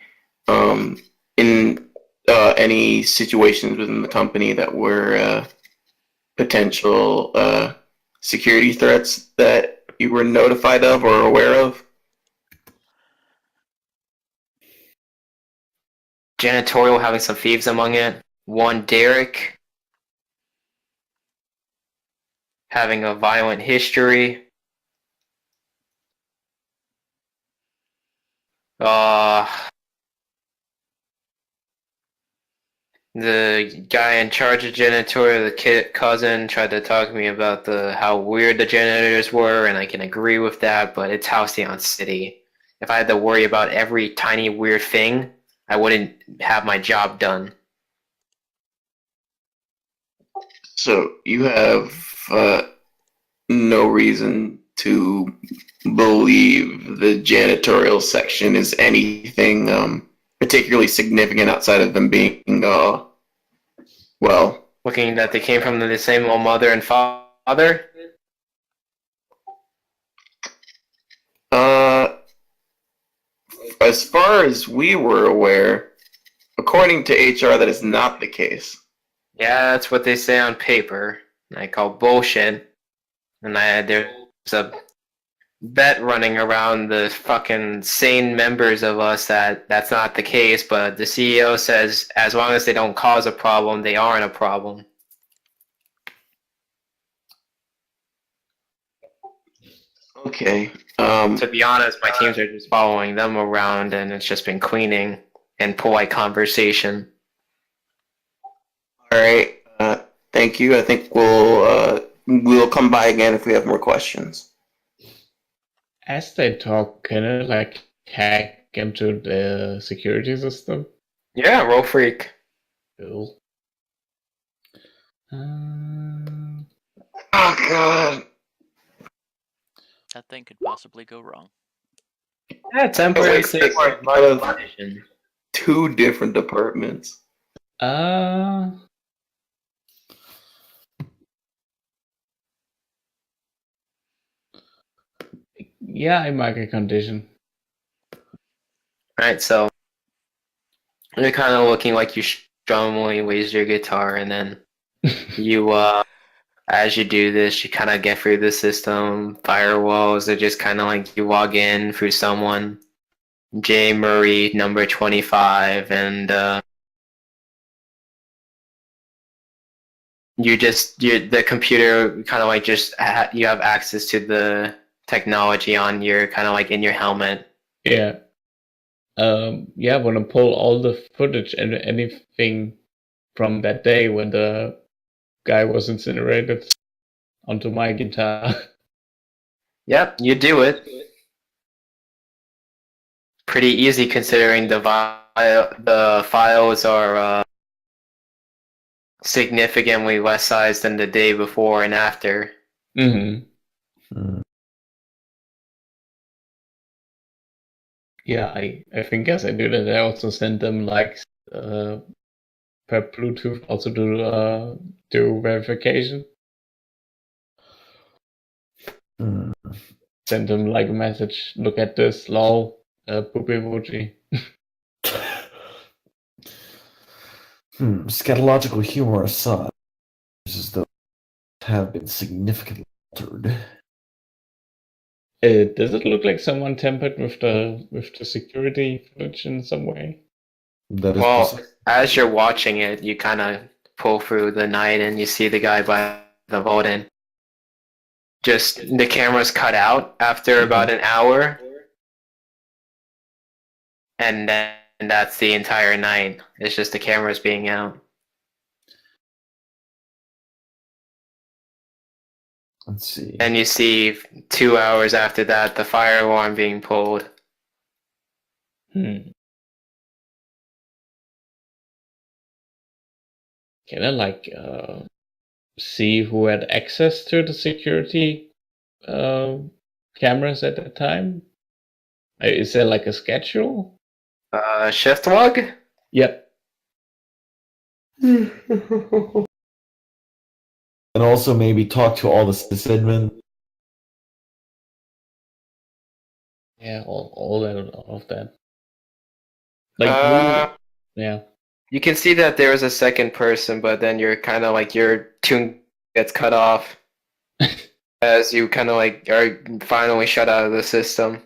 any situations within the company that were potential security threats that you were notified of or aware of? Janitorial having some thieves among it. One Derek having a violent history. The guy in charge of janitorial, the cousin, tried to talk to me about how weird the janitors were, and I can agree with that, but it's Halcyon City. If I had to worry about every tiny weird thing, I wouldn't have my job done. So you have no reason to believe the janitorial section is anything particularly significant outside of them being, well... Looking that they came from the same old mother and father? As far as we were aware, according to HR, that is not the case. Yeah, that's what they say on paper. I call bullshit. And there's a bet running around the fucking sane members of us that that's not the case, but the CEO says as long as they don't cause a problem, they aren't a problem. Okay. To be honest, my teams are just following them around, and it's just been cleaning and polite conversation. All right. Thank you. I think we'll come by again if we have more questions. As they talk, can I like hack into the security system? Yeah, roll freak. Cool. Oh god! That thing could possibly go wrong. Yeah, temporary Wait, state wait, modification. 2 different departments. uh, yeah, I mark a condition. Right, so you're kind of looking like you strongly raise your guitar, and then you, as you do this, you kind of get through the system. Firewalls are just kind of like you log in through someone, J. Murray, number 25, and the computer kind of like just you have access to the technology on your kind of like in your helmet. Yeah. Yeah, I want to pull all the footage and anything from that day when the guy was incinerated onto my guitar. Yep, you do it. Pretty easy considering the files are significantly less size than the day before and after. Mm-hmm. Hmm. Yeah, I think as I do that, I also send them like per Bluetooth also do verification. Hmm. Send them like a message. Look at this, lol, poop emoji. Scatological humor aside, as though have been significantly altered. Does it look like someone tampered with the security footage in some way? That is Well, precise. as you're watching it, you kind of pull through the night and you see the guy by the vault and just the camera's cut out after about an hour, and then that's the entire night. It's just the cameras being out. Let's see. And you see 2 hours after that the fire alarm being pulled. Can I like see who had access to the security cameras at the time? Is there like a schedule? Shift log? Yep. And also maybe talk to all the sysadmin. Yeah, all of that. Like yeah. You can see that there is a second person, but then you're kind of like your tune gets cut off as you kind of like are finally shut out of the system.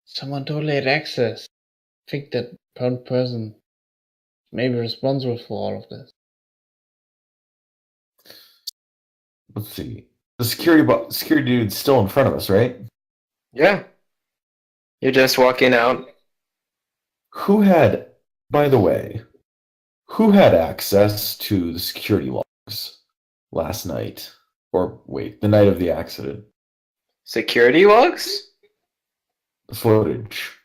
Someone totally had access. I think that person may be responsible for all of this. Let's see. The security dude's still in front of us, right? Yeah. You're just walking out. Who had, by the way, who had access to the security logs last night? Or wait, the night of the accident? Security logs? The footage.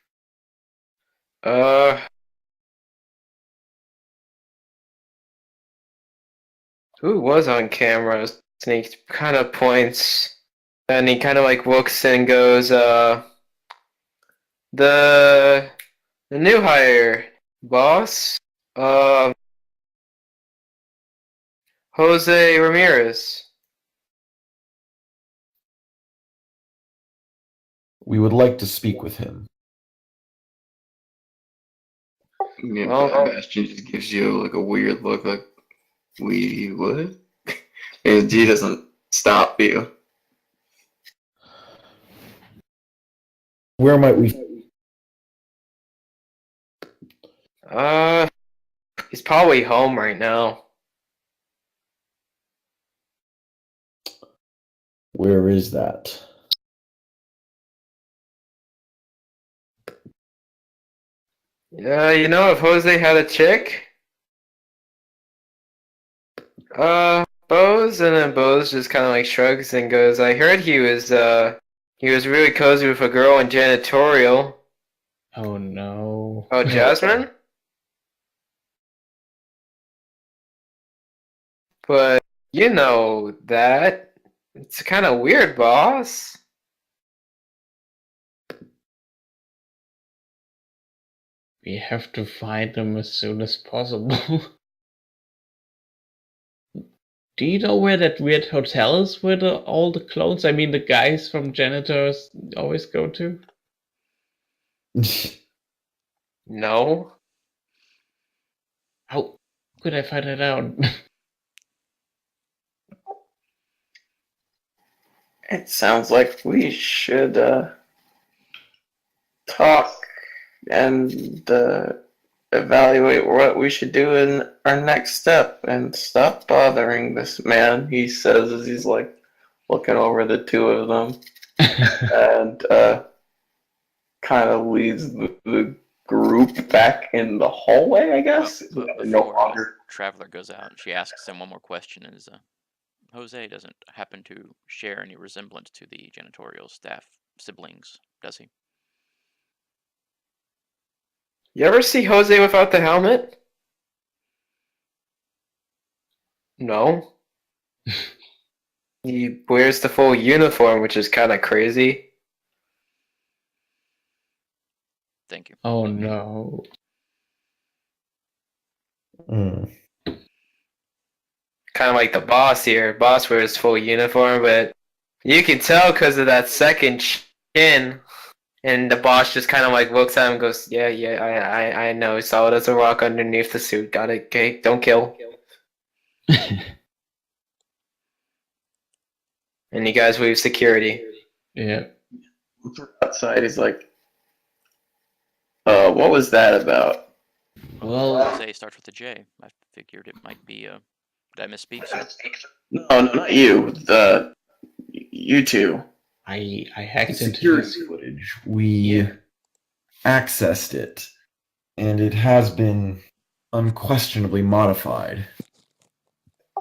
Who was on camera? And he kind of points, and he kind of like looks and goes, the new hire, boss, Jose Ramirez. We would like to speak with him. Yeah, Oh. Bastion just gives you like a weird look, like, we what? And he doesn't stop you. Where might we? He's probably home right now. Where is that? Yeah, you know, if Jose had a chick, goes, and then Bose just kind of like shrugs and goes, "I heard he was really cozy with a girl in janitorial." Oh no. Oh, Jasmine? But you know that. It's kind of weird, boss. We have to find them as soon as possible. Do you know where that weird hotel is where all the clones, I mean the guys from Janitors always go to? No. How could I find it out? It sounds like we should talk and evaluate what we should do in our next step and stop bothering this man, he says as he's like looking over the two of them and kind of leads the group back in the hallway, I guess. Before Traveler goes out, she asks him one more question: is Jose doesn't happen to share any resemblance to the janitorial staff siblings, does he? You ever see Jose without the helmet? No. He wears the full uniform, which is kind of crazy. Thank you. Oh no. Mm. Kind of like the boss here. Boss wears full uniform, but you can tell because of that second chin. And the boss just kind of like looks at him and goes, "Yeah, I know. Solid as a rock underneath the suit. Got it. Okay, don't kill." And you guys leave security. Yeah. Outside, he's like, what was that about? Well, Jose starts with a J. I figured it might be did I misspeak? Sir? No, not you. You two. I hacked into Security his... footage. We accessed it, and it has been unquestionably modified.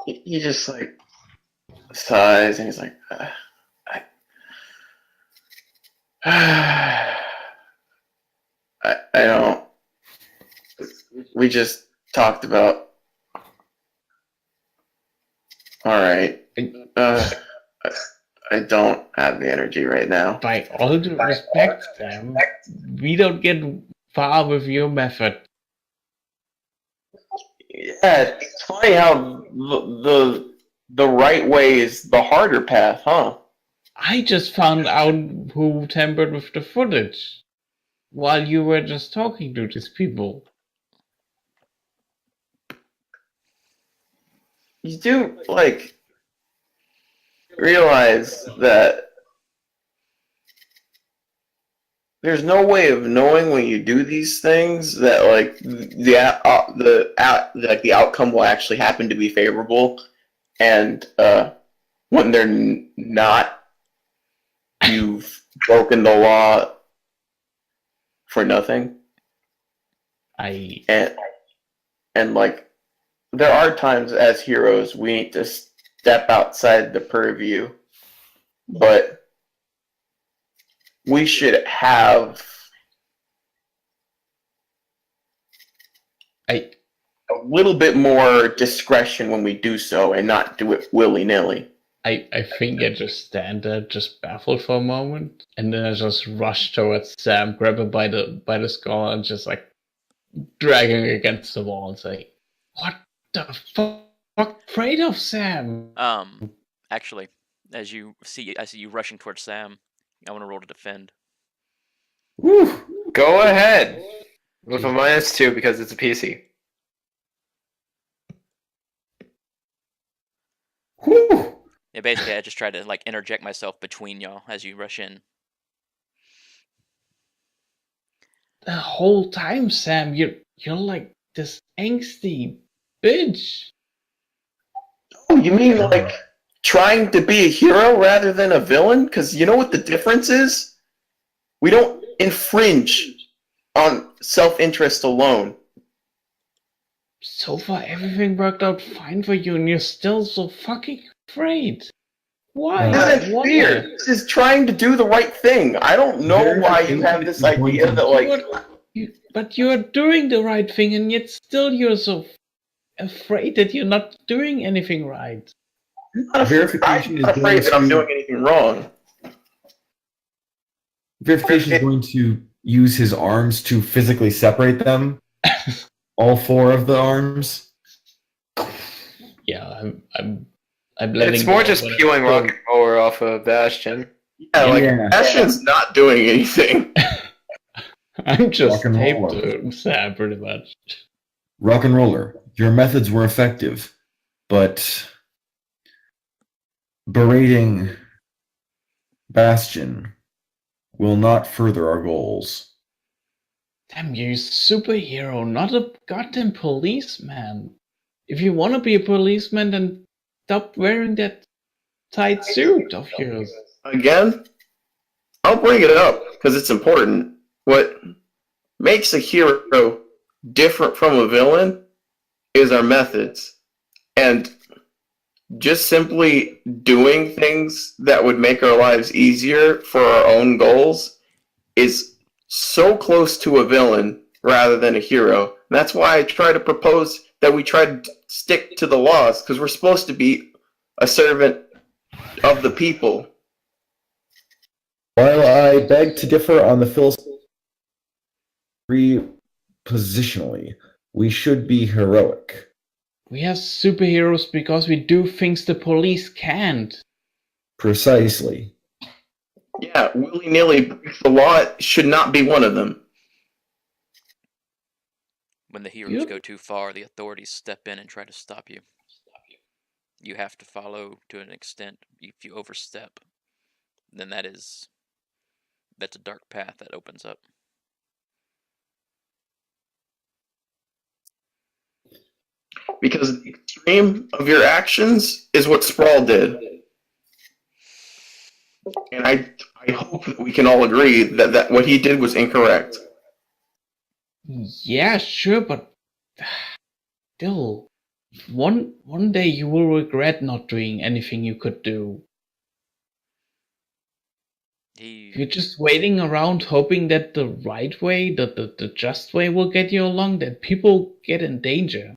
He just like sighs and he's like, I don't. We just talked about. All right. I don't have the energy right now. By all due respect, Sam, we don't get far with your method. Yeah, it's funny how the right way is the harder path, huh? I just found out who tampered with the footage while you were just talking to these people. You do like realize that there's no way of knowing when you do these things that like the outcome will actually happen to be favorable, and when they're not, you've broken the law for nothing. And like there are times as heroes we need to step outside the purview, but we should have a little bit more discretion when we do so and not do it willy-nilly. I think I just stand there, just baffled for a moment, and then I just rush towards Sam, grab him by the skull, and just like dragging against the wall and say, "What the fuck? Afraid of Sam?" Actually, I see you rushing towards Sam. I want to roll to defend. Woo! Go ahead. With a -2 because it's a PC. Whew. Yeah, basically, I just try to like interject myself between y'all as you rush in. The whole time, Sam, you're like this angsty bitch. Oh, you mean like trying to be a hero rather than a villain? Because you know what the difference is? We don't infringe on self-interest alone. So far, everything worked out fine for you, and you're still so fucking afraid? Why? This isn't fear. This is trying to do the right thing. I don't know why you have this idea that, like... But you're doing the right thing, and yet still you're so afraid that you're not doing anything right. Verification I'm not afraid that I'm doing anything wrong. Verification is going to use his arms to physically separate them. All 4 of the arms. Yeah, I'm letting It's more go, just but peeling rocket power off of Bastion. Yeah, like, Yeah. Bastion's not doing anything. I'm just Rock and taped roll. to Sam pretty much. Rock and roller, your methods were effective, but berating Bastion will not further our goals. Damn, you're a superhero, not a goddamn policeman. If you want to be a policeman, then stop wearing that tight suit of yours. Again, I'll bring it up because it's important. What makes a hero different from a villain is our methods. And just simply doing things that would make our lives easier for our own goals is so close to a villain rather than a hero. And that's why I try to propose that we try to stick to the laws, because we're supposed to be a servant of the people. While I beg to differ on the philosophy positionally, we should be heroic. We are superheroes because we do things the police can't. Precisely. Yeah, willy-nilly break the law should not be one of them. When the heroes Yep. go too far, the authorities step in and try to stop you. You have to follow to an extent. If you overstep, then that's a dark path that opens up. Because the extreme of your actions is what Sprawl did. And I hope that we can all agree that what he did was incorrect. Yeah, sure, but still, one day you will regret not doing anything you could do. If you're just waiting around hoping that the right way, the just way will get you along, then people get in danger.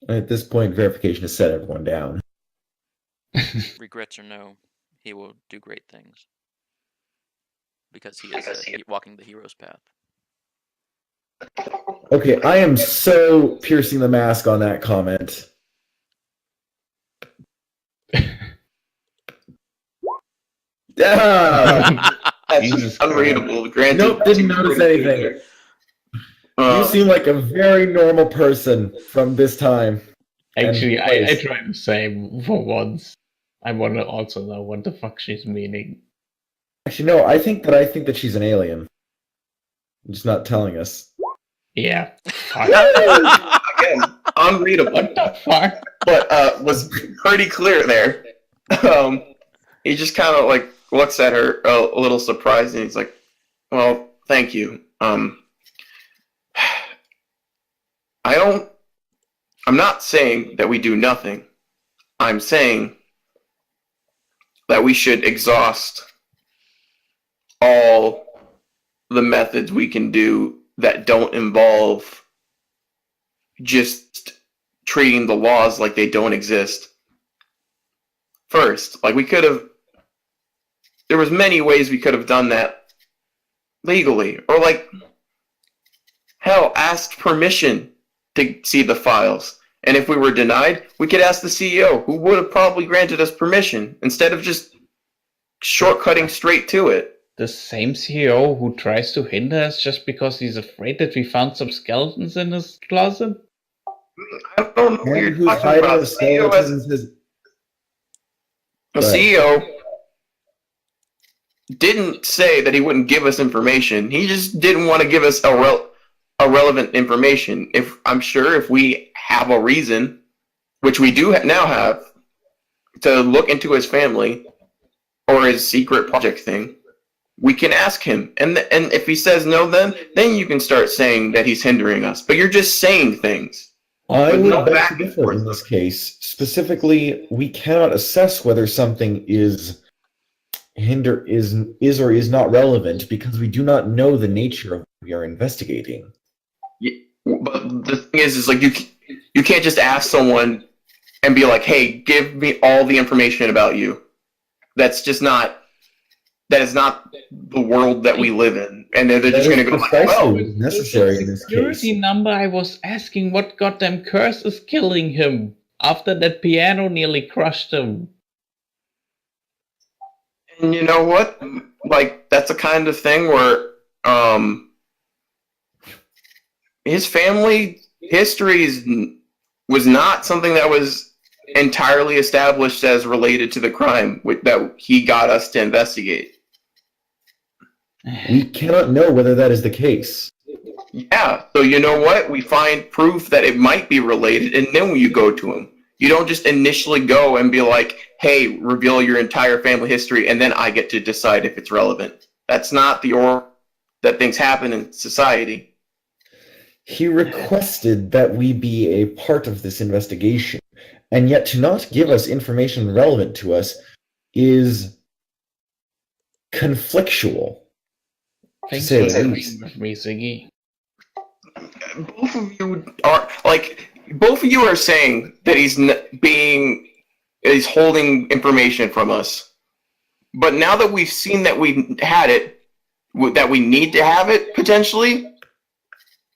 At this point, verification has set everyone down. Regrets or no, he will do great things. Because he is walking the hero's path. Okay, I am so piercing the mask on that comment. That's Jesus unreadable. Granted, Nope, didn't notice anything. You seem like a very normal person from this time. Actually, And I try the same for once. I want to also know what the fuck she's meaning. Actually, no, I think that she's an alien. Just not telling us. Yeah. Fuck. again, unreadable. What the fuck? But was pretty clear there. He just kind of like looks at her a little surprised, and he's like, "Well, thank you. I'm not saying that we do nothing. I'm saying that we should exhaust all the methods we can do that don't involve just treating the laws like they don't exist. First, like there was many ways we could have done that legally, or like, hell, asked permission to see the files. And if we were denied, we could ask the CEO, who would have probably granted us permission, instead of just shortcutting straight to it. The same CEO who tries to hinder us just because he's afraid that we found some skeletons in his closet? I don't know what And you're who's talking hiding about. the skeletons is... The Go ahead. CEO didn't say that he wouldn't give us information. He just didn't want to give us irrelevant information. I'm sure if we have a reason, which we do now have, to look into his family or his secret project thing, we can ask him. And if he says no, then you can start saying that he's hindering us. But you're just saying things. I With would no beg back to and differ forth. in this case. Specifically, we cannot assess whether something is or is not relevant because we do not know the nature of what we are investigating. But the thing is like you can't just ask someone and be like, "Hey, give me all the information about you." That's just not. That is not the world that we live in, and they're just going to go like, precisely "Well, what is necessary in this Security case. number, I was asking what goddamn curse is killing him after that piano nearly crushed him. and you know what? Like that's the kind of thing where his family history was not something that was entirely established as related to the crime that he got us to investigate." We cannot know whether that is the case. Yeah, so you know what? We find proof that it might be related, and then you go to him. You don't just initially go and be like, "Hey, reveal your entire family history," and then I get to decide if it's relevant. That's not the order that things happen in society. He requested that we be a part of this investigation, and yet to not give us information relevant to us is conflictual. Thanks say for the agreeing least. with me, Ziggy. Both of you are saying that he's holding information from us. But now that we've seen that we had it, that we need to have it potentially,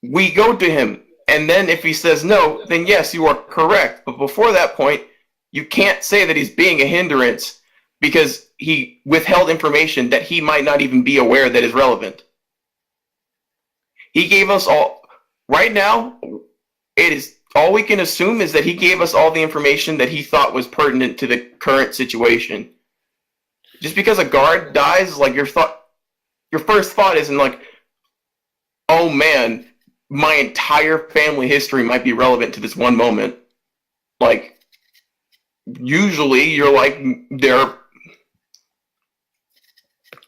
we go to him. And then if he says no, then yes, you are correct. But before that point, you can't say that he's being a hindrance because he withheld information that he might not even be aware that is relevant. He gave us all. Right now, it is all we can assume is that he gave us all the information that he thought was pertinent to the current situation. Just because a guard dies, like your first thought isn't like, "Oh man, my entire family history might be relevant to this one moment." Like, usually you're like, they're.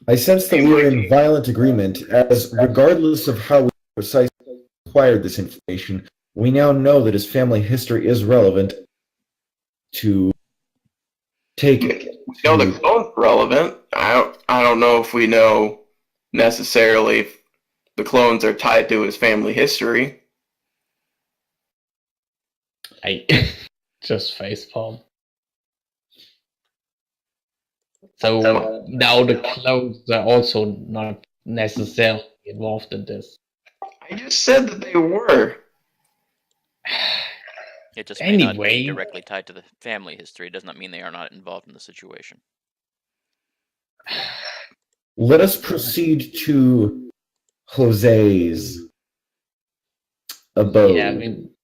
I sense that we are in violent agreement, as regardless of how we precisely acquired this information, we now know that his family history is relevant to take it. We know the clone's relevant. I don't know if we know necessarily if the clones are tied to his family history. I just facepalm. So now the clones are also not necessarily involved in this. I just said that they were. It just may not be Anyway. directly tied to the family history. It does not mean they are not involved in the situation. Let us proceed to Jose's abode. Yeah,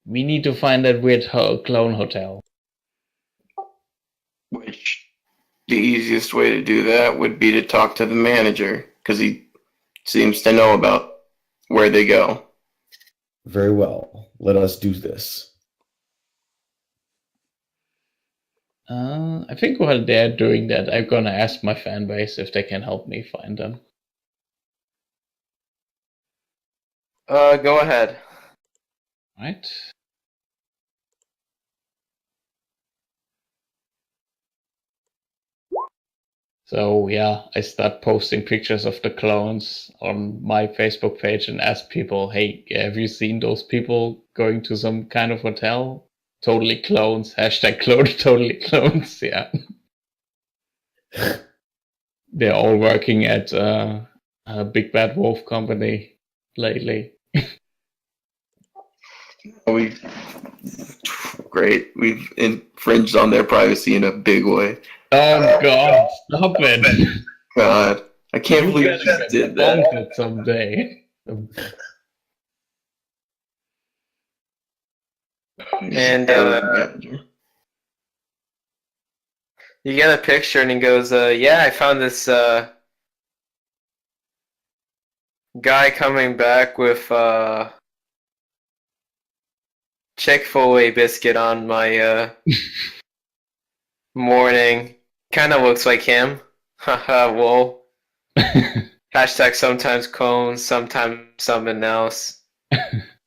we need to find that weird clone hotel. Which the easiest way to do that would be to talk to the manager, because he seems to know about where they go. Very well. Let us do this. I think while they're doing that, I'm gonna ask my fan base if they can help me find them. Go ahead. Right? So yeah, I start posting pictures of the clones on my Facebook page and ask people, "Hey, have you seen those people going to some kind of hotel? Totally clones. Hashtag clone totally clones." Yeah. They're all working at a Big Bad Wolf company lately. Great. We've infringed on their privacy in a big way. Oh God! Stop it! God, I can't believe you better just get did that. bunkered someday. And you get a picture and he goes, "Yeah, I found this guy coming back with Chick-fil-A biscuit on my morning. Kind of looks like him. Haha, whoa. Hashtag sometimes cones, sometimes something else.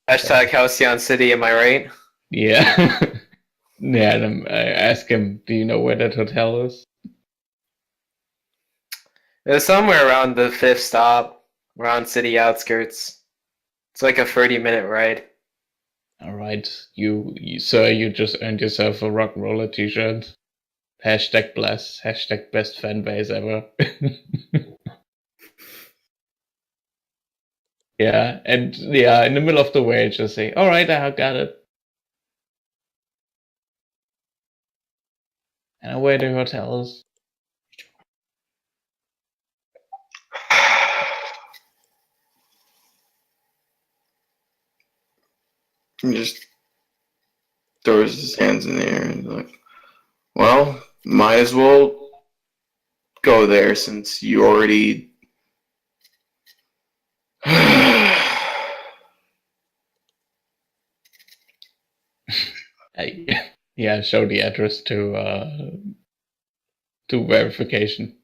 Hashtag Halcyon City, am I right?" Yeah. Yeah, and I ask him, do you know where that hotel is? It was somewhere around the 5th stop, around city outskirts. It's like a 30-minute ride. Alright, sir, you just earned yourself a rock roller t-shirt. Hashtag bless, hashtag best fan base ever. Yeah, and yeah, in the middle of the way, just say, alright, I got it. And where the hotel is. He just throws his hands in the air and like, well, might as well go there since you already. Yeah, show the address to verification.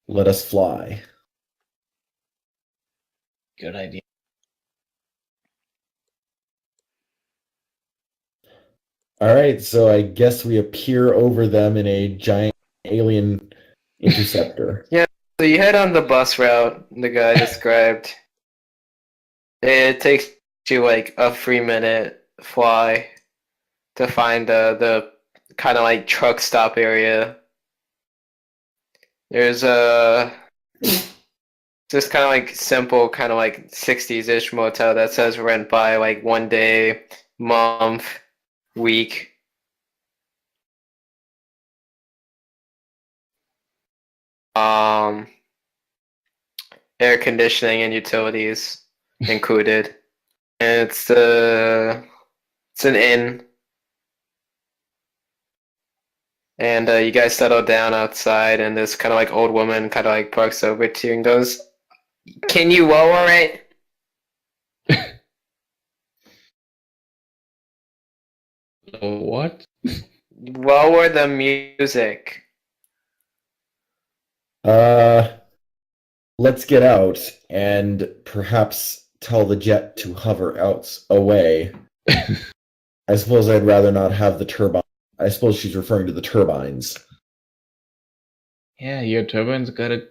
Let us fly. Good idea. All right, so I guess we appear over them in a giant alien interceptor. So you head on the bus route the guy described. It takes you like a 3-minute fly to find the kind of like truck stop area. There's just kind of like simple, kind of like 60s-ish motel that says rent by like 1 day, month, week. Air conditioning and utilities included. And it's an inn. And you guys settle down outside, and this kind of like old woman kind of like parks over to you and goes, "Can you lower it?" What? Lower the music. Let's get out and perhaps tell the jet to hover out away. I suppose I'd rather not have the turbine. I suppose she's referring to the turbines. Yeah, your turbines got a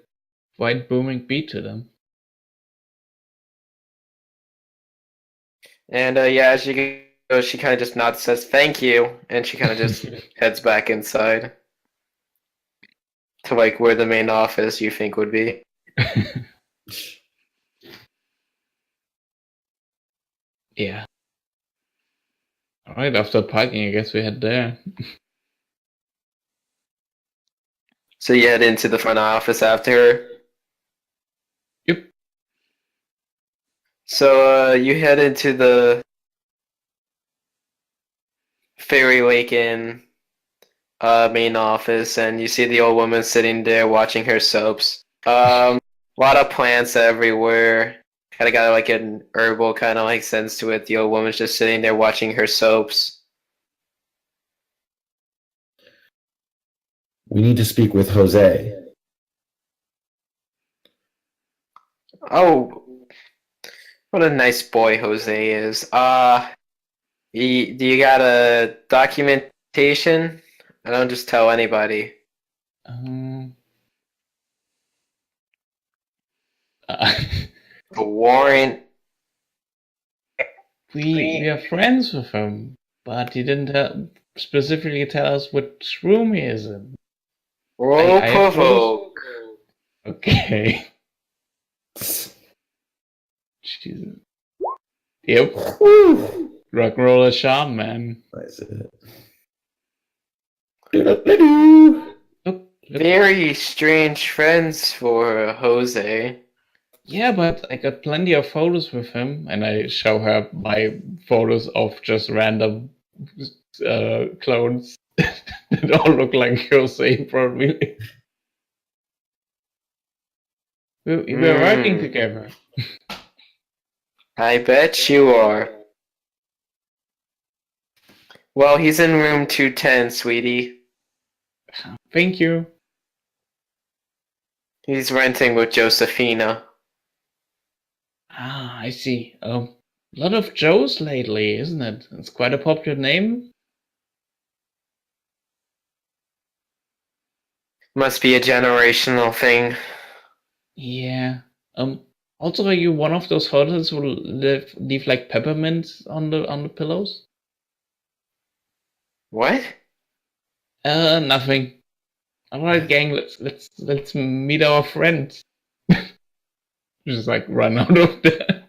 quite booming beat to them. And yeah, as she goes, she kind of just nods, says thank you, and she kind of just heads back inside to like where the main office you think would be. Yeah. Alright, after parking, I guess we head there. So you head into the front office after her. Yep. So you head into the Fairy Lake Inn main office, and you see the old woman sitting there watching her soaps. A lot of plants everywhere. Kind of got like an herbal kind of like sense to it. The old woman's just sitting there watching her soaps. We need to speak with Jose. Oh, what a nice boy Jose is. Do you got a documentation? I don't just tell anybody. A warrant. We are friends with him, but he didn't specifically tell us which room he is in. Roll I have provoke. Okay. Jesus. Yep. Rock roller charm, man. That's it. Very strange friends for Jose. Yeah, but I got plenty of photos with him, and I show her my photos of just random clones that all look like Jose, probably. We're working together. I bet you are. Well, he's in room 210, sweetie. Thank you. He's renting with Josephina. Ah, I see. A lot of Joes lately, isn't it? It's quite a popular name. Must be a generational thing. Yeah. Also, are you one of those hotels who leave like peppermints on the pillows? What? Nothing. All right, gang. Let's meet our friends. Just like run out of there.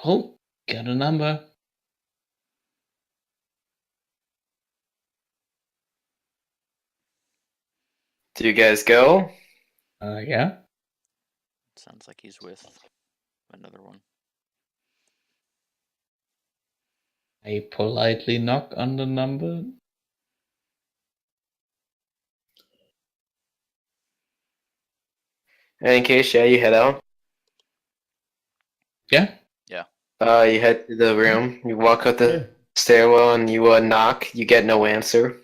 Oh, got a number. Do you guys go? Yeah. Sounds like he's with another one. I politely knock on the number. And in case, yeah, you head out. Yeah. You head to the room. You walk up the stairwell and you knock. You get no answer.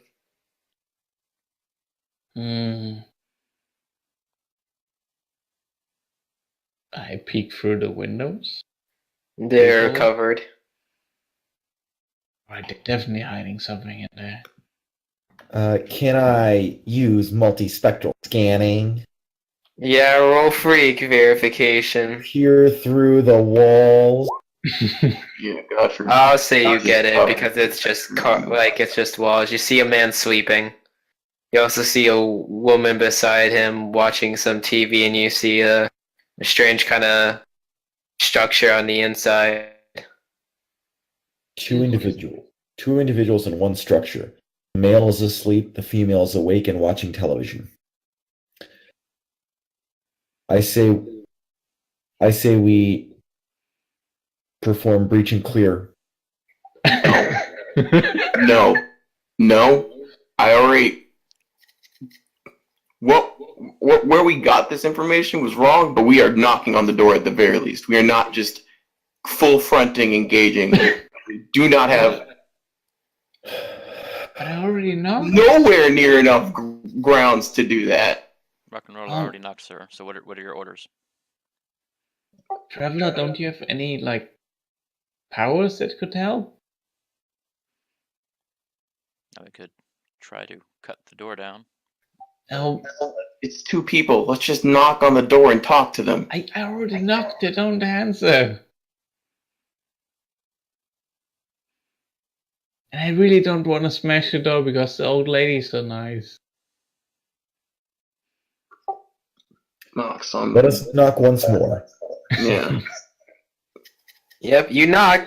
I peek through the windows. They're People? covered. Right, they're definitely hiding something in there. Can I use multispectral scanning? Yeah, roll freak verification. Peer through the walls. Yeah, God forbid. I'll say you Not get just it covered. because it's just it's just walls. You see a man sweeping. You also see a woman beside him watching some TV, and you see a strange kind of structure on the inside. Two individuals in one structure. The male is asleep, the female is awake and watching television. I say we perform breach and clear. No. I already. Where we got this information was wrong, but we are knocking on the door at the very least. We are not just full fronting, engaging. We do not have But I already know. nowhere near enough grounds to do that. Rock and roll Oh. already knocked, sir. So what are your orders? Traveler, don't you have any like powers that could help? Now we could try to cut the door down. Oh, It's two people. Let's just knock on the door and talk to them. I already knocked. They don't answer. And I really don't want to smash the door because the old lady's so nice. Knocks on. Let us knock once more. Yeah. Yep, you knock.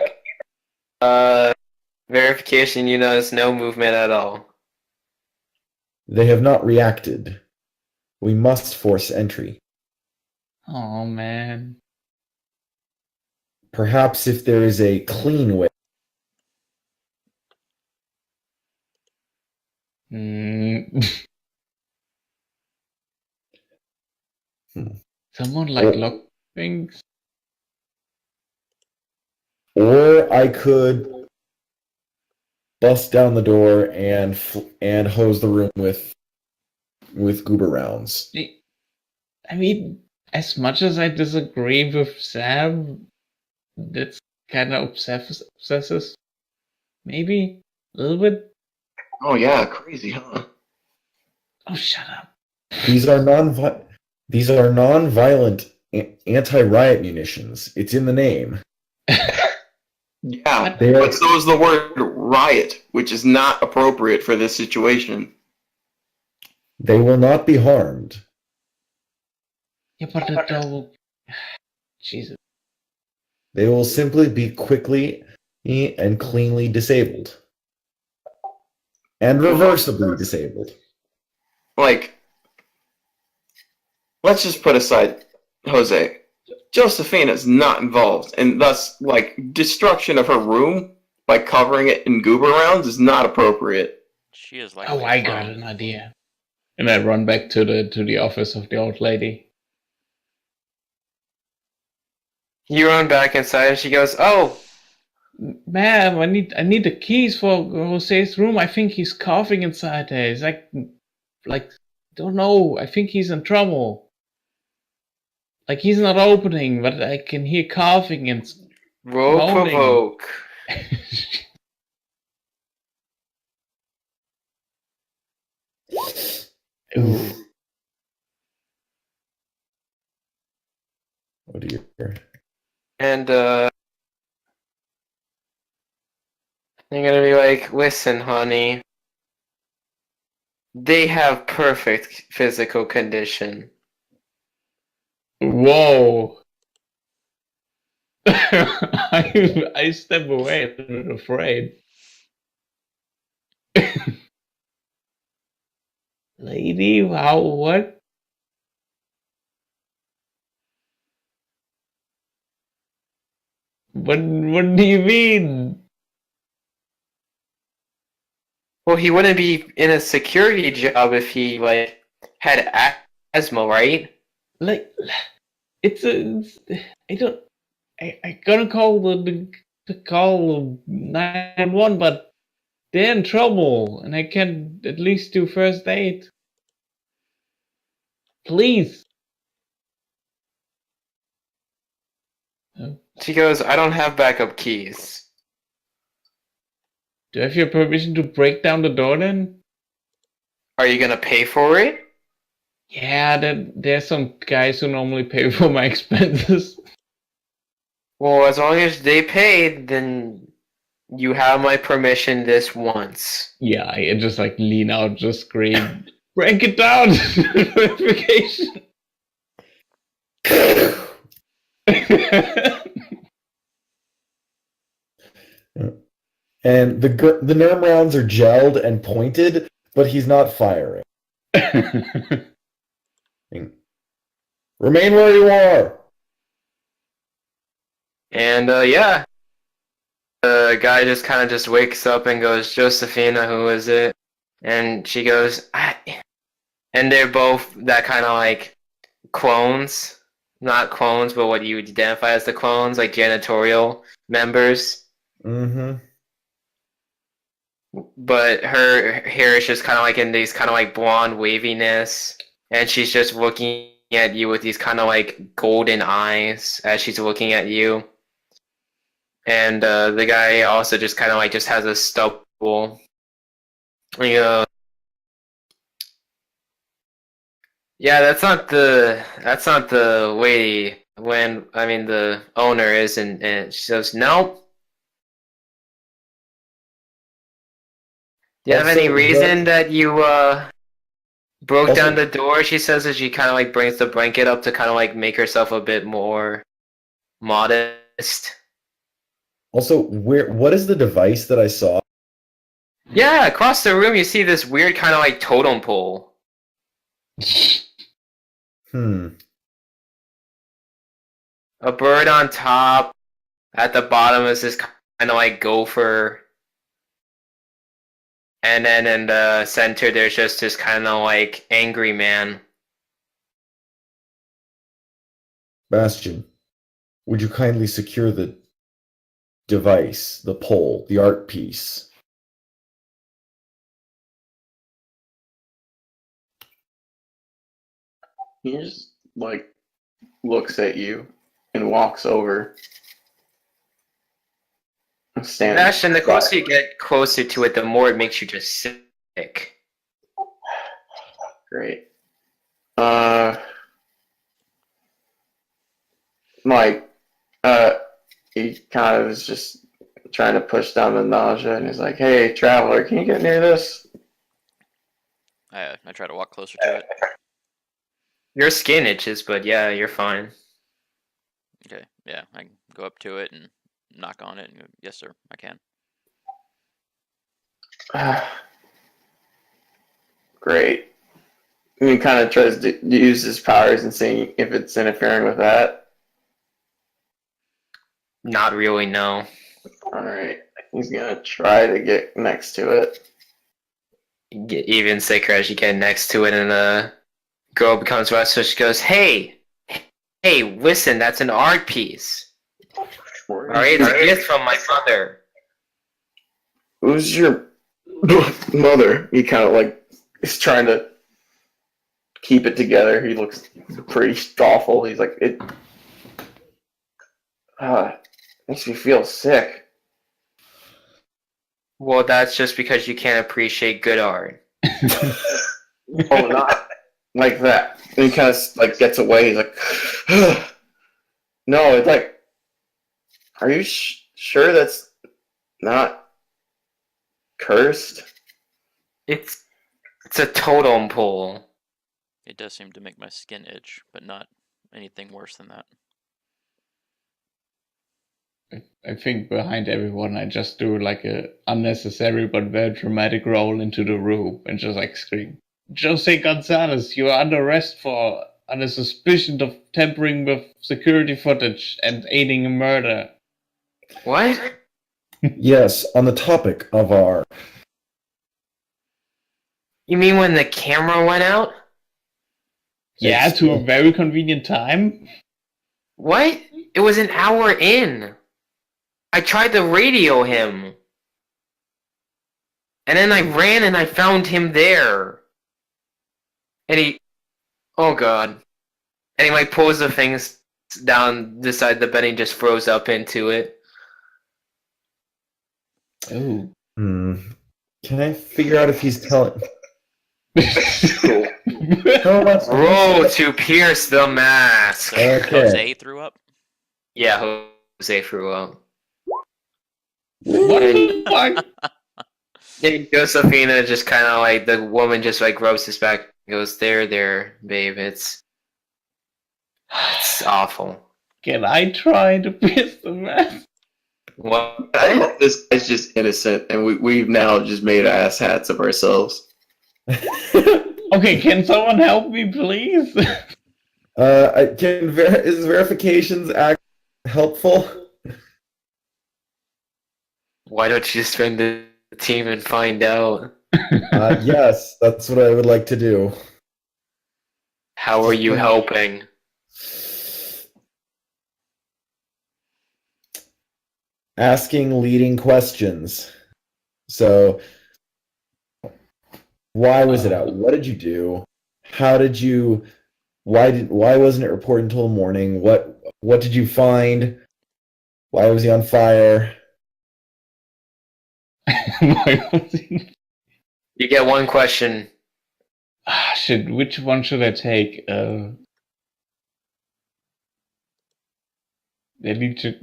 Verification, you notice no movement at all. They have not reacted. We must force entry. Oh man. Perhaps if there is a clean way. Someone like lock things? Or I could bust down the door and hose the room with goober rounds. I mean, as much as I disagree with Sam, that's kind of obsessive. Maybe a little bit. Oh yeah, crazy, huh? Oh, shut up. These are non-violent anti-riot munitions. It's in the name. Yeah, They are- but so is the word riot, which is not appropriate for this situation. They will not be harmed. Yeah, but the door will... Jesus. They will simply be quickly and cleanly disabled. And reversibly disabled. Like, let's just put aside Jose. Josephina's not involved, and thus, like, destruction of her room by covering it in goober rounds is not appropriate. She is like. Oh, I got an idea. And I run back to the office of the old lady. You run back inside and she goes, "Oh, Ma'am, I need the keys for Jose's room. I think he's coughing inside there. He's like, don't know. I think he's in trouble. Like he's not opening, but I can hear coughing and Roll moaning. provoke. Ooh. Oh dear. And I'm gonna be like, listen, honey. They have perfect physical condition. Whoa. I step away, I'm afraid. Lady, wow, what? What do you mean? Well, he wouldn't be in a security job if he like had asthma, right? Like, I gotta call the call 911, but they're in trouble, and I can at least do first aid. Please. She goes, I don't have backup keys. Do I have your permission to break down the door then? Are you gonna pay for it? Yeah, there's some guys who normally pay for my expenses. Well, as long as they paid, then you have my permission this once. Yeah, I just like lean out, just scream, break it down! Notification! And the NERM rounds are gelled and pointed, but he's not firing. Remain where you are. And yeah, the guy just kind of just wakes up and goes, Josephina, who is it? And she goes, and they're both that kind of like clones. Not clones, but what you would identify as the clones, like janitorial members. Mm-hmm. But her hair is just kind of like in these kind of like blonde waviness, and she's just looking at you with these kind of like golden eyes as she's looking at you. And the guy also just kind of like just has a stubble. You know, yeah, that's not the way. When I mean the owner is, and she says, nope. Do you have any reason that you broke down the door? She says as she kind of like brings the blanket up to kind of like make herself a bit more modest. Also, what is the device that I saw? Yeah, across the room you see this weird kind of like totem pole. A bird on top. At the bottom is this kind of like gopher. And then in the center, there's just this kind of like angry man. Bastion, would you kindly secure the device, the pole, the art piece? He just like looks at you and walks over. Bastion, the closer you get closer to it, the more it makes you just sick. Great. He kind of is just trying to push down the nausea, and he's like, "Hey, traveler, can you get near this?" I try to walk closer to it. Your skin itches, but yeah, you're fine. Okay, yeah, I can go up to it and knock on it and go, yes, sir, I can. Great. And he kind of tries to use his powers and seeing if it's interfering with that. Not really, no. Alright. He's gonna try to get next to it. You get even sicker as you get next to it, and the girl becomes restless. She goes, hey, listen, that's an art piece. Alright, it's a gift from my mother. Who's your mother? He kind of like is trying to keep it together. He looks pretty awful. He's like, it makes me feel sick. Well, that's just because you can't appreciate good art. Oh, not like that. And he kind of like gets away. He's like, no, it's like, are you sure that's not cursed? It's a totem pole. It does seem to make my skin itch, but not anything worse than that. I think behind everyone, I just do like a unnecessary but very dramatic roll into the room and just like scream, "Jose Gonzalez, you are under arrest for under suspicion of tampering with security footage and aiding a murder." What? Yes, on the topic of our... You mean when the camera went out? Yeah, to a very convenient time. What? It was an hour in. I tried to radio him. And then I ran and I found him there. And he... Oh god. And he like pulls the things down beside the bed and just throws up into it. Oh. Can I figure out if he's telling... Cool. How much... Roll to pierce the mask. So Okay. Jose threw up? Yeah, Jose threw up. What the fuck? And Josephina just kind of like, the woman just like rubs his back and goes, there, babe, it's awful. Can I try to pierce the mask? What? I hope this guy's just innocent, and we've now just made asshats of ourselves. Okay, can someone help me, please? Is verifications act helpful? Why don't you just spend the team and find out? Yes, that's what I would like to do. How are you helping? Asking leading questions. So, why was it out? What did you do? How did you? Why wasn't it reported until the morning? What did you find? Why was he on fire? Why was he... You get one question. Ah, shit, which one should I take? I need to...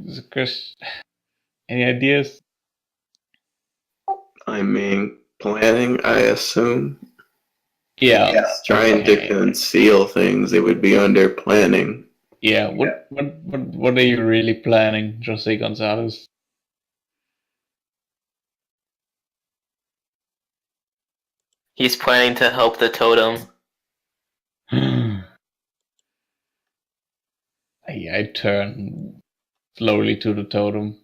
Any ideas? I mean, planning, I assume. Yeah. Yes, trying to conceal things, it would be under planning. Yeah, what are you really planning, Jose Gonzalez? He's planning to help the totem. I turn slowly to the totem.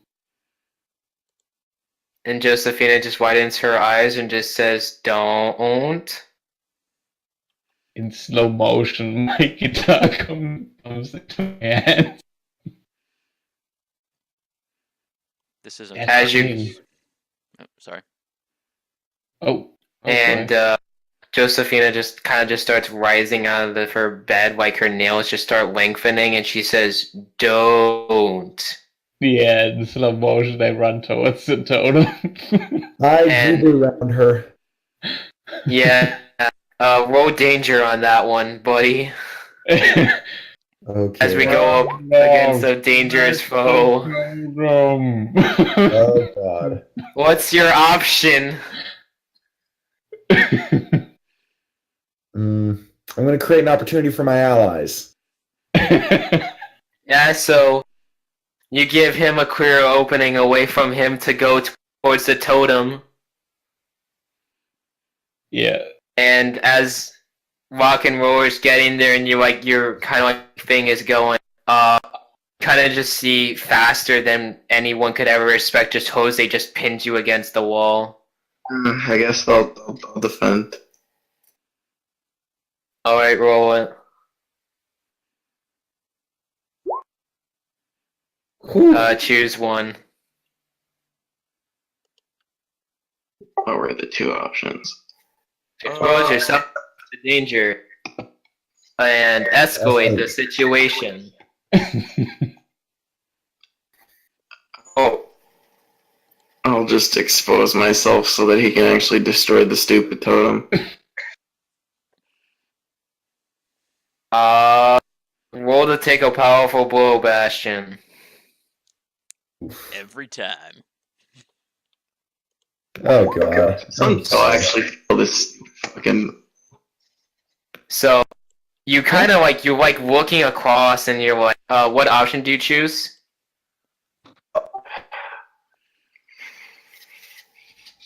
And Josephina just widens her eyes and just says, "Don't." In slow motion, my guitar comes into my hands. This isn't. As you- Oh, sorry. Oh. And Josephina just kind of just starts rising out of her bed, like her nails just start lengthening, and she says, "Don't." Yeah, in slow motion, I run towards the totem. I do around her. Yeah. Roll danger on that one, buddy. Okay. As we go up against a dangerous foe. Oh god. What's your option? I'm going to create an opportunity for my allies. Yeah, so you give him a clear opening away from him to go towards the totem. Yeah. And as rock and roller's getting there and your kind of like thing is going, kind of just see faster than anyone could ever expect, just Jose just pins you against the wall. I guess I'll defend. Alright, roll it. Choose one. What were the two options? Expose yourself to danger. and escalate the situation. Oh, I'll just expose myself so that he can actually destroy the stupid totem. Roll to take a powerful blow, Bastion. Every time. Oh god. I'll actually kill this fucking. So you kind of like you're like looking across, and you're like, what option do you choose?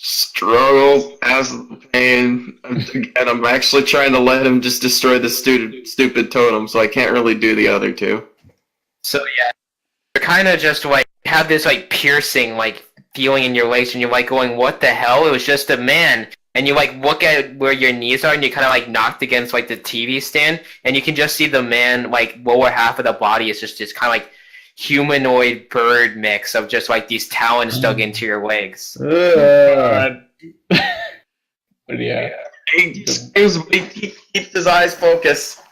Struggle as the pain, and I'm actually trying to let him just destroy the stupid totem, so I can't really do the other two. So yeah, you're kind of just like have this like piercing like feeling in your legs, and you're like going, "What the hell?" It was just a man, and you like look at where your knees are, and you kind of like knocked against like the TV stand, and you can just see the man like lower half of the body is just this kind of like humanoid bird mix of just like these talons dug into your legs. But yeah, He keeps his eyes focused.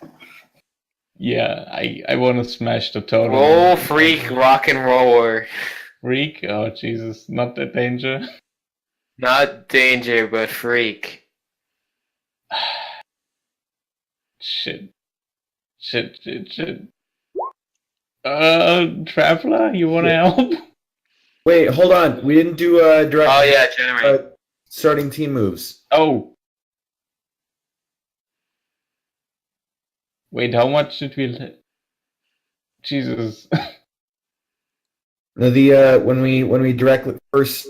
yeah, I want to smash the totem. Roll freak rock and roller. Freak? Oh Jesus, not the danger. Not danger, but freak. Shit. Traveler, you wanna help? Wait, hold on. We didn't do direct Oh yeah, generate. starting team moves. Oh. Wait, how much did we... Jesus. No, the when we direct first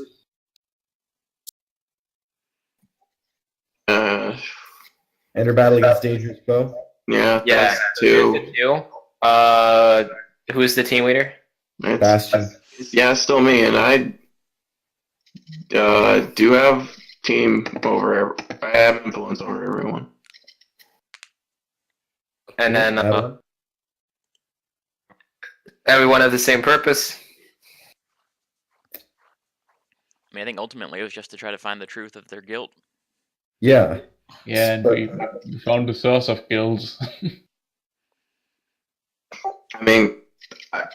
enter battle against dangerous foe. Yeah, Yeah, that's here's two. the two. Who's the team leader? Bastion. Yeah, still me, and I do have team over. I have influence over everyone. And then Avalon. everyone has the same purpose. I mean, I think ultimately it was just to try to find the truth of their guilt. Yeah. Yeah, and we found the source of guilt. I mean,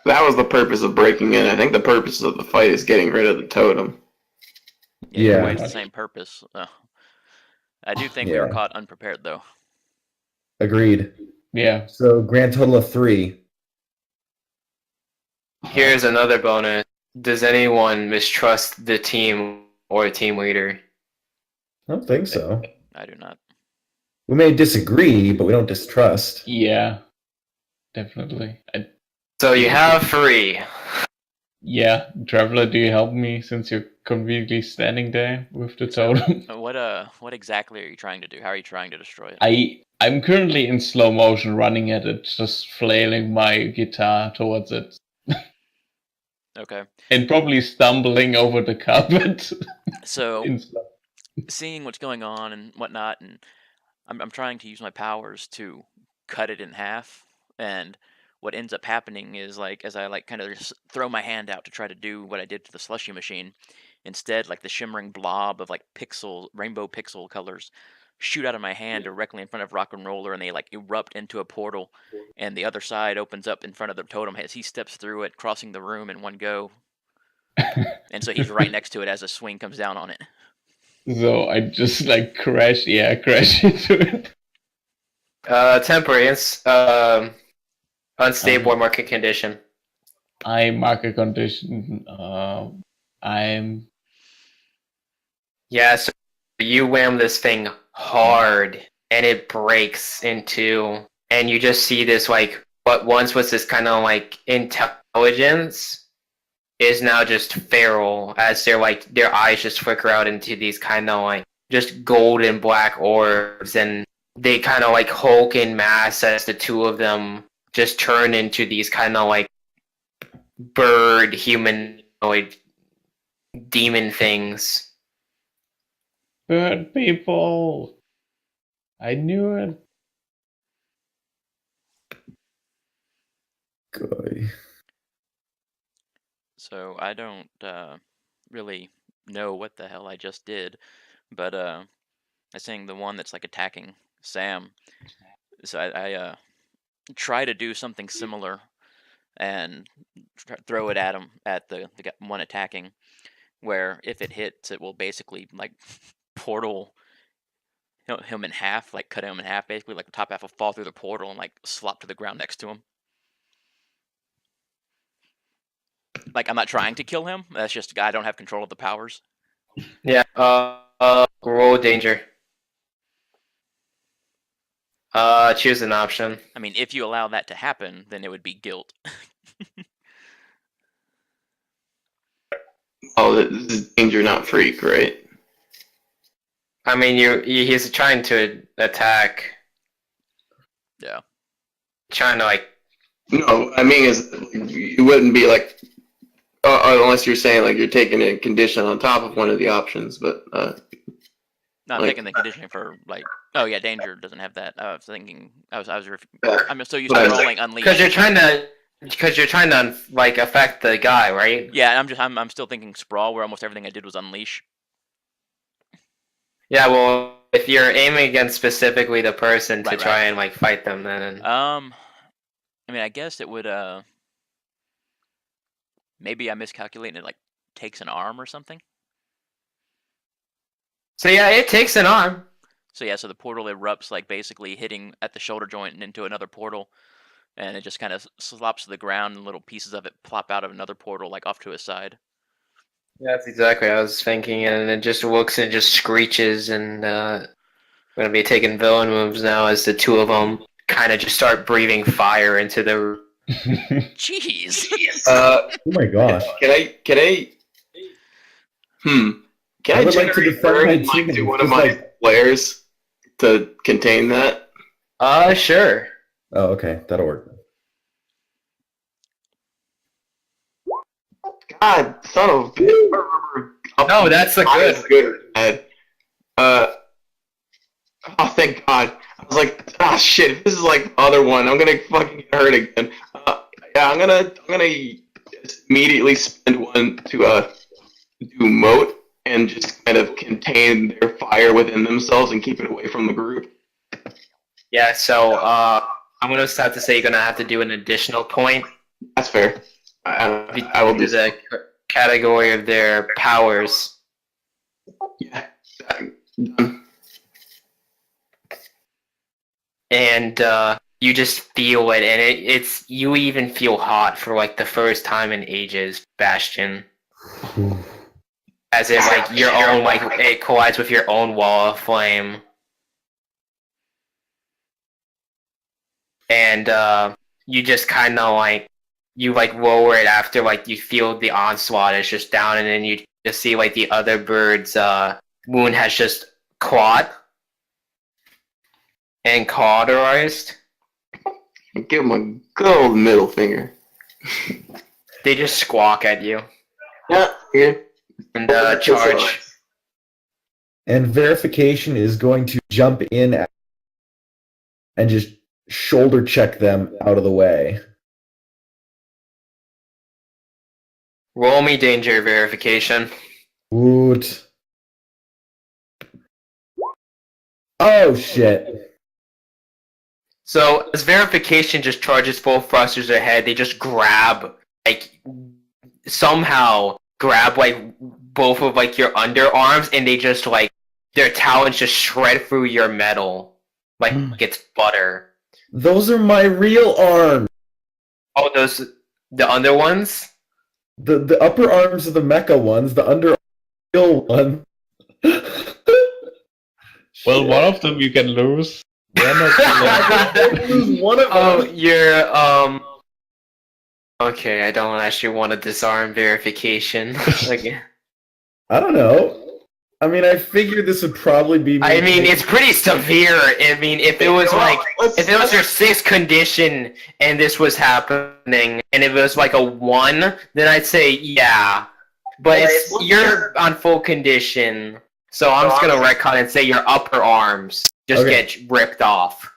that was the purpose of breaking in. I think the purpose of the fight is getting rid of the totem. Either Yeah. way, it's the same purpose. I do think we were Yeah. caught unprepared, though. Agreed. Yeah. So grand total of 3. Here's another bonus. Does anyone mistrust the team or team leader? I don't think so. I do not. We may disagree, but we don't distrust. Yeah. Definitely. So you have 3. Yeah, Traveler, do you help me since you're conveniently standing there with the totem? What exactly are you trying to do? How are you trying to destroy it? I'm currently in slow motion running at it, just flailing my guitar towards it. Okay. And probably stumbling over the carpet. So, in slow. seeing what's going on and whatnot, and I'm trying to use my powers to cut it in half, and what ends up happening is like as I like kind of just throw my hand out to try to do what I did to the slushy machine, instead like the shimmering blob of like rainbow pixel colors shoot out of my hand directly in front of Rock and Roller, and they like erupt into a portal, and the other side opens up in front of the totem as he steps through it, crossing the room in one go. And so he's right next to it as a swing comes down on it. So I just like crash into it. Temporary, unstable market condition. I mark a condition. Yeah, so you wham this thing hard, and it breaks into, and you just see this like what once was this kind of like intelligence is now just feral, as their eyes just flicker out into these kind of like just gold and black orbs, and they kind of like hulk in mass as the two of them just turn into these kind of like bird humanoid demon things. Bird people. I knew it. Good. So I don't really know what the hell I just did, but I think the one that's like attacking Sam So I try to do something similar and throw it at him at the one attacking, where if it hits, it will basically like portal him in half, like cut him in half, basically like the top half will fall through the portal and like slop to the ground next to him. Like I'm not trying to kill him. That's just I don't have control of the powers. Yeah. Roll danger. Choose an option. I mean, if you allow that to happen, then it would be guilt. Oh, this is danger, not freak, right? I mean, he's trying to attack. Yeah. Trying to like. No, I mean, you wouldn't be like, unless you're saying like you're taking a condition on top of one of the options, but. No, I'm like, taking the conditioning for like. Oh yeah, danger doesn't have that. I was thinking. I'm still used But to I was rolling unleash. Because you're trying to like affect the guy, right? Yeah, I'm still thinking sprawl, where almost everything I did was unleash. Yeah. Well, if you're aiming against specifically the person to Right, try right. and like fight them, then. I mean, I guess it would. Maybe I miscalculate and it like takes an arm or something. So yeah, it takes an arm. So yeah, so the portal erupts, like basically hitting at the shoulder joint and into another portal, and it just kind of slops to the ground, and little pieces of it plop out of another portal, like off to his side. That's exactly what I was thinking, and it just looks and just screeches, and we're gonna be taking villain moves now as the two of them kind of just start breathing fire into the. Jeez. Oh my gosh. Can I? Can I I would like to generate defend my burn team like, to one just of my like- players to contain that? Sure. Oh, okay, that'll work. God, son of a bitch. No, that's a good. Good. Ed. Oh, thank God. I was like, shit. If this is like the other one, I'm gonna fucking get hurt again. Yeah, I'm gonna immediately spend one to do moat and just kind of contain their fire within themselves and keep it away from the group. Yeah. So I'm gonna have to say you're gonna have to do an additional point. That's fair. I will do the category of their powers. Yeah. Done. And you just feel it, and it's you even feel hot for like the first time in ages, Bastion. As if like your own like it collides with your own wall of flame. And you just kind of like you like lower it after like you feel the onslaught is just down, and then you just see like the other bird's wound has just caught and cauterized. Give him a good old middle finger. They just squawk at you Yeah. Yeah. and charge. And verification is going to jump in and just shoulder check them out of the way. Roll me danger verification. Woot. Oh shit. So as verification just charges full thrusters ahead, they just grab somehow grab like both of like your underarms, and they just like their talons just shred through your metal like it's butter. Those are my real arms. Oh, those the under ones? The upper arms are the mecha ones, the under real one. Well, one of them you can lose. They're not Lose one of Oh, them. you're okay, I don't actually want to disarm verification. Like, I don't know. I mean, I figured this would probably be. I mean, it's pretty severe. I mean, if it was like, if it was your sixth condition and this was happening, and if it was like a 1, then I'd say yeah. But you're on full condition, so I'm just gonna retcon and say your upper arms just get ripped off.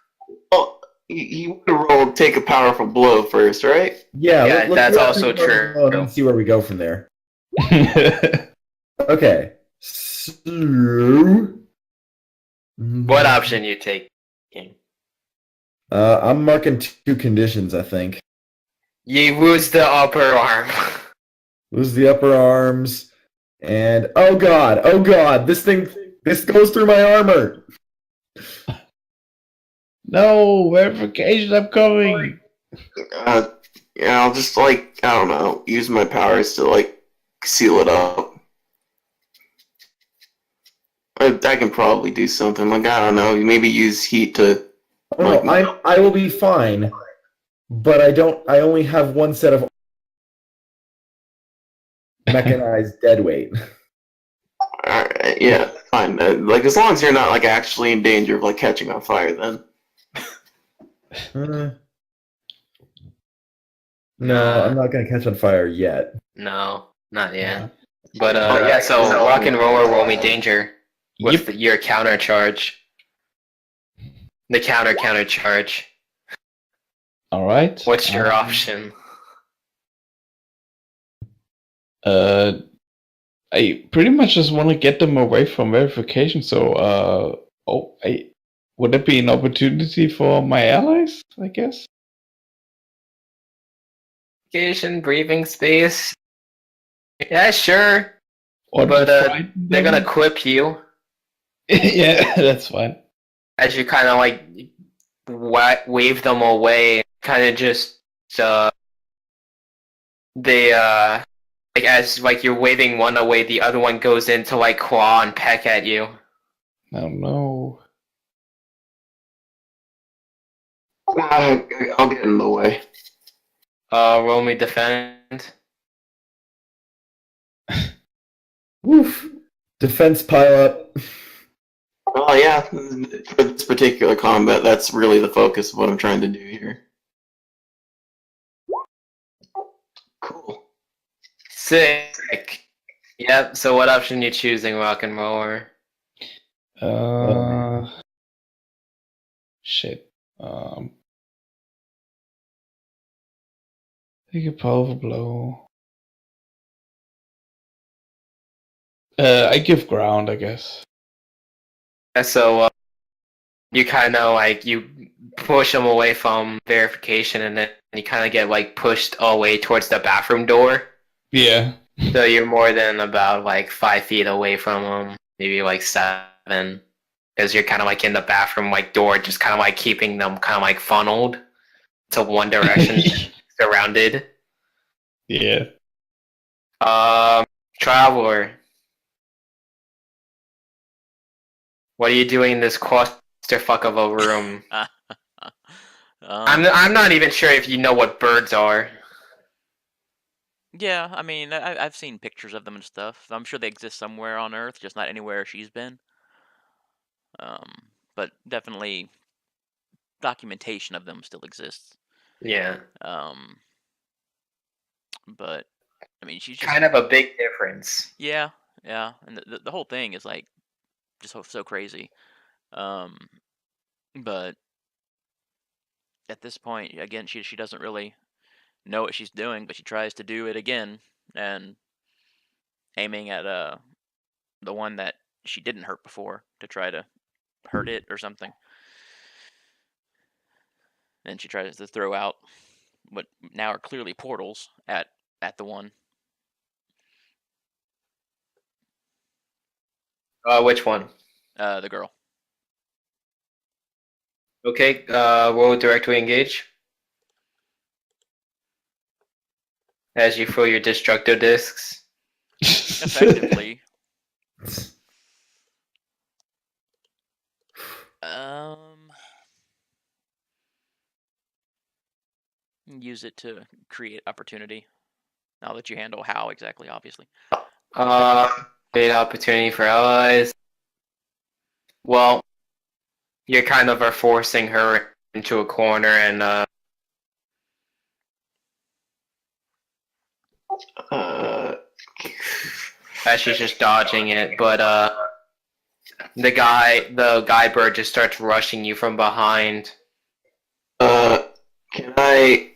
Well, you would roll take a powerful blow first, right? Yeah, Yeah, let's that's go also through true. and see where we go from there. Okay. So, What option you taking? I'm marking 2 conditions, I think. You lose the upper arm. Lose the upper arms, and oh god, this goes through my armor. No, verification, I'm coming. Yeah, I'll just I don't know, use my powers to seal it up. I can probably do something. I don't know, maybe use heat to. Oh no, I will be fine, but I only have 1 set of mechanized deadweight. Alright, yeah, fine. As long as you're not actually in danger of catching on fire, then. No, I'm not gonna catch on fire yet. No, not yet. But yeah, so rock and roll me danger with your counter charge. The counter charge. All right. What's your option? I pretty much just want to get them away from verification. So, would that be an opportunity for my allies? I guess. Vacation, breathing space. Yeah, sure. Or But frighten they're them? gonna clip you Yeah, that's fine. as you kind of wave them away. Kind of just they as you're waving one away, the other one goes in to claw and peck at you. Oh no. I'll get in the way. Roll me defend. Woof. Defense pile up. Oh yeah, for this particular combat, that's really the focus of what I'm trying to do here. Cool. Sick. Yep. So what option you choosing, rock and roller? Shit. Take a powerful blow. I give ground, I guess. So you kind of you push them away from verification, and then you kind of get pushed away towards the bathroom door. Yeah. So you're more than about 5 feet away from them, maybe 7, because you're kind of in the bathroom door, just kind of keeping them kind of funneled to one direction, surrounded. Yeah. Traveler. What are you doing in this clusterfuck of a room? I'm not even sure if you know what birds are. Yeah, I mean, I've seen pictures of them and stuff. I'm sure they exist somewhere on Earth, just not anywhere she's been. But definitely documentation of them still exists. Yeah. But I mean, she's just Kind of a big difference. yeah, and the whole thing is just so crazy. But at this point, again, she doesn't really know what she's doing, but she tries to do it again, and aiming at the one that she didn't hurt before to try to hurt it or something. And she tries to throw out what now are clearly portals at the one. Which one? The girl. Okay, roll directly engage. As you throw your destructo discs. Effectively. Use it to create opportunity. I'll let you handle how exactly, obviously. Create opportunity for allies. Well, you kind of are forcing her into a corner, and as she's just dodging it, but the guy bird just starts rushing you from behind. Can I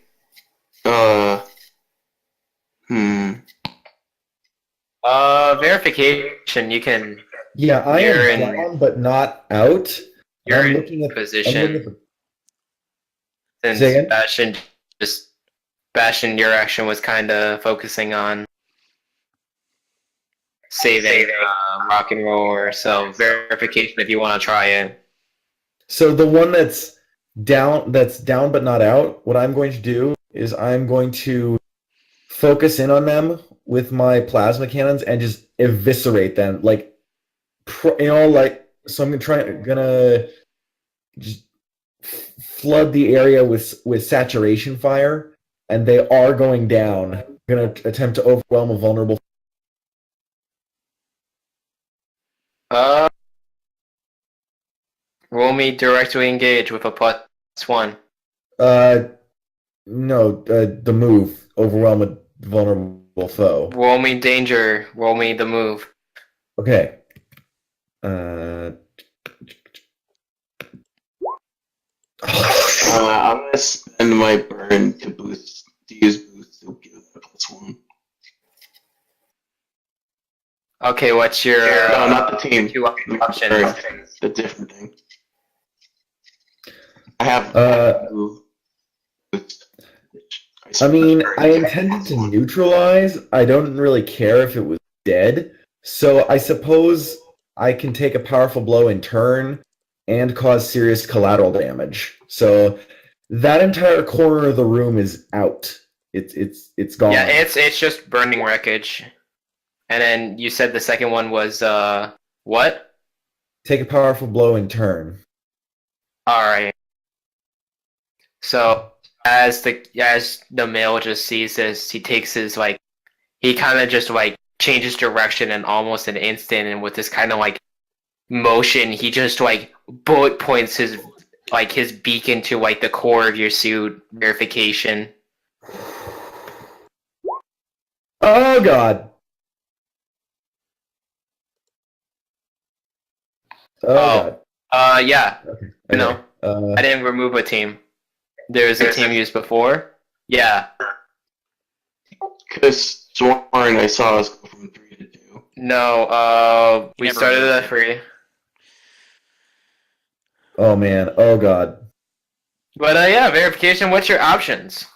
Verification, you can. Yeah, I You're am down, but not out. You're I'm in looking at position. Since Say again? Bastion, your action was kind of focusing on saving rock and roll, so verification if you want to try it. So the one that's down but not out, what I'm going to do is I'm going to focus in on them with my plasma cannons and just eviscerate them, like, so I'm gonna just flood the area with saturation fire, and they are going down. I'm gonna attempt to overwhelm a vulnerable. Roll me directly engage with a +1. No, the move, overwhelm a vulnerable foe. Roll me danger. Roll me the move. Okay. I'm gonna spend my burn to use boost to give that +1. Okay, what's your No, not the team. two options? Burn. The different thing. I have move boost. I mean, I intended to neutralize. I don't really care if it was dead. So I suppose I can take a powerful blow in turn and cause serious collateral damage. So that entire corner of the room is out. It's gone. Yeah, it's just burning wreckage. And then you said the second one was what? Take a powerful blow in turn. All right. So as the male just sees this, he takes his he kind of just changes direction in almost an instant, and with this kind of motion, he just bullet points his beak into the core of your suit. Verification. Oh god. Oh god. Yeah. Okay. No, I didn't remove a team. There's a team used before. Yeah. Because sworn I saw us go from 3 to 2. No, we never started removed at it. 3. Oh man. Oh god. But yeah, verification. What's your options?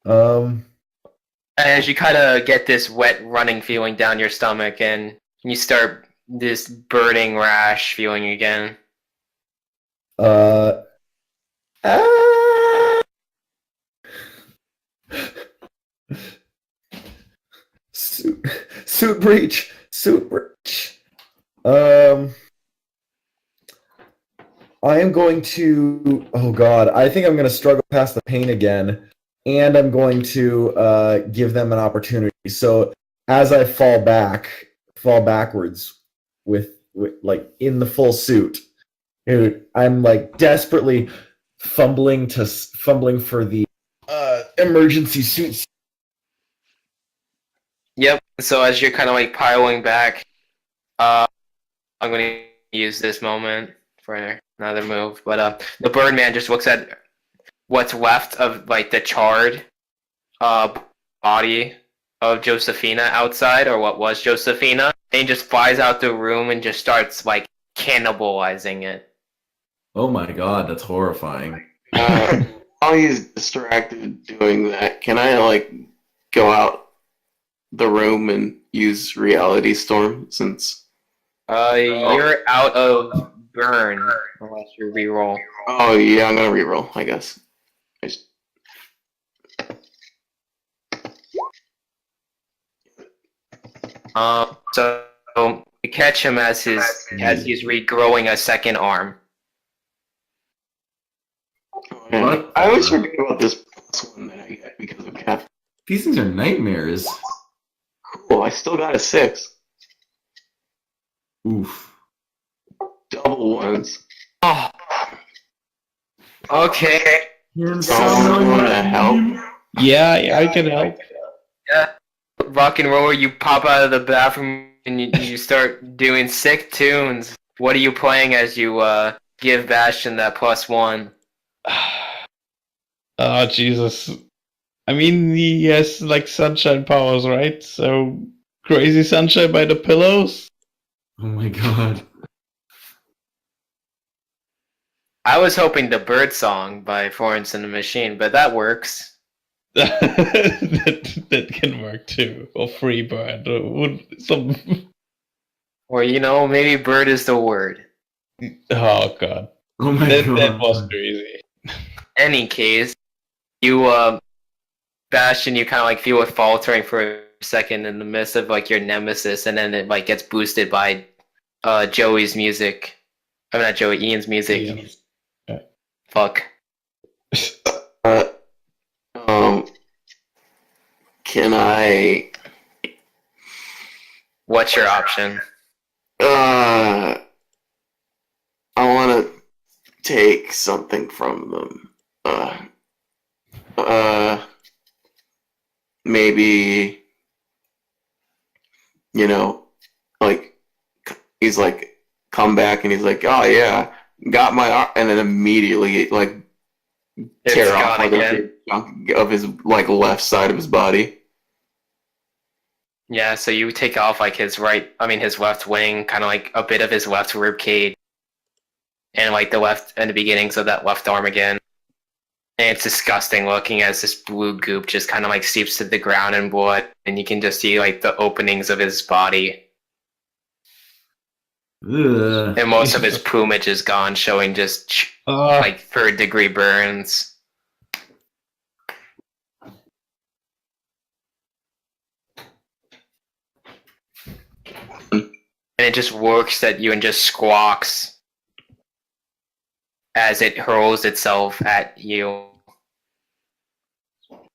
As you kind of get this wet running feeling down your stomach, and you start this burning rash feeling again. Suit breach. I am going to. Oh god, I think I'm going to struggle past the pain again, and I'm going to give them an opportunity. So as I fall backwards with in the full suit, dude, I'm desperately fumbling for the emergency suits. Yep. So as you're kind of piling back, I'm going to use this moment for another move. But the Birdman just looks at what's left of the charred body of Josephina outside, or what was Josephina, and he just flies out the room and just starts cannibalizing it. Oh my god, that's horrifying. While he's distracted doing that, can I go out the room and use Reality Storm since? You're out of burn unless you reroll. Oh yeah, I'm gonna reroll, I guess. So you catch him as he's regrowing a second arm. Man, I always forget about this +1 that I get because of Cap. These things are nightmares. Cool, I still got a 6. Oof. Double ones. Oh. Okay. Someone wanna help? Yeah, I can help. Yeah. Rock and roller, you pop out of the bathroom and you start doing sick tunes. What are you playing as you give Bastion that +1? Oh, Jesus. I mean, he has sunshine powers, right? So, Crazy Sunshine by the Pillows? Oh my god. I was hoping the Bird Song by Florence and the Machine, but that works. that can work too. Or Free Bird. Or some. Or, maybe Bird is the word. Oh god. Oh my That god. was crazy. Any case, you, Bastion, you kind of like feel it faltering for a second in the midst of like your nemesis, and then it like gets boosted by Joey's music. I mean, not Joey, Ian's music. Ian. Yeah. Fuck. Can I? What's your option? I want to take something from them. Maybe, like, he's like, come back, and he's like, oh yeah, got my arm, and then immediately, like, It's tear off gone like a again. big chunk of his, like, left side of his body. Yeah, so you take off like his left wing, kind of like a bit of his left rib cage, and like the beginnings of that left arm again. And it's disgusting looking as this blue goop just kind of like seeps to the ground in blood, and you can just see like the openings of his body, Ugh. and most of his plumage is gone, showing just like third-degree burns. And it just looks at you and just squawks as it hurls itself at you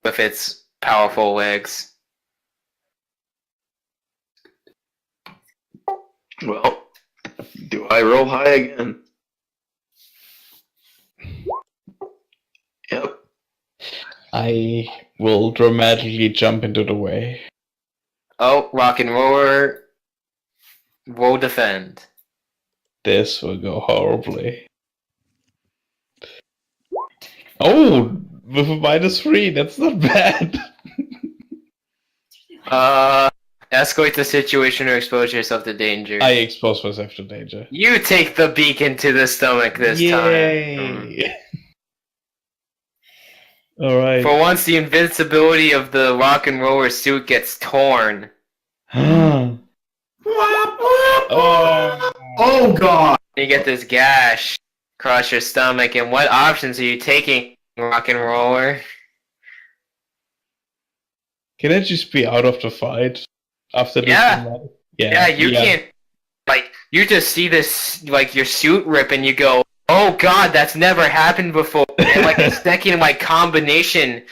with its powerful legs. Well, do I roll high again? Yep. I will dramatically jump into the way. Oh, rock and roller will defend. This will go horribly. Oh, with a -3, that's not bad. Escalate the situation or expose yourself to danger. I expose myself to danger. You take the beacon to the stomach this time. Yay! Alright. For once, the invincibility of the rock and roller suit gets torn. Oh. Oh god! You get this gash across your stomach, and what options are you taking, rock and roller? Can I just be out of the fight after this? Yeah. Yeah, you yeah. can't. Like, you just see this, like, your suit rip, and you go, oh god, that's never happened before. And, like, a second, like, combination,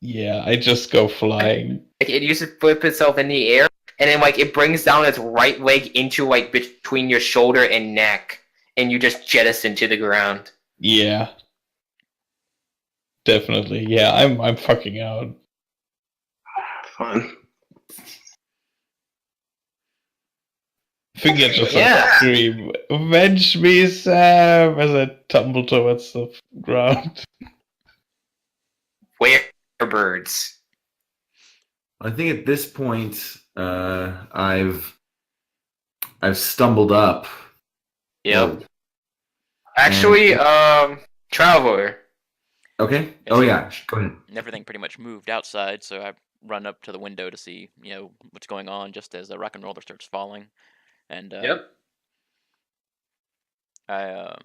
Yeah, I just go flying. like, it used to flip itself in the air, and then, like, it brings down its right leg into, like, between your shoulder and neck, and you just jettison to the ground. Yeah. Definitely. Yeah, I'm fucking out. Fun. I think I just Yeah. scream, avenge me, Sam, as I tumble towards the ground. Werebirds. I think at this point, I've stumbled up. Yep. Actually, Traveler. Okay. Oh yeah. Go ahead. And everything pretty much moved outside, so I run up to the window to see, what's going on just as the rock and roller starts falling. And Yep. I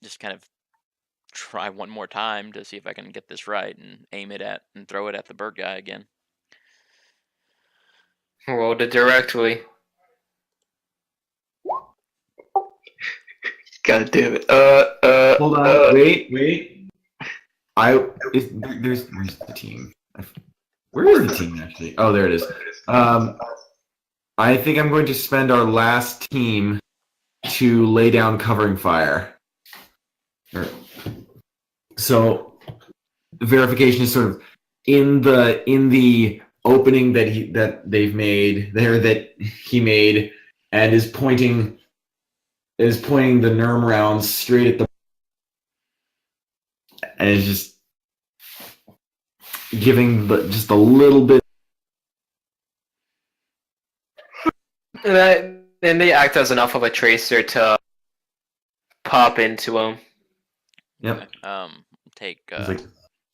just kind of try one more time to see if I can get this right and aim it at and throw it at the bird guy again. Rolled it directly. God damn it. Hold on. Wait. There's the team. Where is the team actually? Oh, there it is. I think I'm going to spend our last team to lay down covering fire. So verification is sort of in the opening that he made, and is pointing the NERM rounds straight at the, and is just giving just a little bit. That then they act as enough of a tracer to pop into him. Yep. Take He's like,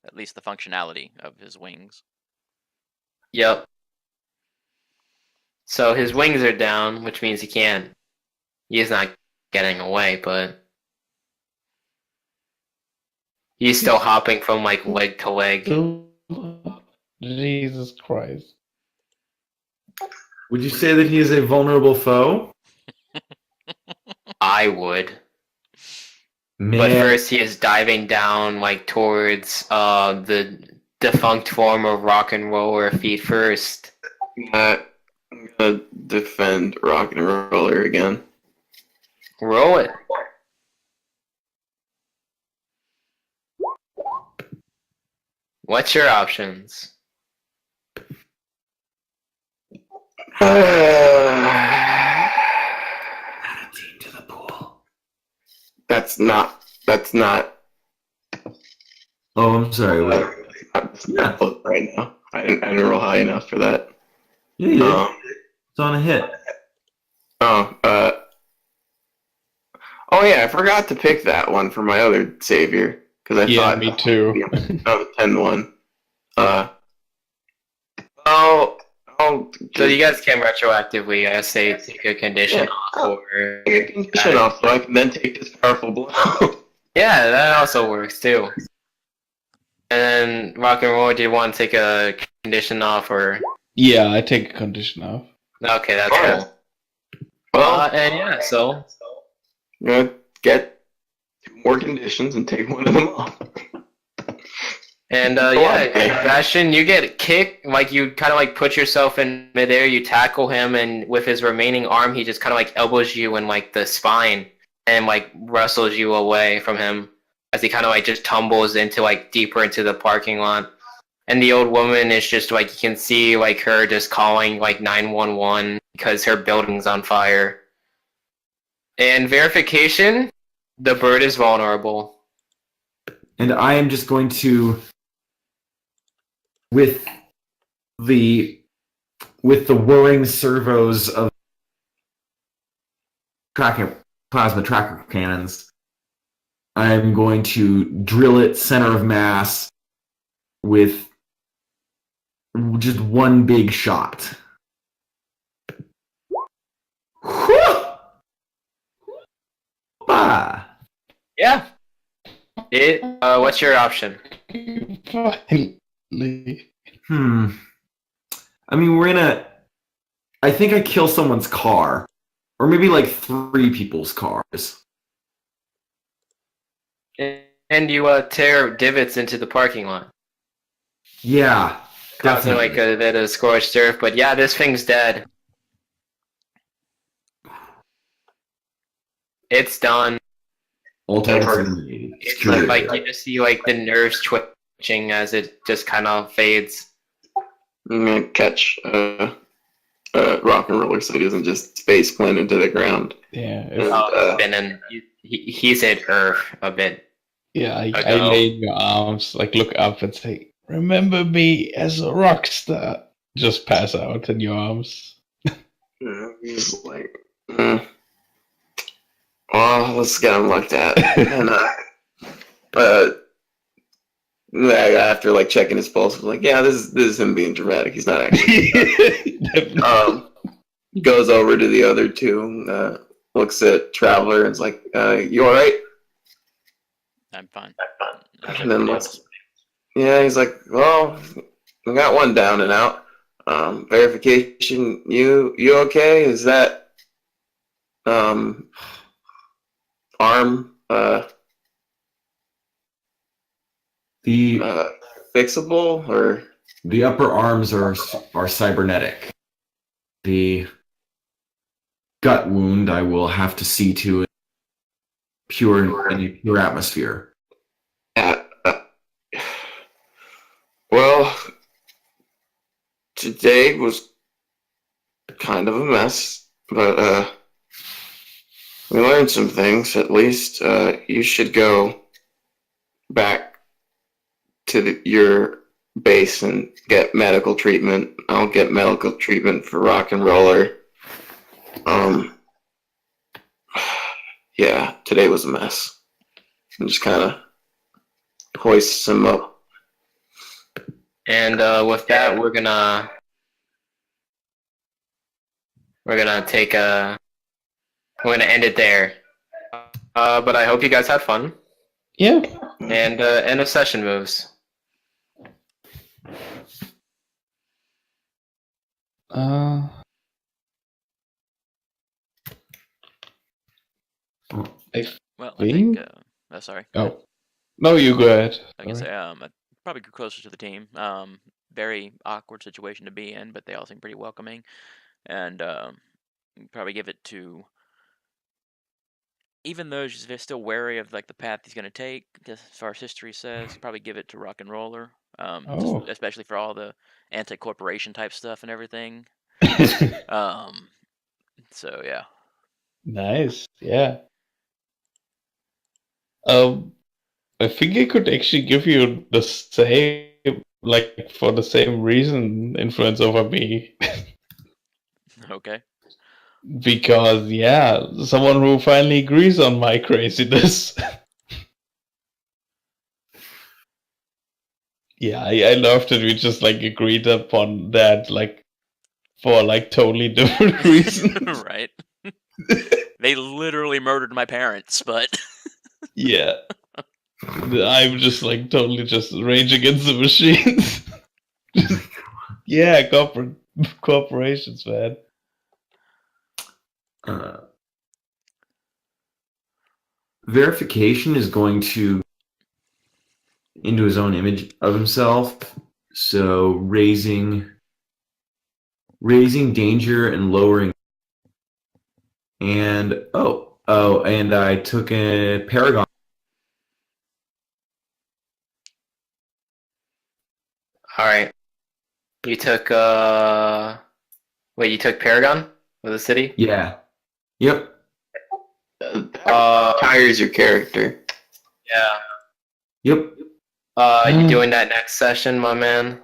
at least the functionality of his wings. Yep. So his wings are down, which means he's not getting away, but he's still hopping from like leg to leg. Jesus Christ. would you say that he is a vulnerable foe? I would. Man, But first he is diving down like towards the defunct form of rock and roller feet first. I'm gonna defend Rock and Roller again. Roll it. What's your options? to the pool. That's not. Oh, I'm sorry. Wait. That's not right now. I didn't roll high enough for that. Yeah, you did. Um, It's on a hit. Oh yeah, I forgot to pick that one for my other savior because I Yeah, thought me too. the 10-1. So you guys can retroactively, I say, take a condition off or take a condition off so I can then take this powerful blow. yeah, that also works too. And then rock and roll, do you want to take a condition off or? Yeah, I take a condition off. Okay, that's Alright. cool. Well, And yeah, so I'm gonna get 2 more conditions and take one of them off. and Go yeah, on. Bastion, you get kicked, like you kind of like put yourself in midair, you tackle him, and with his remaining arm, he just kind of like elbows you in like the spine and like wrestles you away from him as he kind of like just tumbles into like deeper into the parking lot. And the old woman is just like, you can see like her just calling like 911 because her building's on fire. And verification, the bird is vulnerable. And I am just going to, with the whirring servos of plasma tracker cannons, I'm going to drill it center of mass with just one big shot. Ah. Yeah. What's your option? Finally. I mean, I think I kill someone's car. Or maybe like 3 people's cars. And you tear divots into the parking lot. Yeah. Causing Definitely. like a bit of scorched earth, but yeah, this thing's dead. It's done. All targets eliminated. It's Security. like you just see like the nerves twitching as it just kind of fades. I'm gonna catch Rock and Roller so he doesn't just face plant into the ground. Yeah, He's hit earth a bit. I ago. lay in your arms, like look up and say, "Remember me as a rock star." Just pass out in your arms. He's like, well, let's get him looked at. And after like checking his pulse, I'm like, yeah, this is him being dramatic. He's not actually. Goes over to the other 2, looks at Traveler, and is like, "You all right?" I'm fine. And then he's like, "Well, we got one down and out. Verification. You okay? Is that arm The fixable or?" the upper arms are cybernetic. The gut wound I will have to see to in a pure atmosphere. Well, today was kind of a mess, but we learned some things. At least you should go back to your base and get medical treatment. I'll get medical treatment for Rock and Roller. yeah, today was a mess. And just kind of hoists him up. And with that, we're gonna end it there. But I hope you guys had fun. Yeah. And end of session moves. Well, I think. Sorry. Oh, no, you go ahead. I can say I'd probably go closer to the team. Very awkward situation to be in, but they all seem pretty welcoming, and probably give it to. Even though they're still wary of like the path he's going to take, as far as history says, probably give it to Rock and Roller, especially for all the anti-corporation type stuff and everything. So yeah. Nice. Yeah. I think I could actually give you the same, like for the same reason, influence over me. Okay. Because yeah, someone who finally agrees on my craziness. Yeah, I love that we just like agreed upon that, like for like totally different reasons. Right. They literally murdered my parents, but yeah. I'm just like totally just rage against the machines. Yeah, corporations, man. Verification is going to into his own image of himself, so raising danger and lowering. And and I took a Paragon. All right. You took you took Paragon of the city? Yeah. Yep. Tires your character. Yeah. Yep. You doing that next session, my man?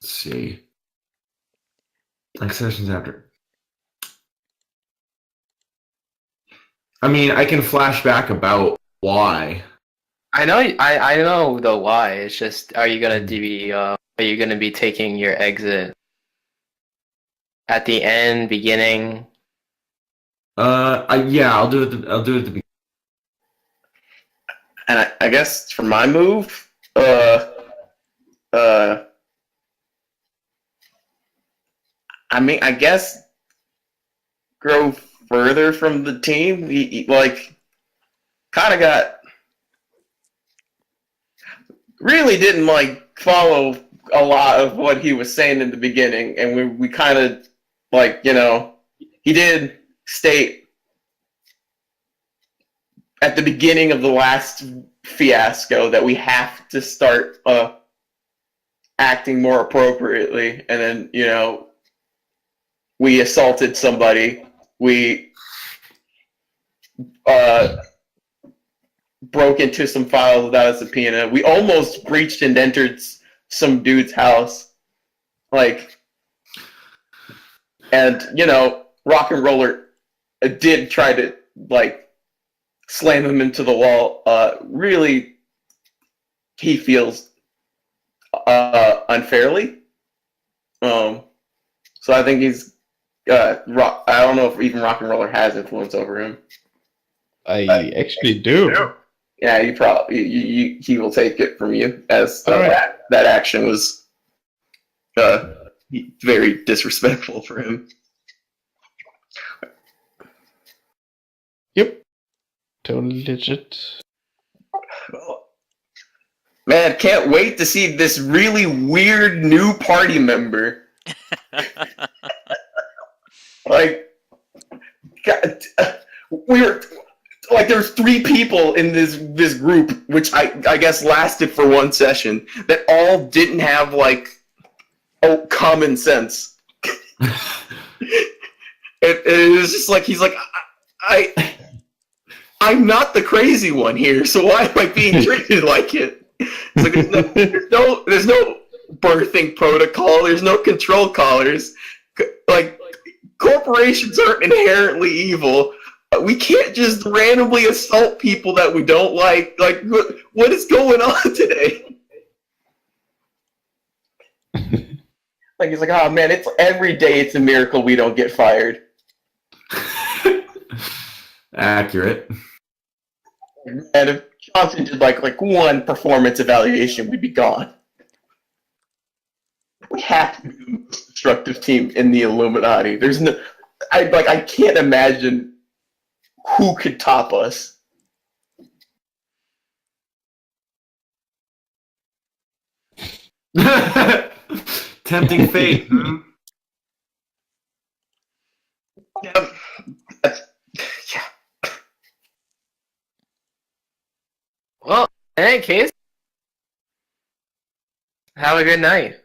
Let's see. Next session's after. I mean, I can flash back about why. I know the why. It's just, are you gonna be taking your exit at the end, beginning? I'll do it. I'll do it at the beginning. And I guess for my move, I mean, I guess grow further from the team. He like kind of got really didn't like follow a lot of what he was saying in the beginning, and we kind of like, you know, he did state at the beginning of the last fiasco that we have to start acting more appropriately, and then, you know, we assaulted somebody, we broke into some files without a subpoena, we almost breached and entered some dude's house, like, and, you know, Rock and Roller did try to, like, slam him into the wall. Really, he feels unfairly. So I think he's I don't know if even Rock and Roller has influence over him. I actually do. Yeah, he will take it from you as that action was very disrespectful for him. Yep. Totally legit. Man, can't wait to see this really weird new party member. Like, God, we were like, there's 3 people in this group, which I guess lasted for 1 session, that all didn't have like common sense. It was just like, he's like, I'm not the crazy one here, so why am I being treated like it? It's like, there's no birthing protocol, there's no control collars. Like, corporations aren't inherently evil. We can't just randomly assault people that we don't like. Like, what is going on today? Like, he's like, oh man, it's every day it's a miracle we don't get fired. Accurate. And if Johnson did like one performance evaluation, we'd be gone. We have to be the most destructive team in the Illuminati. There's no, I can't imagine who could top us. Tempting fate. Yeah. Well, in any case, have a good night.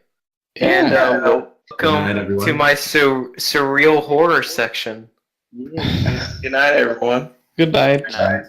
And Good welcome night, everyone. to my surreal horror section. Good night, everyone. Good night. Good night.